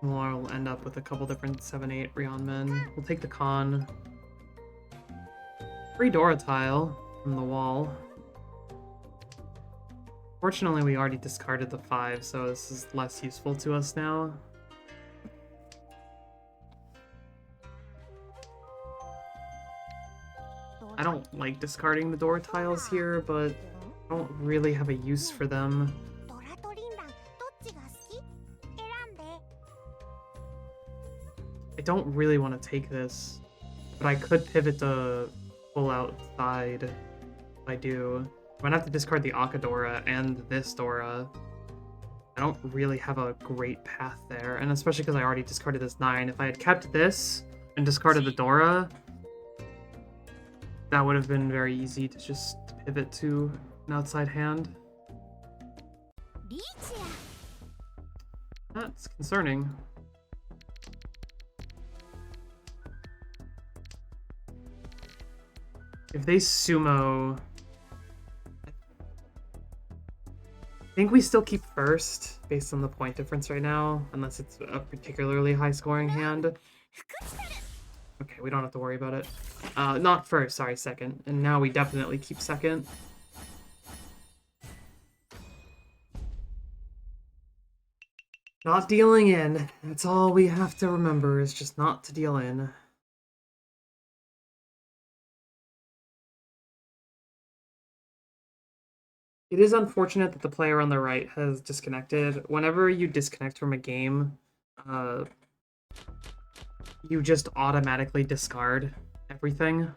We'll end up with a couple different 7-8 Ryanmen. We'll take the con. Free Dora tile from the wall. Fortunately, we already discarded the 5, so this is less useful to us now. I don't like discarding the door tiles here, but I don't really have a use for them. I don't really want to take this, but I could pivot to full outside if I do. I'm gonna have to discard the Akadora and this Dora. I don't really have a great path there, and especially because I already discarded this 9. If I had kept this and discarded the Dora, that would have been very easy to just pivot to an outside hand. リーチや。 That's concerning. If they sumo... I think we still keep first, based on the point difference right now, unless it's a particularly high-scoring hand. Okay, we don't have to worry about it. Not first, sorry, second. And now we definitely keep second. Not dealing in. That's all we have to remember, is just not to deal in. It is unfortunate that the player on the right has disconnected. Whenever you disconnect from a game, you just automatically discard everything.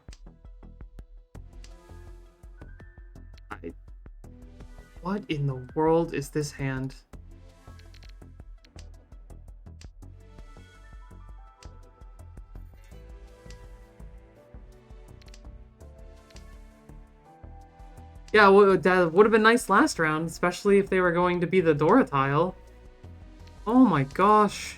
What in the world is this hand? Yeah, well, that would have been nice last round, especially if they were going to be the Dora tile. Oh my gosh.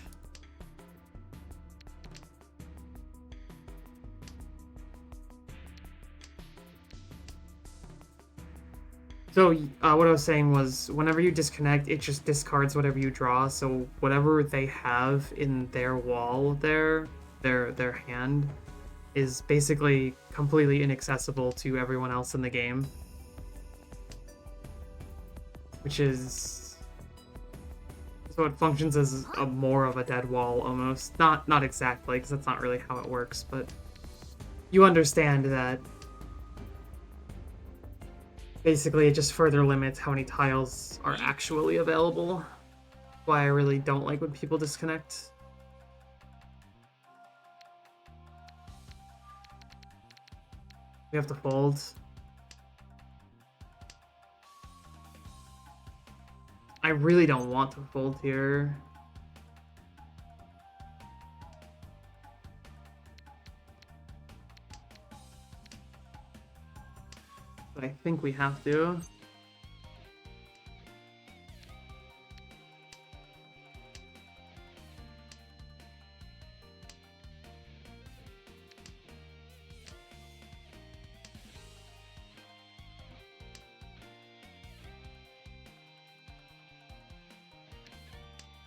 So, what I was saying was, whenever you disconnect, it just discards whatever you draw, so whatever they have in their wall there, their hand, is basically completely inaccessible to everyone else in the game. Which is... so it functions as more of a dead wall, almost. Not exactly, because that's not really how it works, but you understand that basically it just further limits how many tiles are actually available. Why I really don't like when people disconnect. We have to fold. I really don't want to fold here. But I think we have to.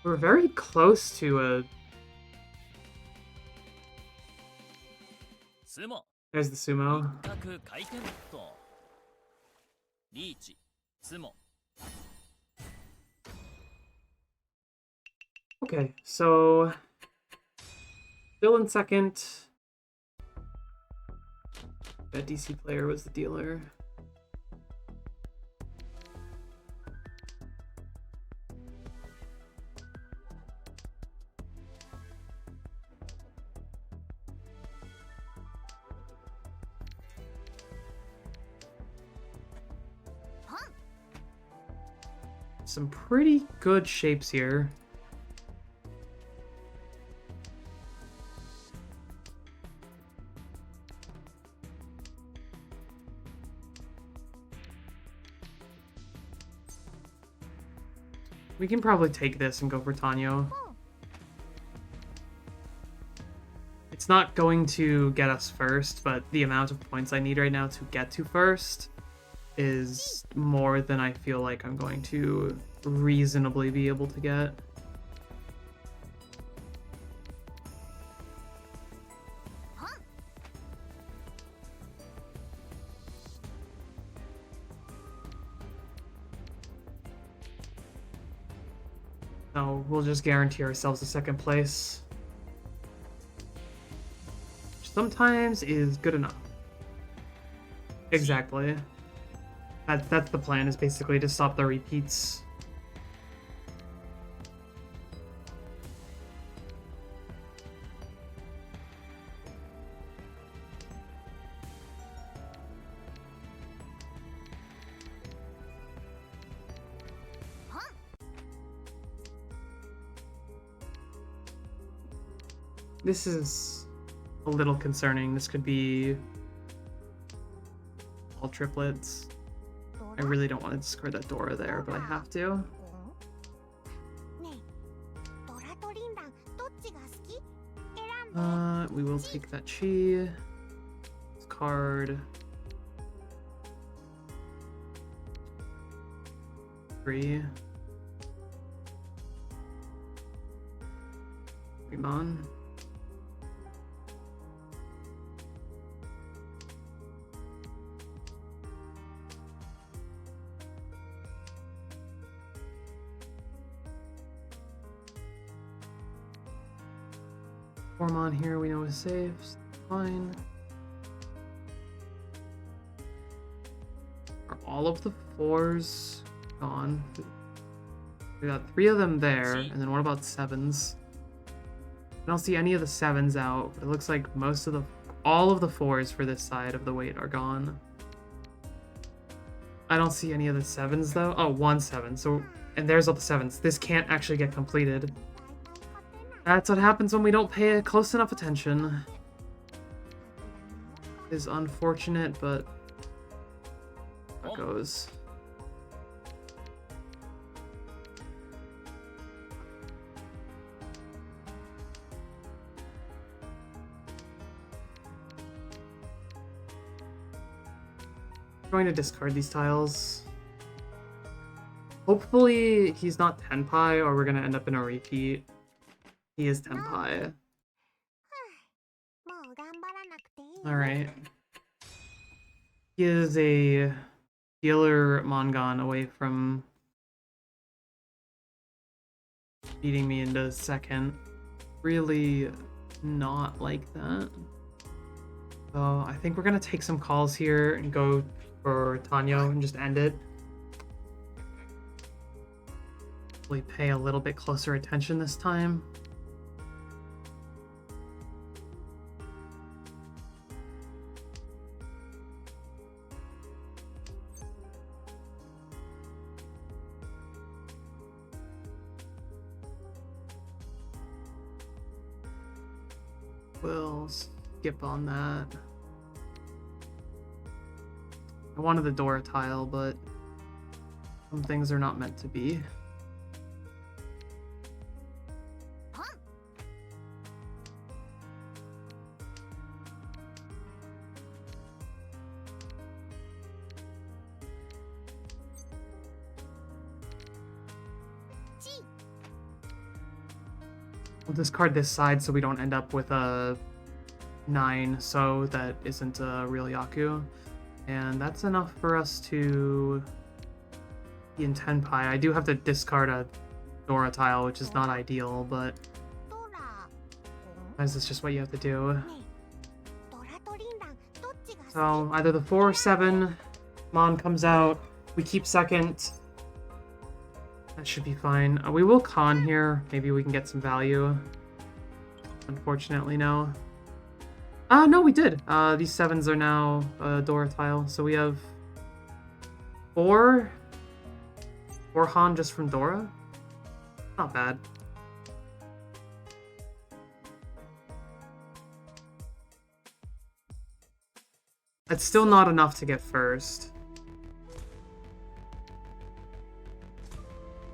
We're very close to a... スモ There's the sumo. 角回転とリーチスモ Okay, so... still in second. That DC player was the dealer. Some pretty good shapes here. We can probably take this and go for Tanyo. It's not going to get us first, but the amount of points I need right now to get to first is more than I feel like I'm going to reasonably be able to get. So we'll just guarantee ourselves a second place. Which sometimes is good enough. Exactly. That's the plan, is basically to stop the repeats. This is a little concerning. This could be all triplets. I really don't want to discard that Dora there, but I have to. ねえドラとリンランどっちが好き選んで We will take that chi. Card. 3. Rimon. Formon here we know is safe. Fine. Are all of the 4s gone? We got 3 of them there, and then what about 7s? I don't see any of the 7s out, but it looks like all of the 4s for this side of the weight are gone. I don't see any of the 7s though. Oh, 1 7. So, and there's all the 7s. This can't actually get completed. That's what happens when we don't pay close enough attention. Is unfortunate, but it goes. I'm going to discard these tiles. Hopefully he's not Tenpai or we're gonna end up in a repeat. He is Tenpai. もう頑張らなくていい Alright. He is a healer Mongon away from beating me into second. Really not like that. So I think we're gonna take some calls here and go for Tanyo and just end it. Hopefully pay a little bit closer attention this time. We'll skip on that. I wanted the Dora tile, but some things are not meant to be. We'll discard this side so we don't end up with a 9 so that isn't a real Yaku. And that's enough for us to be in Tenpai. I do have to discard a Dora tile, which is not ideal, but ドラ this is just what you have to do. ねえドラとリンランどっちが好き So either the 4 or 7, Mon comes out, we keep second. That should be fine. We will con here. Maybe we can get some value. Unfortunately, no. No, we did. These 7s are now Dora tile. So we have 4 Han just from Dora. Not bad. It's still not enough to get first.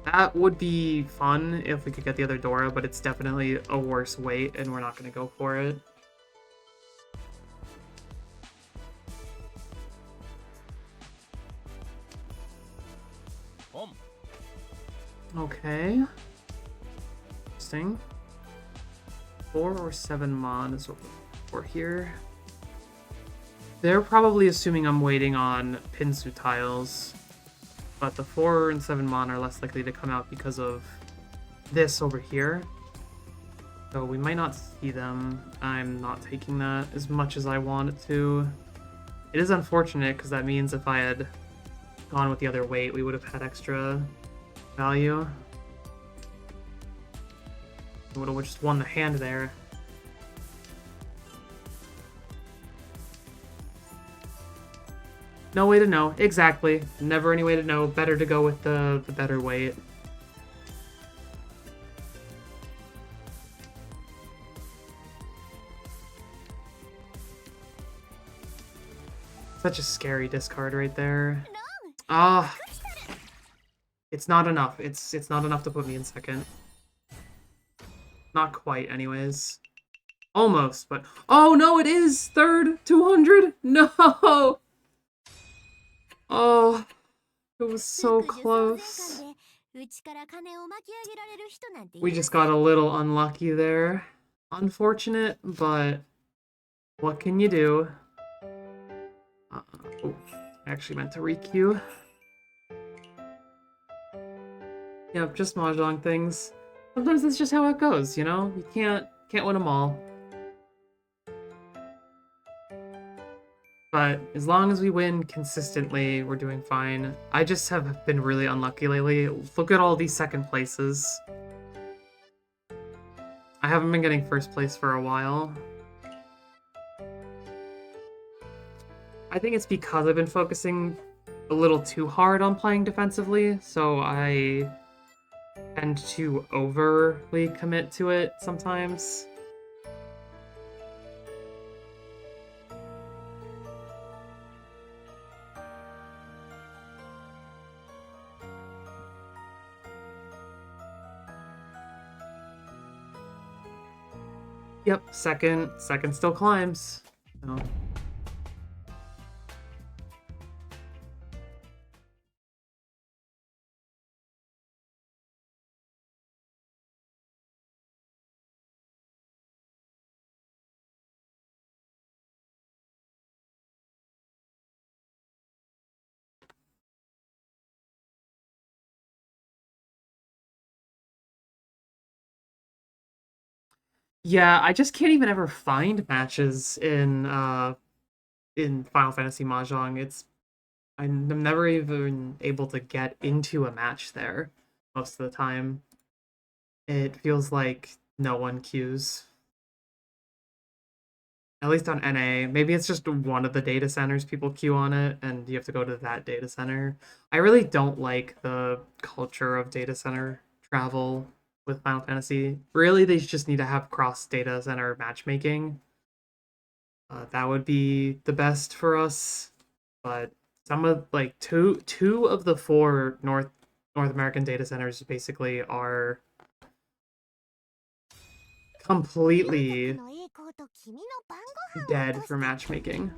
That would be fun if we could get the other Dora, but it's definitely a worse weight, and we're not going to go for it. Okay. Interesting. 4 or 7 Mon is what we're here. They're probably assuming I'm waiting on Pinsu tiles. But the 4 and 7 Mon are less likely to come out because of this over here. So we might not see them. I'm not taking that as much as I want it to. It is unfortunate because that means if I had gone with the other weight, we would have had extra value. We would have just won the hand there. No way to know. Exactly. Never any way to know. Better to go with the better weight. Such a scary discard right there. Ah, it's not enough. It's not enough to put me in second. Not quite, anyways. Almost, but oh no, it is third. 200. No. Oh, it was so close. We just got a little unlucky there. Unfortunate, but what can you do? Oh, I actually meant to re-queue. Yep, just mahjong things. Sometimes that's just how it goes, you know? You can't win them all. But as long as we win consistently, we're doing fine. I just have been really unlucky lately. Look at all these second places. I haven't been getting first place for a while. I think it's because I've been focusing a little too hard on playing defensively, so I tend to overly commit to it sometimes. Yep, second still climbs. So. Yeah, I just can't even ever find matches in Final Fantasy Mahjong. I'm never even able to get into a match there most of the time. It feels like no one queues. At least on NA. Maybe it's just one of the data centers people queue on it, and you have to go to that data center. I really don't like the culture of data center travel with Final Fantasy. Really, they just need to have cross data center matchmaking. That would be the best for us. But some of like two of the four North American data centers basically are completely dead for matchmaking.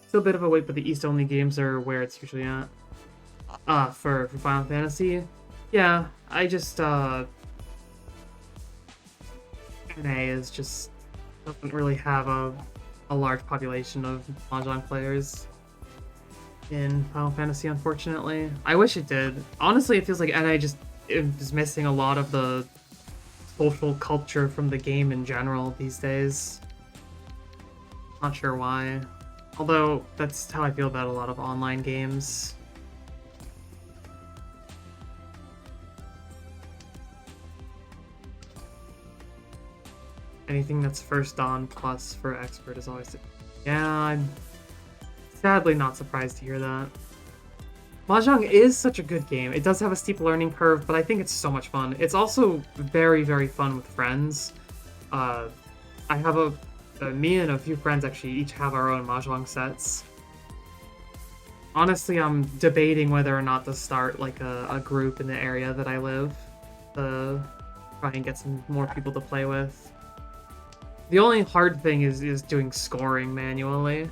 Still a bit of a wait, but the East-only games are where it's usually at. For Final Fantasy. Yeah, I just, NA is just, doesn't really have a large population of Mahjong players in Final Fantasy, unfortunately. I wish it did. Honestly, it feels like NA just is missing a lot of the social culture from the game in general these days. Not sure why. Although, that's how I feel about a lot of online games. Anything that's first on plus for expert is always... Yeah, I'm sadly not surprised to hear that. Mahjong is such a good game. It does have a steep learning curve, but I think it's so much fun. It's also very, very fun with friends. I have me and a few friends actually each have our own Mahjong sets. Honestly, I'm debating whether or not to start like a group in the area that I live to try and get some more people to play with. The only hard thing is doing scoring manually,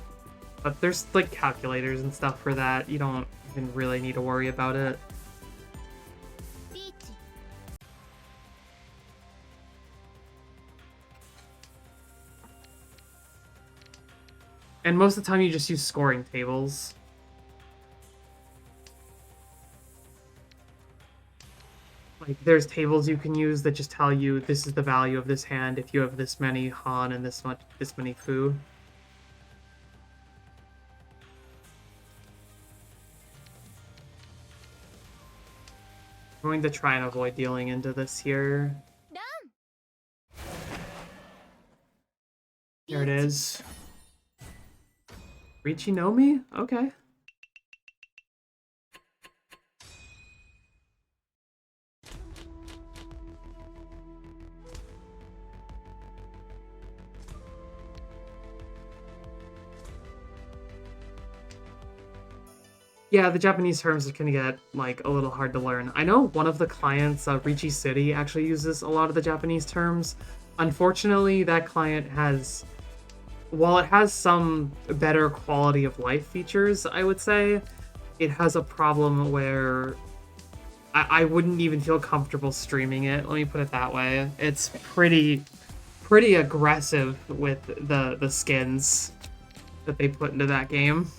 but there's like calculators and stuff for that. You don't even really need to worry about it. And most of the time you just use scoring tables. Like, there's tables you can use that just tell you this is the value of this hand if you have this many Han and this many Fu. I'm going to try and avoid dealing into this here. There it is. Richinomi? Okay. Yeah, the Japanese terms can get, like, a little hard to learn. I know one of the clients, Ricci City, actually uses a lot of the Japanese terms. Unfortunately, that client has... While it has some better quality of life features, I would say, it has a problem where I wouldn't even feel comfortable streaming it. Let me put it that way. It's pretty aggressive with the skins that they put into that game.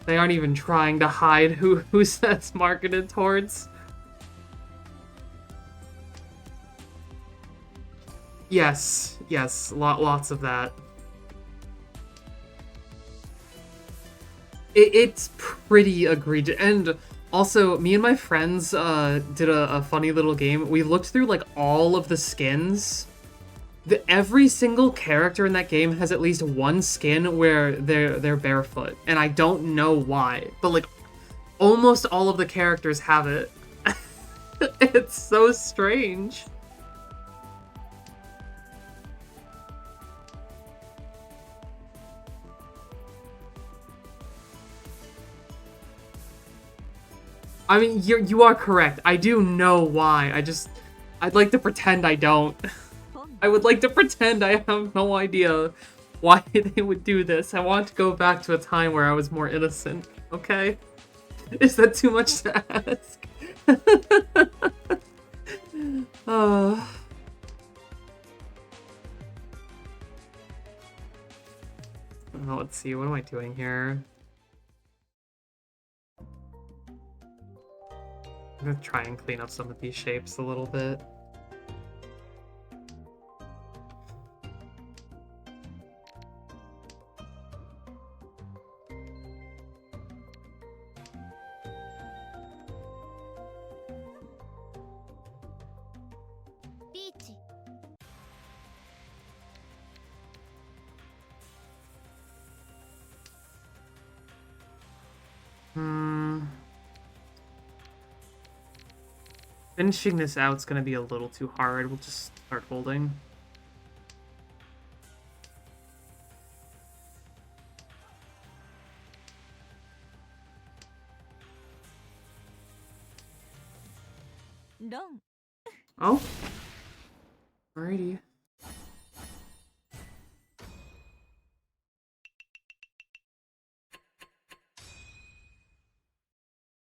They aren't even trying to hide who that's marketed towards. Yes, lots of that. It's pretty egregious. And also, me and my friends did a funny little game. We looked through, like, all of the skins. Every single character in that game has at least one skin where they're barefoot. And I don't know why. But, like, almost all of the characters have it. It's so strange. I mean, you are correct. I do know why. I'd like to pretend I don't. I would like to pretend I have no idea why they would do this. I want to go back to a time where I was more innocent, okay? Is that too much to ask? Well, let's see, what am I doing here? I'm gonna try and clean up some of these shapes a little bit. Beach. Finishing this out's gonna be a little too hard. We'll just start holding. Long. Oh. Alrighty.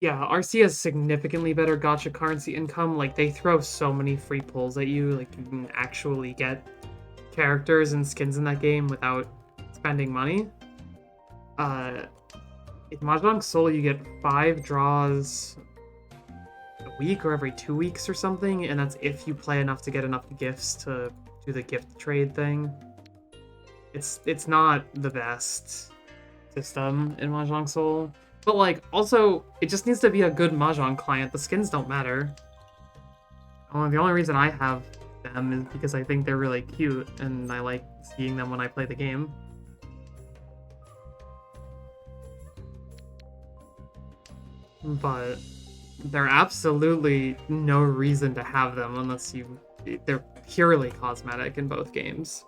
Yeah, RC has significantly better gacha currency income. Like, they throw so many free pulls at you. Like, you can actually get characters and skins in that game without spending money. In Mahjong Soul, you get 5 draws a week or every 2 weeks or something, and that's if you play enough to get enough gifts to do the gift trade thing. It's not the best system in Mahjong Soul. But, like, also, it just needs to be a good Mahjong client. The skins don't matter. The only reason I have them is because I think they're really cute, and I like seeing them when I play the game. But there are absolutely no reason to have them unless they're purely cosmetic in both games.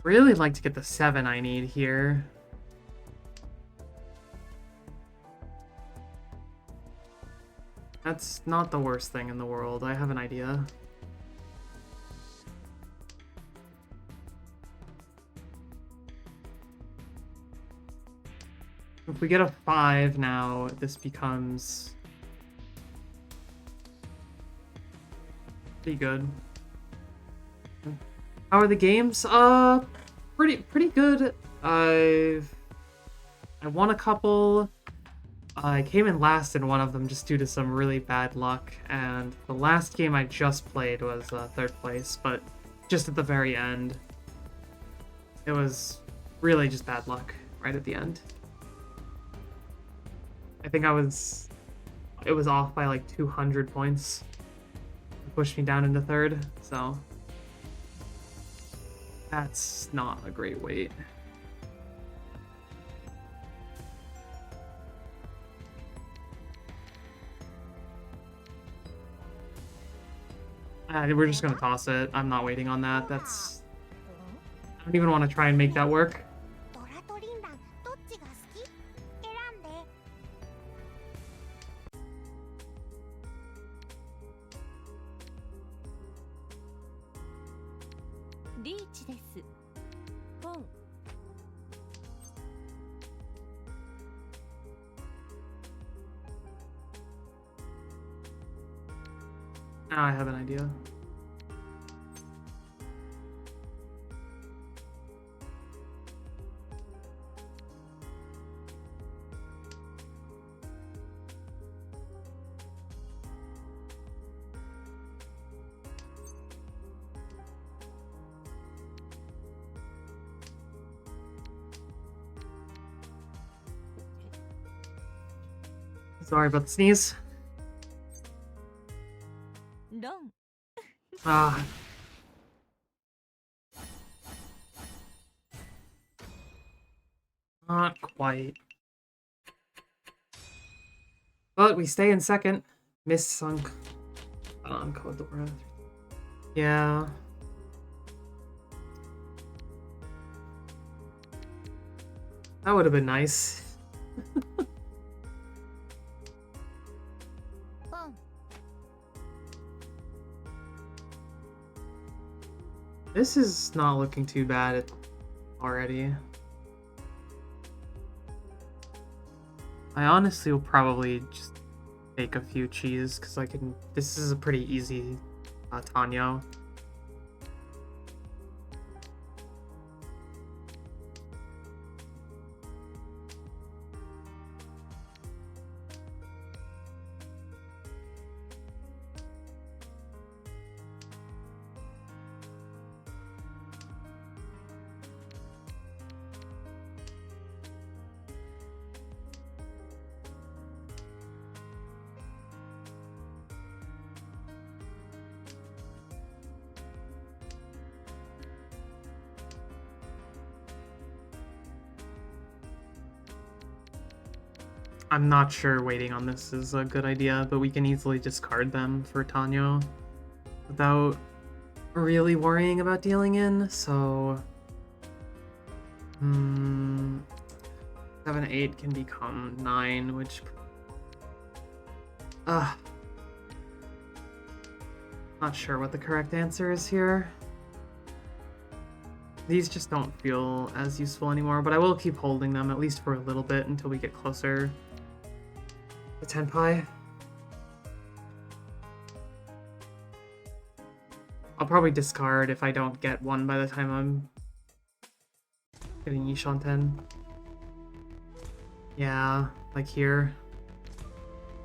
Really like to get the 7 I need here. That's not the worst thing in the world. I have an idea. If we get a 5 now, this becomes pretty good. How are the games? Pretty good. I won a couple. I came in last in one of them just due to some really bad luck, and the last game I just played was 3rd place, but just at the very end. It was really just bad luck right at the end. I think it was off by like 200 points. It pushed me down into third, so that's not a great weight. We're just gonna toss it. I'm not waiting on that. That's... I don't even want to try and make that work. ドラとリンランどっちが好き？選んで。リーチです。ポン。Now I have an idea. Sorry about the sneeze. ロン。 Ah. Not quite. But we stay in second. Miss sunk on Kodora. Yeah. That would have been nice. ポン。 This is not looking too bad already. I honestly will probably just take a few cheese because I can. This is a pretty easy Tanyo. I'm not sure waiting on this is a good idea, but we can easily discard them for Tanyo without really worrying about dealing in, so... 7, 8 can become 9, which... Not sure what the correct answer is here. These just don't feel as useful anymore, but I will keep holding them, at least for a little bit, until we get closer to Tenpai. I'll probably discard if I don't get one by the time I'm getting Yishanten. Yeah, like here.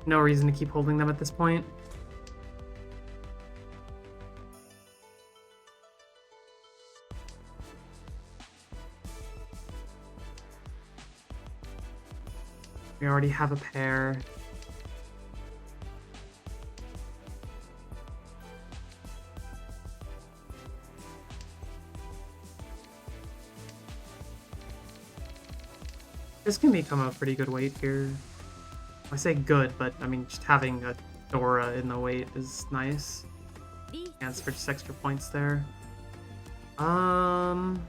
No reason to keep holding them at this point. We already have a pair. This can become a pretty good weight here. I say good, but I mean just having a Dora in the weight is nice. Chance for just extra points there. It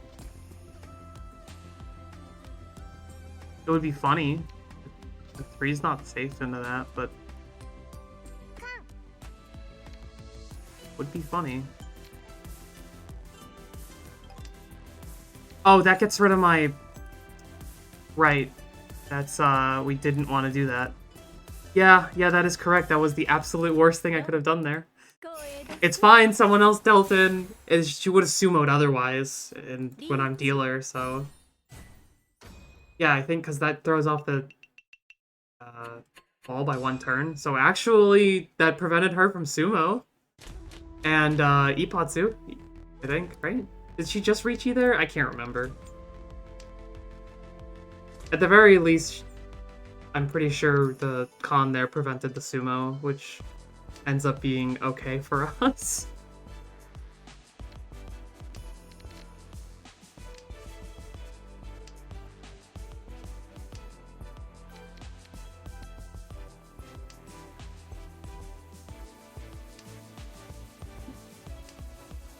would be funny. The 3's not safe into that, but would be funny. Oh, that gets rid of my... Right. That's, we didn't want to do that. Yeah, that is correct. That was the absolute worst thing I could have done there. It's fine, someone else dealt in. She would have sumoed otherwise and when I'm dealer, so... Yeah, I think because that throws off the ball by 1 turn. So actually, that prevented her from sumo. And Ippatsu, I think, right? Did she just reach you there? I can't remember. At the very least, I'm pretty sure the con there prevented the sumo, which ends up being okay for us.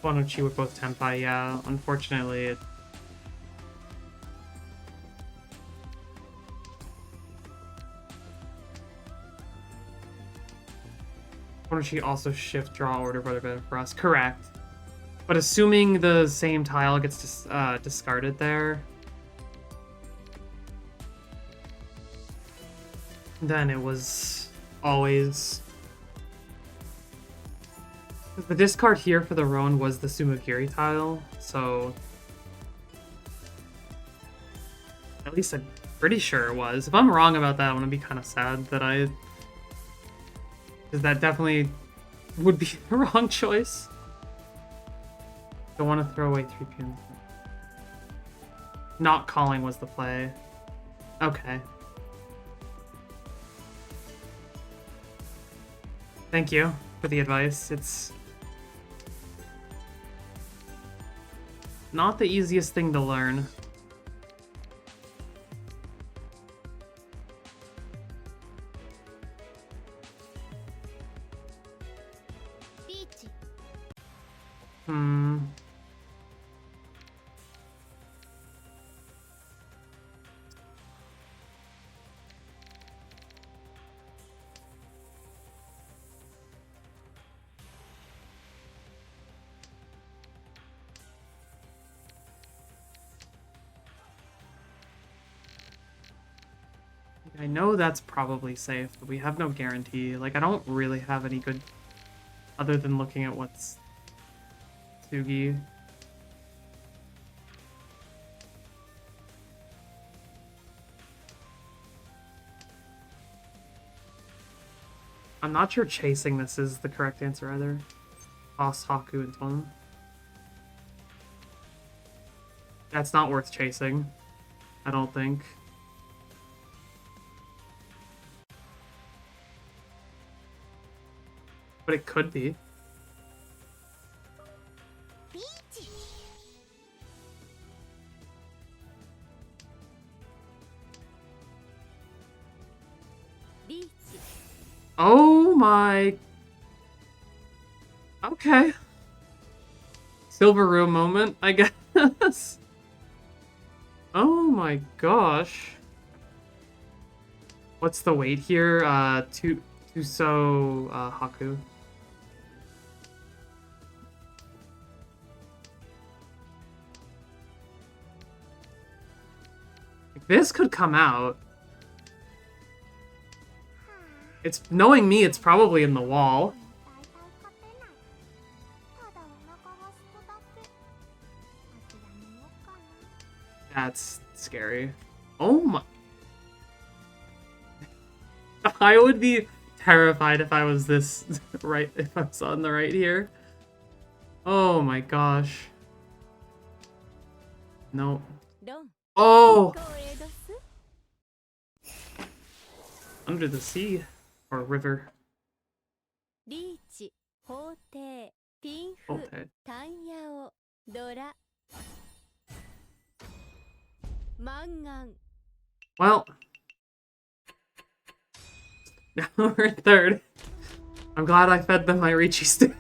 Bonucci with both Tenpai, yeah. Unfortunately, it... Bonucci also shift draw order better for us. Correct. But assuming the same tile gets discarded there, then it was always... The discard here for the Roan was the Sumogiri tile, so... At least I'm pretty sure it was. If I'm wrong about that, I'm gonna be kind of sad that I... Because that definitely would be the wrong choice. Don't want to throw away 3 pins. Not calling was the play. Okay. Thank you for the advice. It's not the easiest thing to learn. Hmm. I know that's probably safe, but we have no guarantee. Like, I don't really have any good... Other than looking at what's... Tsugi. I'm not sure chasing this is the correct answer either. Toss Haku and Ton. That's not worth chasing. I don't think. But it could be. Oh my... Okay. Silver room moment, I guess. Oh my gosh. What's the weight here? Tuso Haku. This could come out. It's knowing me, it's probably in the wall. That's scary. Oh my... I would be terrified if I was this right, if I was on the right here. Oh my gosh. No. Oh! Under the sea. Or river. Okay. Well. Now we're in third. I'm glad I fed them my Ricci stick.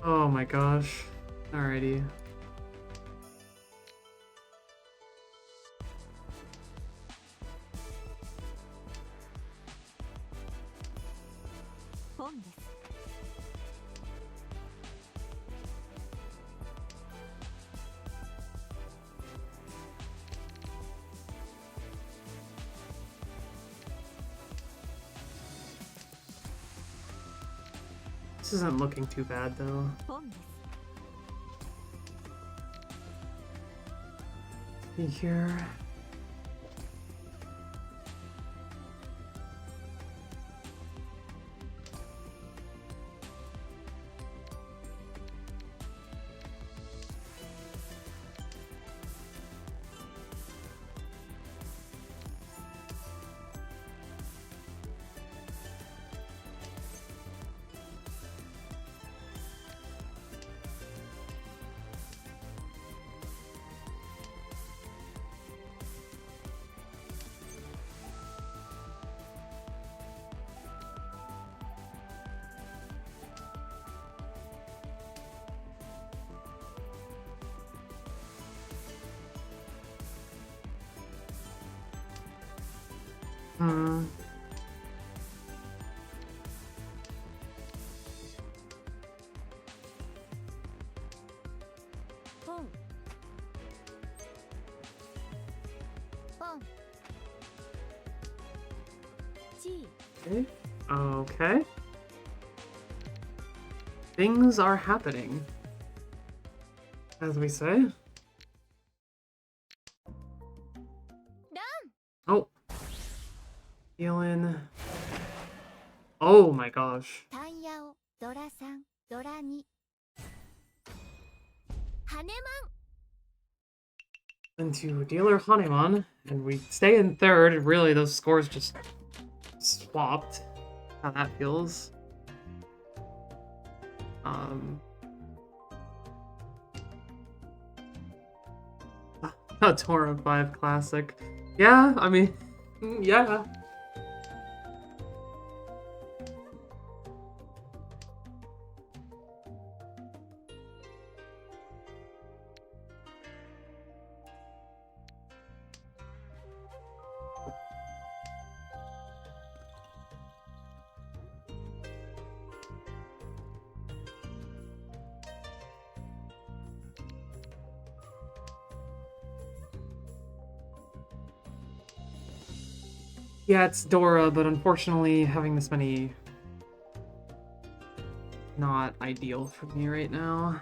Oh my gosh. Alrighty. This isn't looking too bad though. See here. Hmm. Pon. Pon. Chi. Okay. Okay. Things are happening, as we say. Oh. Healing. Oh my gosh. タンヤオ、ドラ3、ドラ2。ハネマン。 Into dealer Hanemon, and we stay in third. Really, those scores just swapped. How that feels. A Tora 5 classic. Yeah, I mean, yeah. Yeah, it's Dora, but unfortunately having this many not ideal for me right now.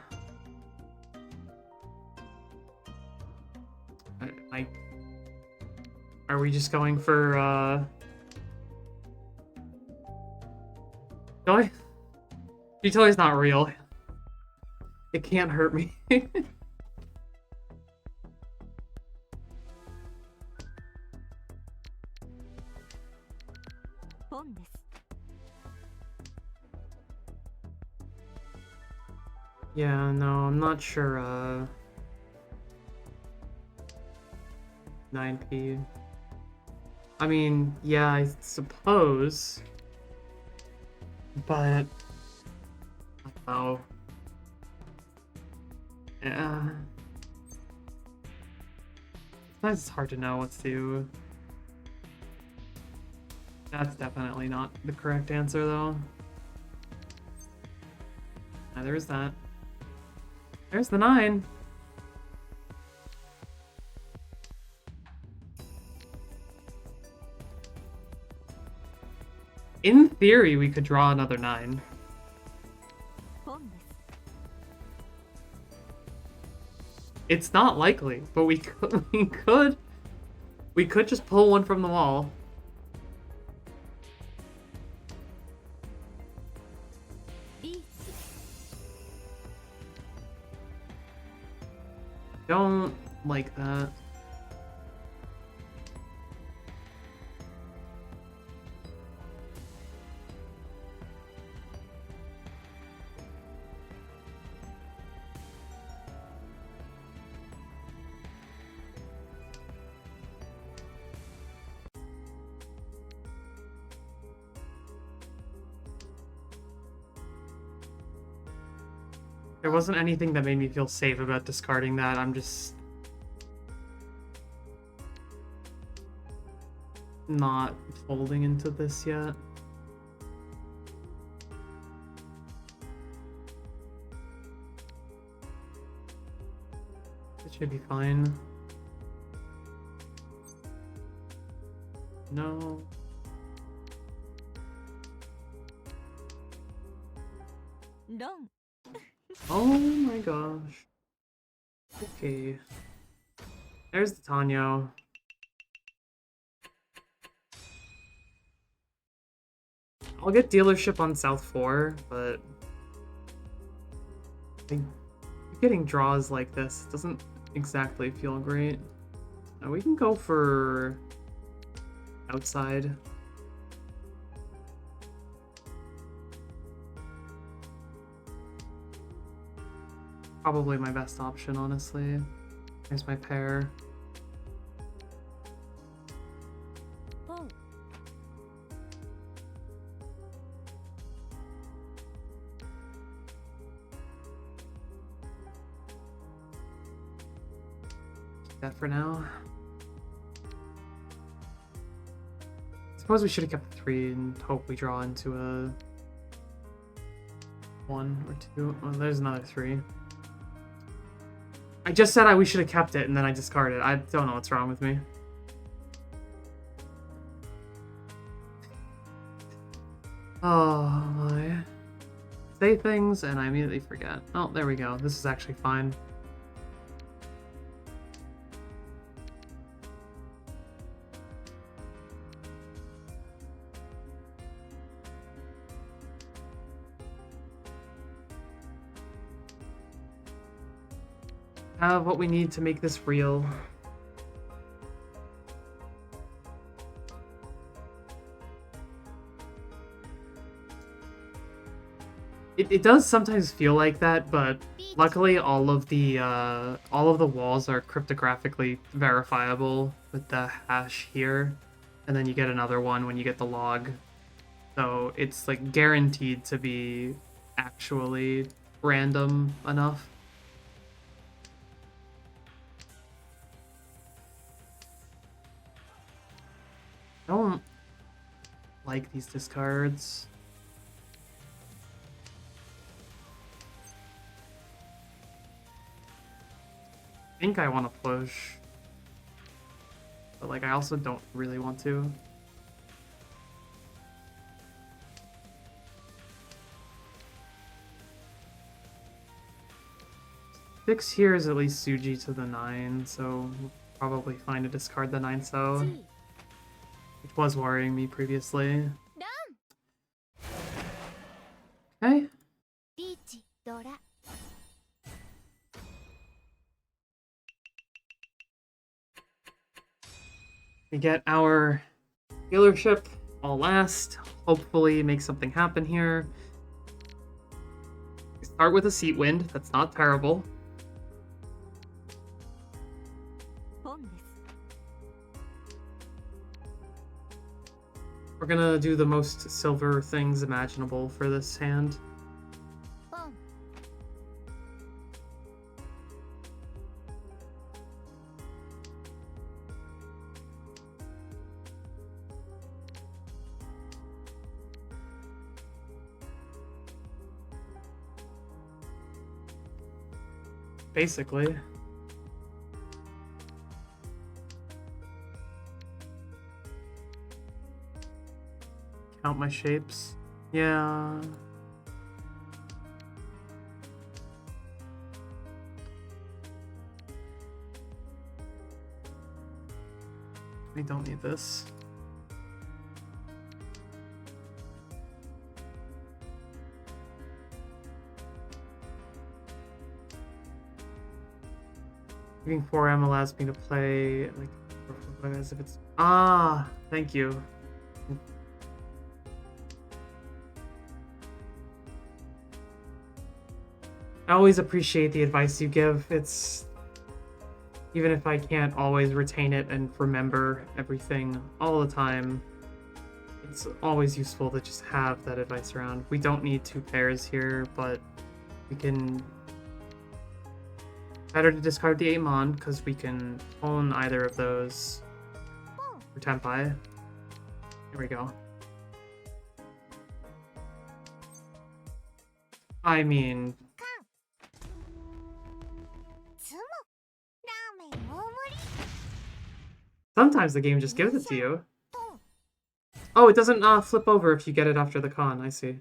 Are we just going for Joy? Joy's not real. It can't hurt me. ポンです。 Yeah, no, I'm not sure, 9p. I mean, yeah, I suppose. But... oh. Yeah. Sometimes it's hard to know what to do. That's definitely not the correct answer, though. There's that. There's the 9. In theory, we could draw another 9. ポンです。 It's not likely, but we could, we could just pull one from the wall. いい。 Don't like that. There wasn't anything that made me feel safe about discarding that. I'm just not folding into this yet. It should be fine. No. ロン。 Oh my gosh. Okay. There's the Tanyo. I'll get dealership on South 4, but getting draws like this doesn't exactly feel great. Now we can go for outside. Probably my best option, honestly. There's my pair. ポン。 Keep that for now. suppose we should have kept the 3 and hope we draw into a 1 or 2. Oh, there's another 3. I just said we should have kept it and then I discarded it. I don't know what's wrong with me. Oh my. Say things and I immediately forget. Oh, there we go. This is actually fine. Have what we need to make this real. It does sometimes feel like that, but luckily all of the walls are cryptographically verifiable with the hash here, and then you get another one when you get the log. So it's like guaranteed to be actually random enough. I don't like these discards. I think I want to push, but like I also don't really want to. Six here is at least Suji to the 9, so we'll probably find a discard the 9 so. Which was worrying me previously. Okay. リーチドラ We get our dealership all last. Hopefully make something happen here. We start with a seat wind. That's not terrible. ポンです We're gonna do the most silver things imaginable for this hand. ポン Basically. Count my shapes. Yeah. We don't need this. Looking 4M allows me to play like as if it's thank you. I always appreciate the advice you give. It's even if I can't always retain it and remember everything all the time, it's always useful to just have that advice around. We don't need 2 pairs here, but we can. Better to discard the Amon, because we can own either of those for Tenpai. Here we go. I mean... つもラーメン大盛り sometimes the game just gives it to you. Oh, it doesn't flip over if you get it after the con, I see.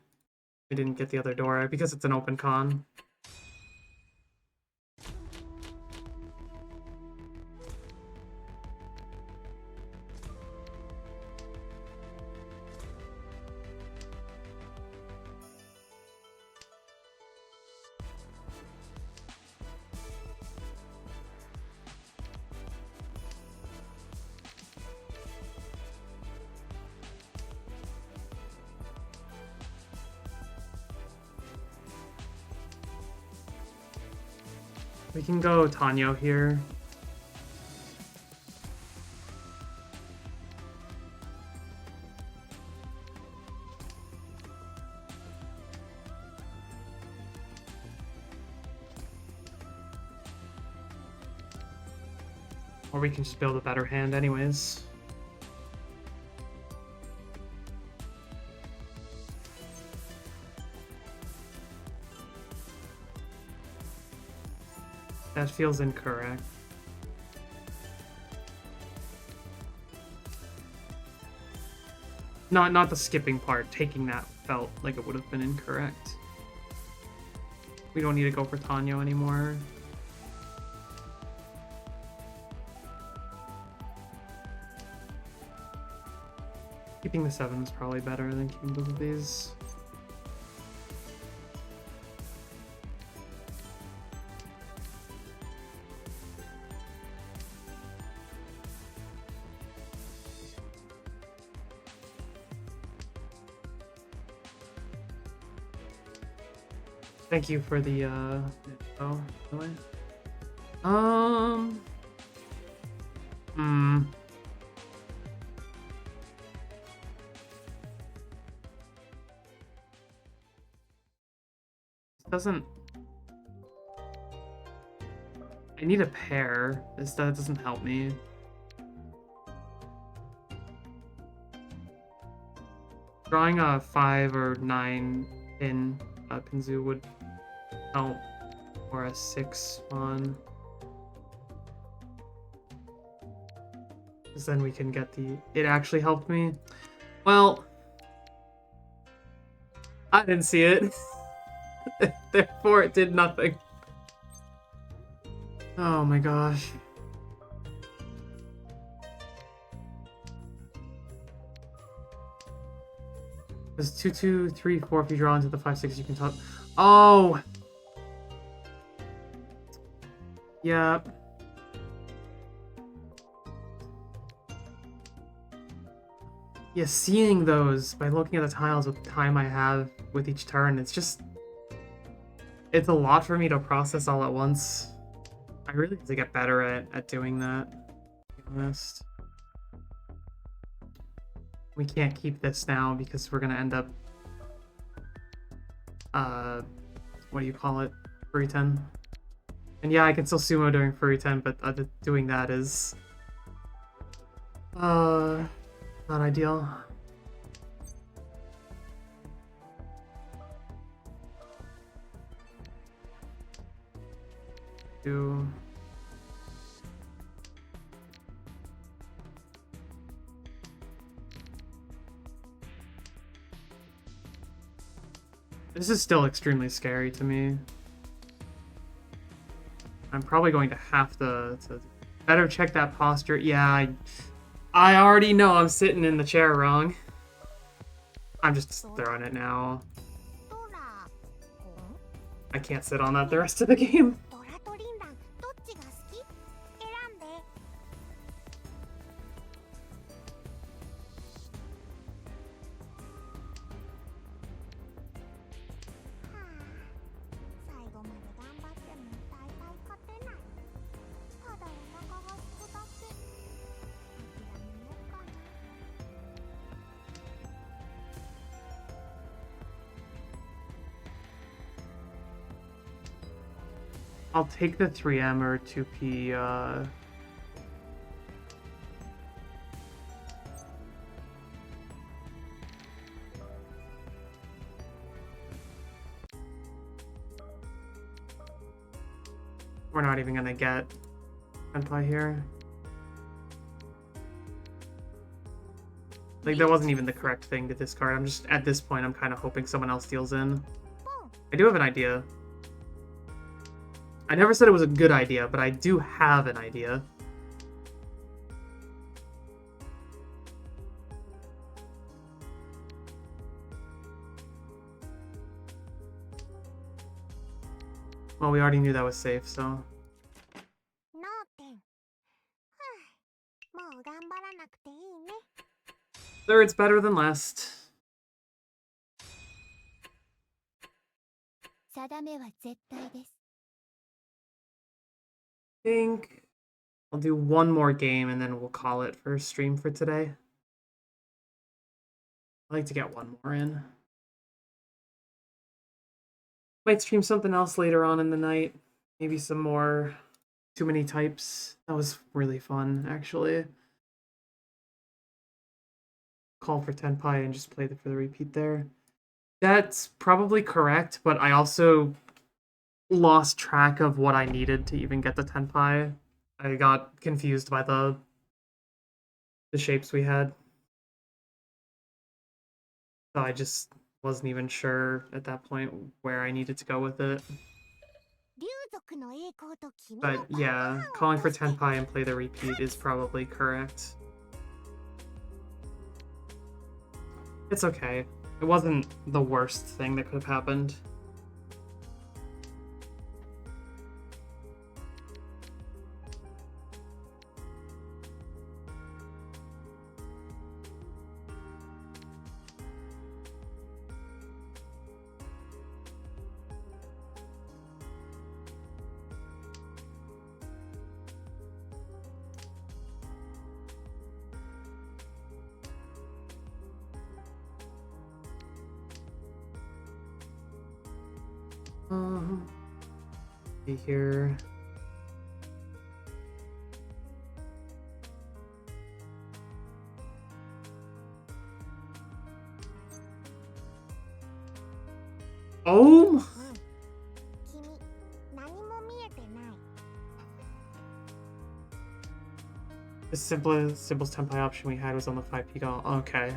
I didn't get the other door because it's an open con. We can go Tanyo here. Or we can just build a better hand anyways. That feels incorrect. Not the skipping part. Taking that felt like it would have been incorrect. We don't need to go for Tanyo anymore. Keeping the 7 is probably better than keeping both of these. Thank you for the info, by the way. Doesn't. I need a pair. That doesn't help me. Drawing a 5 or 9 pin Pinzu would help, or a 6 on. Because then we can get the. It actually helped me. Well, I didn't see it. Therefore, it did nothing. Oh my gosh. There's 2, 2, 3, 4. If you draw into the 5, 6, you can talk. Oh! Yeah. Yeah, seeing those by looking at the tiles with the time I have with each turn, it's just. It's a lot for me to process all at once. I really have to get better at doing that, to be honest. We can't keep this now because we're gonna end up what do you call it? Furry 10. And yeah, I can still sumo during Furry 10, but doing that is not ideal. This is still extremely scary to me. I'm probably going to have to better check that posture. Yeah, I already know I'm sitting in the chair wrong. I'm just throwing it now. I can't sit on that the rest of the game. ドラとリンランどっちが好き？選んで。はあ、最後まで頑張っても大体勝てない。ただお腹がすくだけ。諦めようかな。I'll take the 3M or 2P, We're not even gonna get Senpai here. Like, that wasn't even the correct thing to discard. I'm just, at this point, I'm kind of hoping someone else deals in. I do have an idea. I never said it was a good idea, but I do have an idea. Well, we already knew that was safe, so. 脳天。はあ、もう頑張らなくていいね。Third's better than last. 定めは絶対です。I think I'll do one more game and then we'll call it for stream for today. I like to get one more in. Might stream something else later on in the night. Maybe some more Too Many Types. That was really fun, actually. Call for Tenpai and just play for the repeat there. That's probably correct, but I also lost track of what I needed to even get the Tenpai. I got confused by the shapes we had. So I just wasn't even sure at that point where I needed to go with it. 竜族の栄光と君の But yeah, calling for Tenpai and play the repeat is probably correct. It's okay. It wasn't the worst thing that could have happened. Be here. Oh! 君何も見えてない The simplest Tenpai option we had was on the 5P Gall. Okay.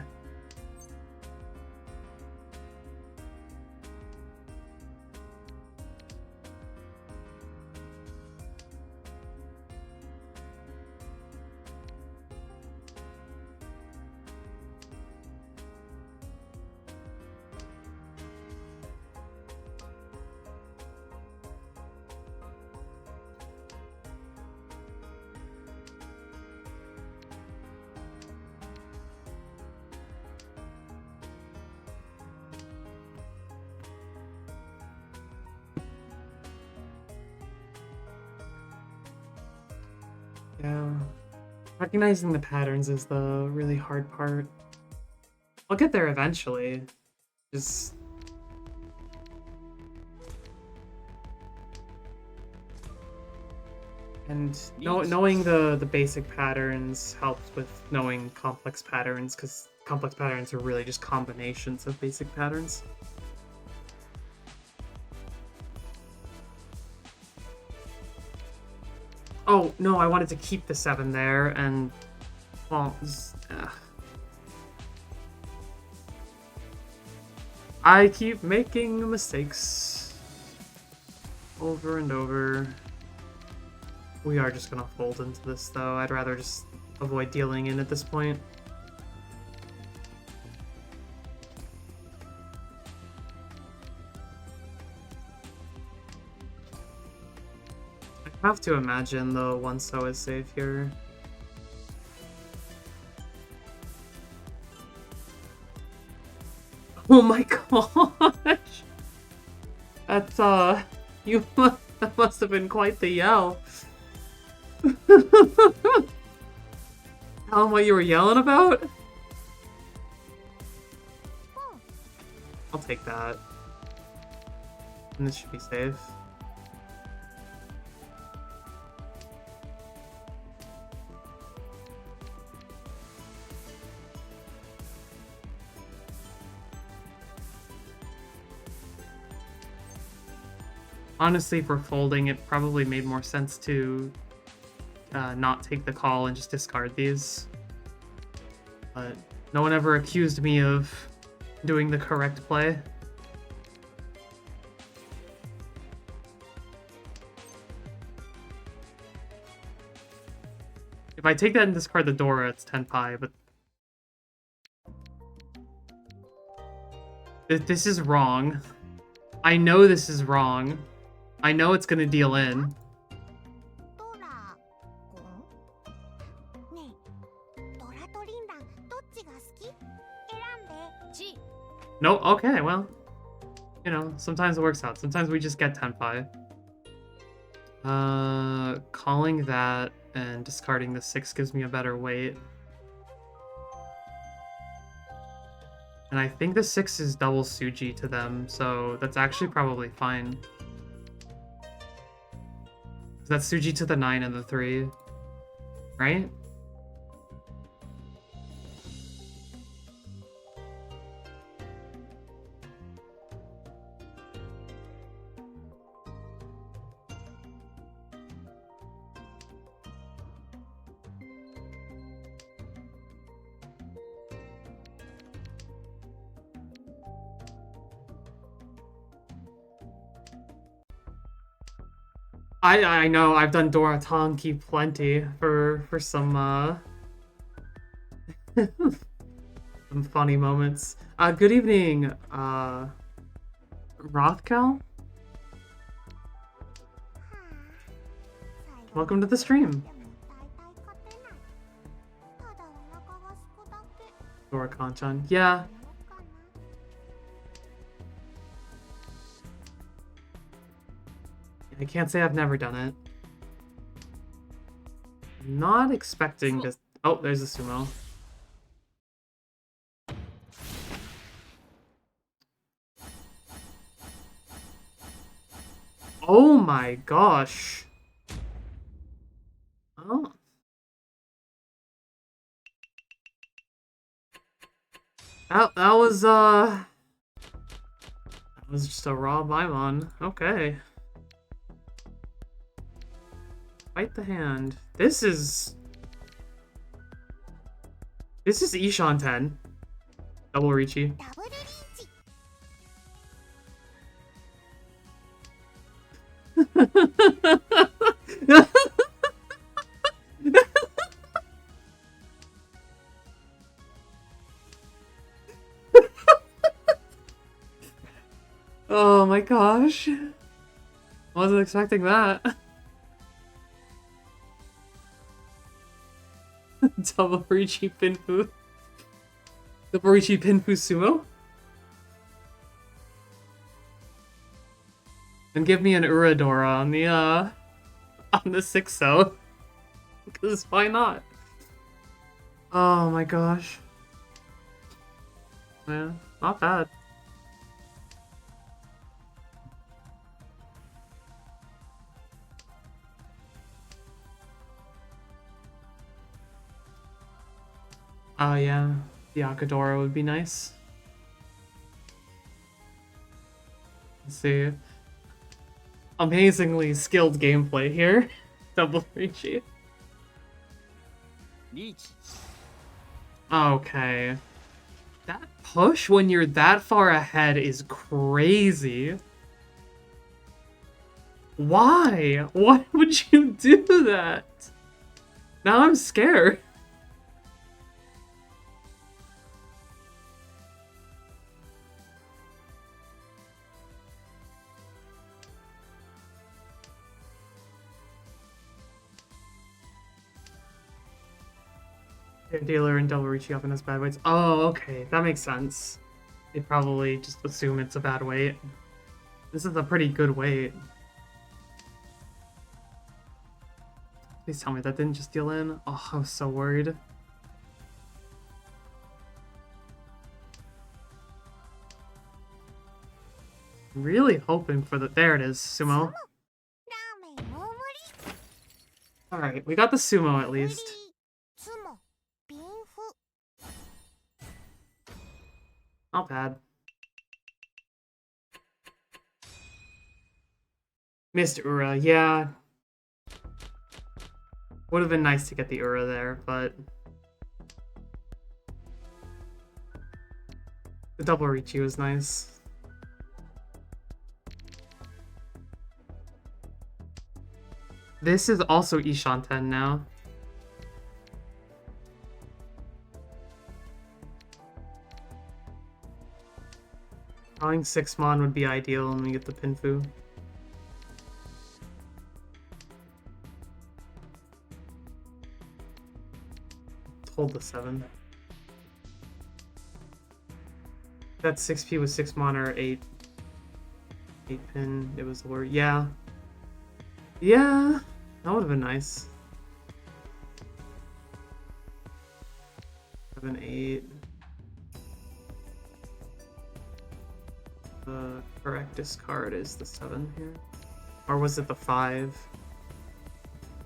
Yeah. Recognizing the patterns is the really hard part. I'll get there eventually. Just... And knowing the basic patterns helps with knowing complex patterns, because complex patterns are really just combinations of basic patterns. Oh, no, I wanted to keep the 7 there, and... Well, I keep making mistakes. Over and over. We are just gonna fold into this, though. I'd rather just avoid dealing in at this point. I have to imagine the 1-so is safe here. Oh my gosh! That's, that must have been quite the yell. Tell him what you were yelling about? I'll take that. And this should be safe. Honestly, for folding, it probably made more sense to not take the call and just discard these. But no one ever accused me of doing the correct play. If I take that and discard the Dora, it's Tenpai, but... This is wrong. I know this is wrong. I know it's gonna deal in. ドラゴンねえドラとリンランどっちが好き選んで G No, okay, well. You know, sometimes it works out. Sometimes we just get Tenpai. Calling that and discarding the 6 gives me a better weight. And I think the 6 is double Suji to them, so that's actually probably fine. That's Suji to the 9 and the 3, right? I know I've done Doratanki plenty for some some funny moments. Good evening, Rothkel. Welcome to the stream. Dora-chan. Yeah. I can't say I've never done it. Not expecting to... Oh, there's a sumo. Oh my gosh. Oh. That was just a raw Paimon. Okay. Fight the hand. This is Ishan 10. Double Reachy. Oh my gosh. Wasn't expecting that. Double Reachy Pinfu. Double Reachy Pinfu Sumo? And give me an Uradora on the 6-0. Because why not? Oh my gosh. Yeah, not bad. Oh yeah, the Akadora would be nice. Let's see. Amazingly skilled gameplay here. Double Reachy. Okay. That push when you're that far ahead is crazy. Why? Why would you do that? Now I'm scared. Dealer and Double Reachy often has bad weights. Oh, okay. That makes sense. They probably just assume it's a bad weight. This is a pretty good weight. Please tell me that didn't just deal in. Oh, I was so worried. Really hoping for the... There it is, sumo. Alright, we got the sumo at least. Not bad. Missed Ura, yeah. Would have been nice to get the Ura there, but... The Double Reachy was nice. This is also Ishan 10 now. Drawing 6 Mon would be ideal when we get the Pinfu. Hold the 7. That 6P was 6 Mon or 8 pin. It was the word. Yeah. Yeah. That would have been nice. 7, 8. The correct discard is the 7 here. Or was it the 5?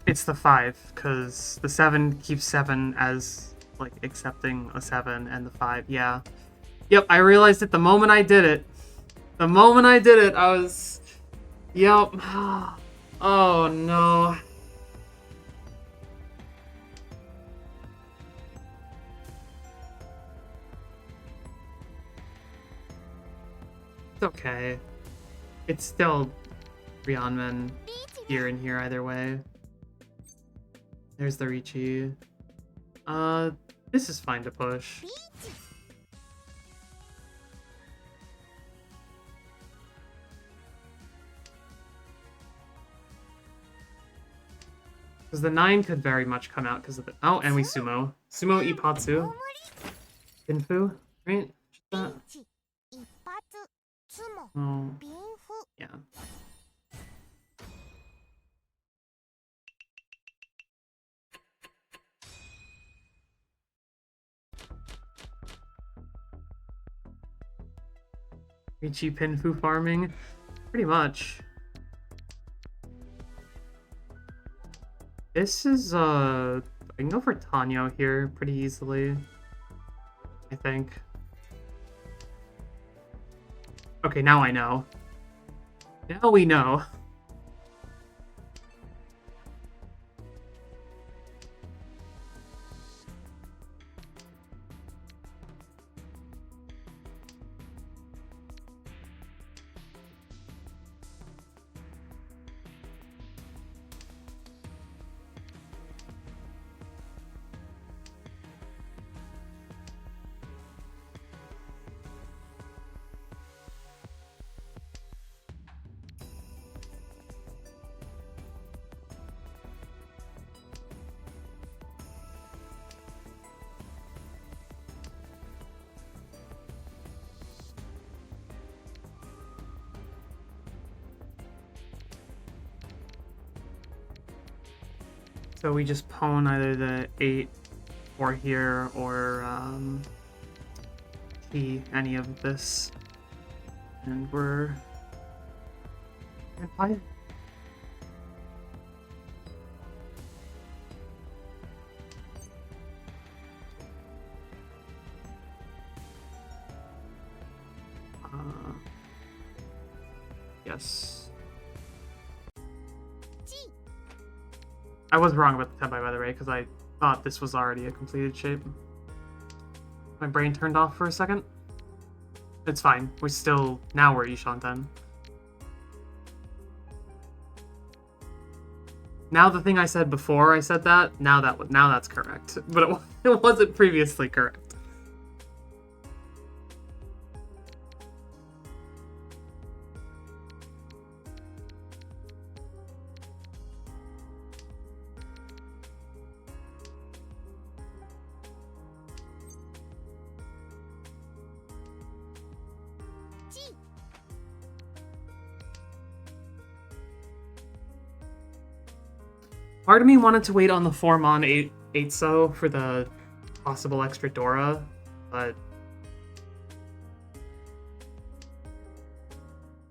It's the 5, because the 7 keeps 7 as, like, accepting a 7, and the 5, yeah. Yep, I realized it the moment I did it. The moment I did it, I was... Yep. Oh, no. It's okay. It's still Ryeonmen. here and here either way. There's the Ricci. This is fine to push. ビーチ Because the 9 could very much come out because of the... Oh, and we sumo. Sumo 大 Ippatsu. 盛り Pinfu, right? Just ビ that? ーチ一発ツモ Oh, ビンフ yeah. Ricci Pinfu farming? Pretty much. This is, I can go for Tanyo here pretty easily. I think. Okay, now I know. Now we know. So we just pawn either the 8 or here or any of this. And we're fine. Yes. I was wrong about the Tenbai, by the way, because I thought this was already a completed shape. My brain turned off for a second. It's fine. We're still... Now we're Ishanten. Now the thing I said before I said that, now that's correct. But it wasn't previously correct. Part of me wanted to wait on the 4-mon 8 so for the possible extra Dora, but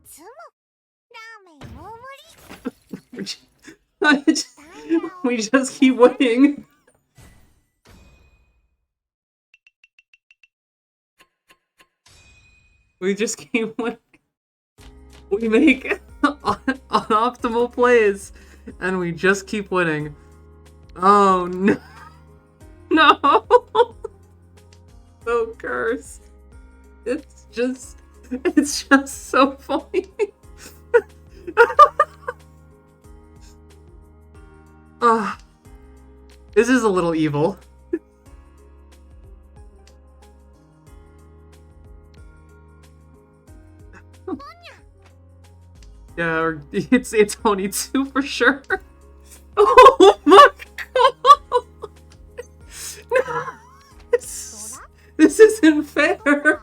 ツモラーメン大盛り we just keep winning. We just keep winning. We make unoptimal plays. And we just keep winning. Oh no. No! So cursed. It's just so funny. This is a little evil. Yeah, or it's only 2 for sure. Oh my god! No! This isn't fair!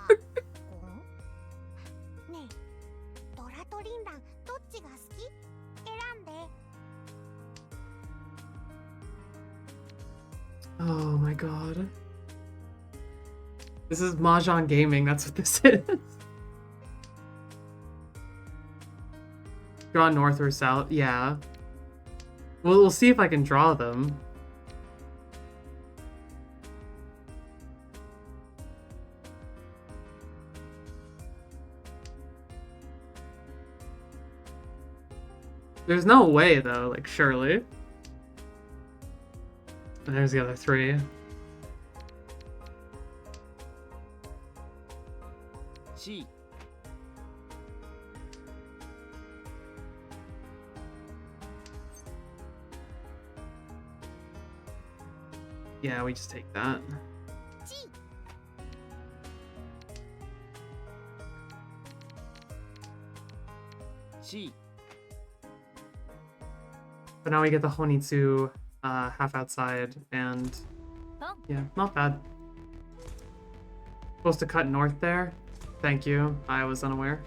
ねえドラとリンランどっちが好き選んで Oh my god. This is Mahjong gaming, that's what this is. Draw north or south? Yeah. Well, we'll see if I can draw them. There's no way, though, like, surely. And there's the other 3. C. Yeah, we just take that. C. But now we get the Honitsu half outside, and yeah, not bad. Supposed to cut north there? Thank you, I was unaware.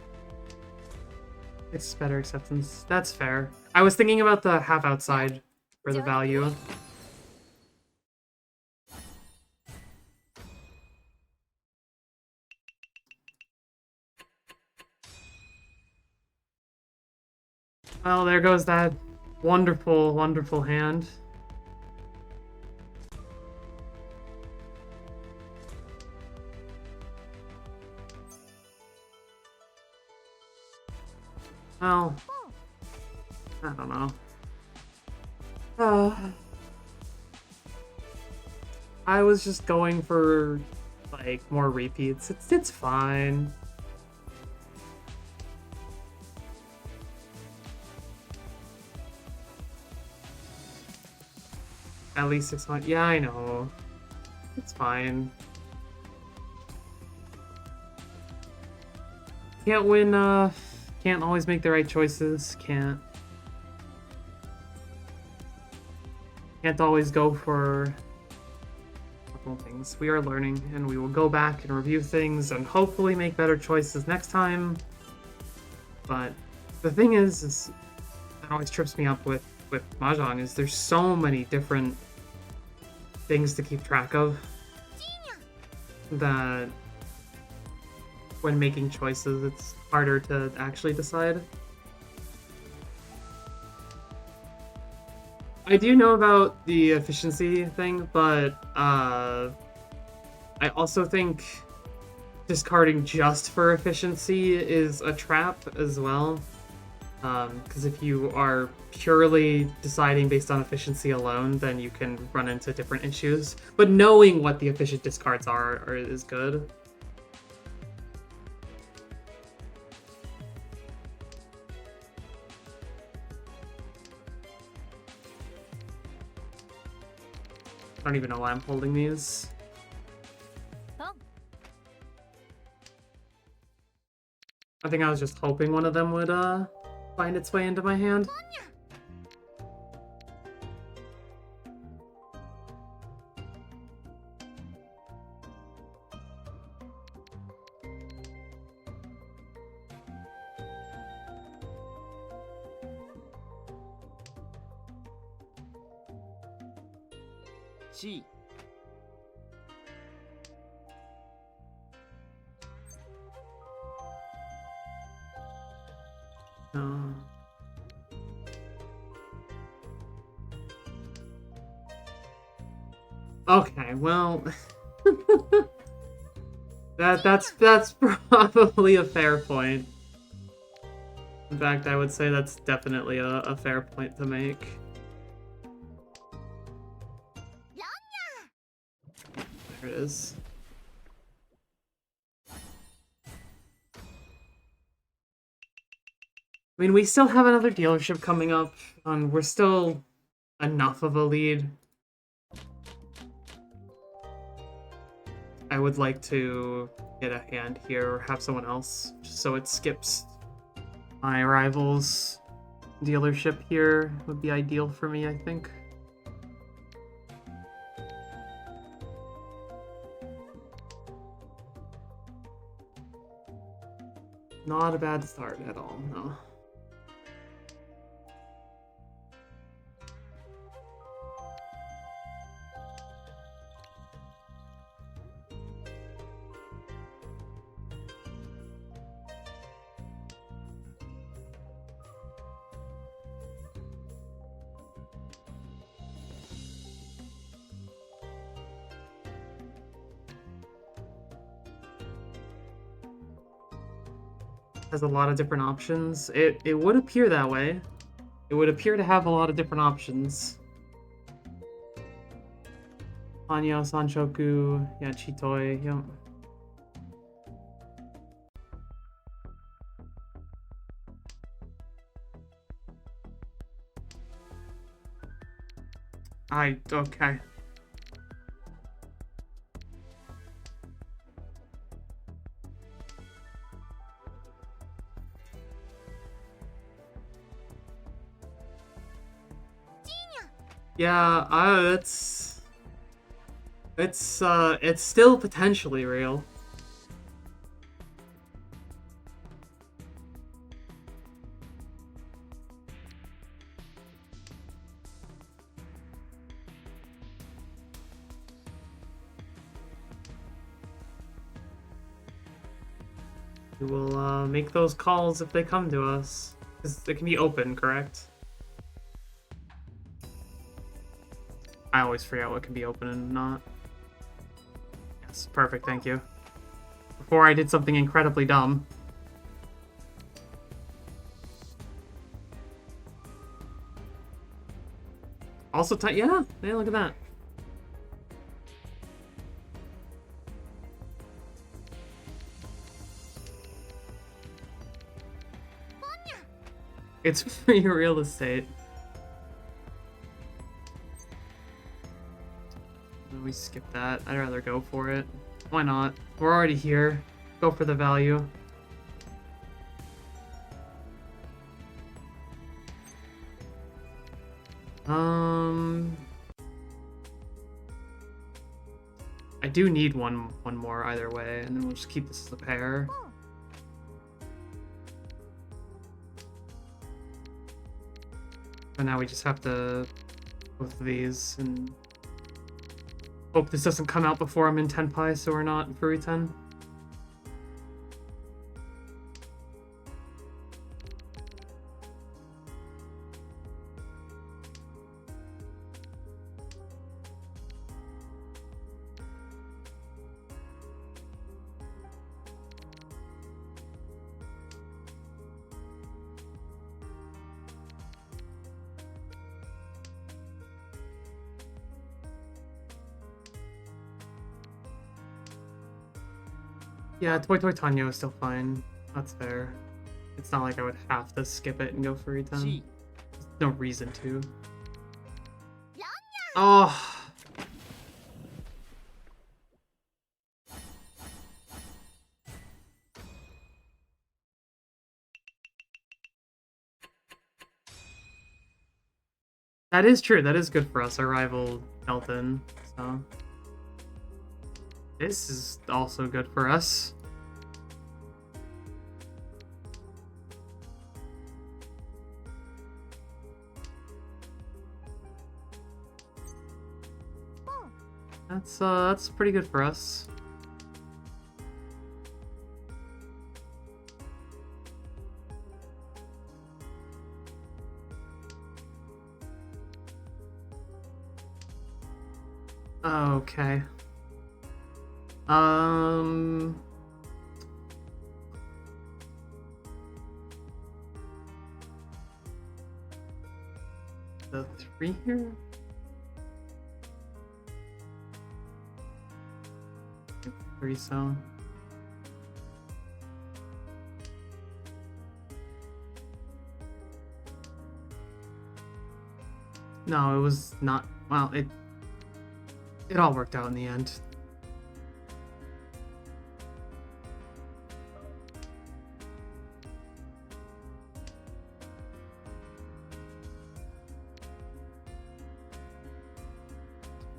It's better acceptance. That's fair. I was thinking about the half outside for the value. Well, there goes that wonderful, wonderful hand. Well, I don't know. I was just going for, like, more repeats. It's fine. At least 6 months. Yeah, I know. It's fine. Can't win, can't always make the right choices. Can't always go for optimal things. We are learning, and we will go back and review things and hopefully make better choices next time. But the thing is that always trips me up with Mahjong is there's so many different things to keep track of that when making choices it's harder to actually decide. I do know about the efficiency thing, but I also think discarding just for efficiency is a trap as well. Because if you are purely deciding based on efficiency alone, then you can run into different issues. But knowing what the efficient discards are is good. I don't even know why I'm holding these. I think I was just hoping one of them would find its way into my hand. C. Okay, well, that's probably a fair point. In fact, I would say that's definitely a fair point to make. There it is. I mean, we still have another dealership coming up, and we're still enough of a lead. I would like to get a hand here or have someone else, just so it skips my rival's dealership here would be ideal for me, I think. Not a bad start at all, no. Has a lot of different options. It would appear that way. It would appear to have a lot of different options. Hanyo, Sanchoku, yeah, Chitoi, yeah. Okay. Yeah, it's still potentially real. We will make those calls if they come to us. Because it can be open, correct? I always forget what can be open and not. Yes, perfect, thank you. Before I did something incredibly dumb. Also, yeah, look at that. It's free real estate. We skip that. I'd rather go for it. Why not? We're already here. Go for the value. I do need one more either way, and then we'll just keep this as a pair. And now we just have to both of these and hope this doesn't come out before I'm in Tenpai, so we're not Furiten. Yeah, Toy Toy Tanyo is still fine. That's fair. It's not like I would have to skip it and go for Eton. G. There's no reason to. Oh. That is true. That is good for us. Our rival Elton. So this is also good for us. That's pretty good for us. Okay. The 3 here? Three so. No, it was not. Well, it all worked out in the end.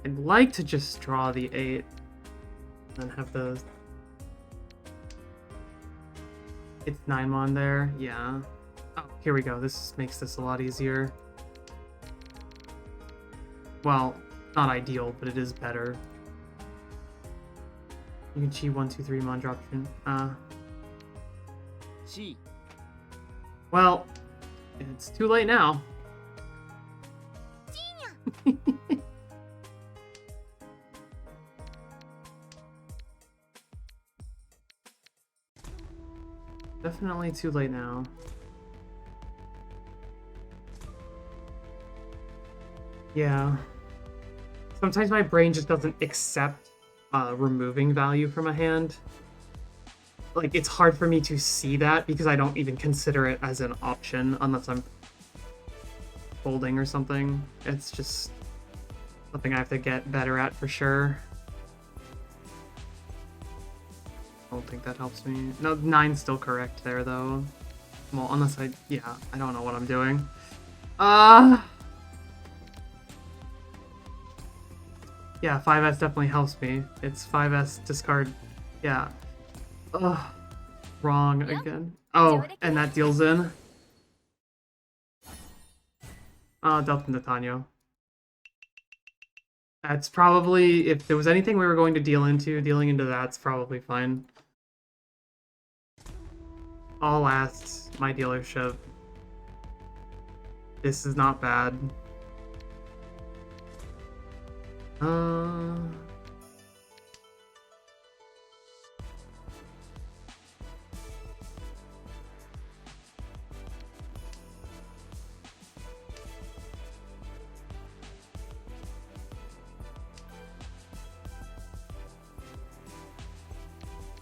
I'd like to just draw the 8 and have the... It's 9-mon there, yeah. Oh, here we go. This makes this a lot easier. Well, not ideal, but it is better. You can chi 1, 2, 3 mon drop in. C. Well, it's too late now. Definitely too late now. Yeah. Sometimes my brain just doesn't accept removing value from a hand. Like, it's hard for me to see that because I don't even consider it as an option unless I'm folding or something. It's just something I have to get better at for sure. I don't think that helps me. No, 9's still correct there, though. Well, unless I don't know what I'm doing. Yeah, 5S definitely helps me. It's 5S discard. Yeah. Ugh. Wrong again. Oh, and that deals in. Delta Natanyo. That's probably, if there was anything we were going to deal into, dealing into that's probably fine. All last, my dealership. This is not bad.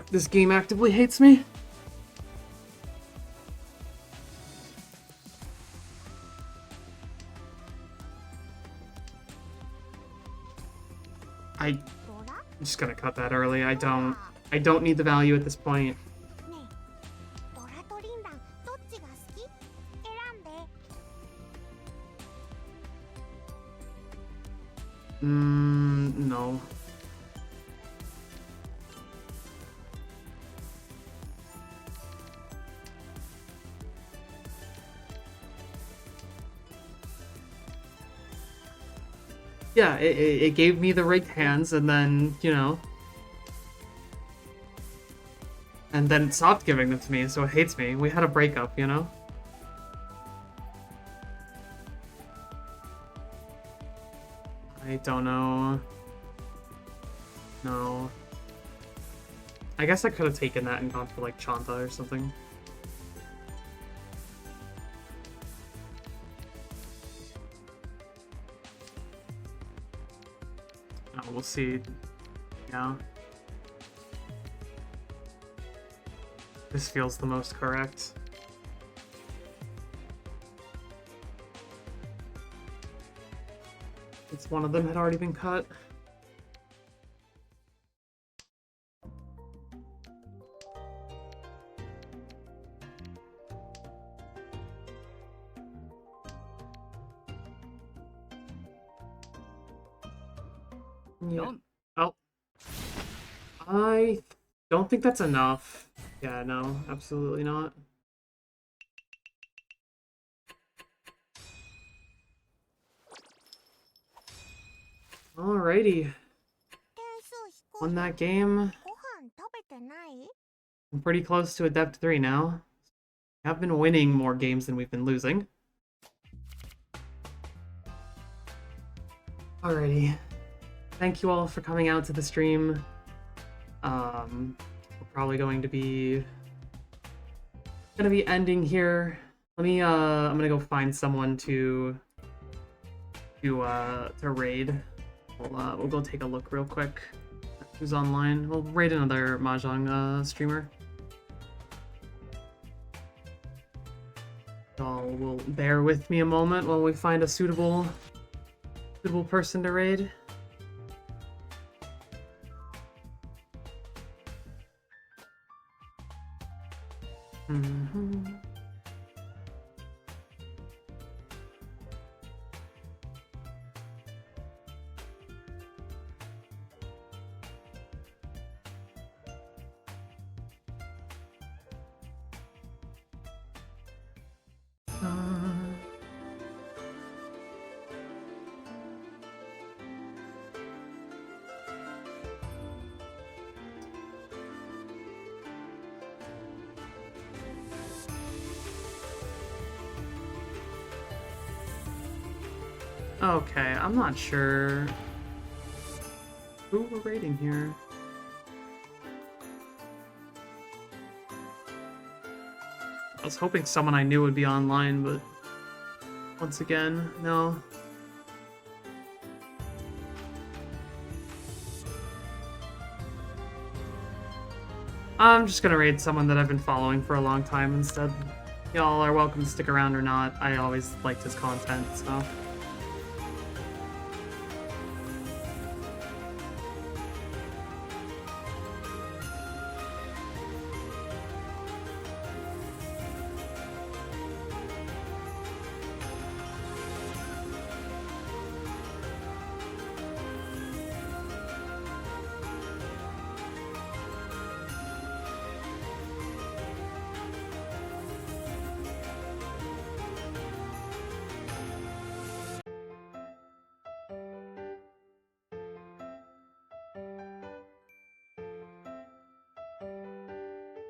This game actively hates me. I'm just gonna cut that early. I don't need the value at this point. ねえドラとリンランどっちが好き？選んで。 No. Yeah, it gave me the rigged hands, and then, you know... And then it stopped giving them to me, so it hates me. We had a breakup, you know? I don't know. No. I guess I could have taken that and gone for, like, Chanta or something. We'll see. Yeah. This feels the most correct. It's one of them had already been cut. Yeah. Oh. I don't think that's enough. Yeah, no, absolutely not. Alrighty. 点数低 Won い。 that game. ご飯食べてない？ I'm pretty close to Adept 3 now. I've been winning more games than we've been losing. Alrighty. Thank you all for coming out to the stream. We're probably going to be ending here. Let me I'm gonna go find someone to raid. We'll go take a look real quick. Who's online? We'll raid another Mahjong streamer. Y'all will bear with me a moment while we find a suitable person to raid. Mm-hmm. Okay, I'm not sure who we're raiding here. I was hoping someone I knew would be online, but once again, no. I'm just gonna raid someone that I've been following for a long time instead. Y'all are welcome to stick around or not. I always liked his content, so...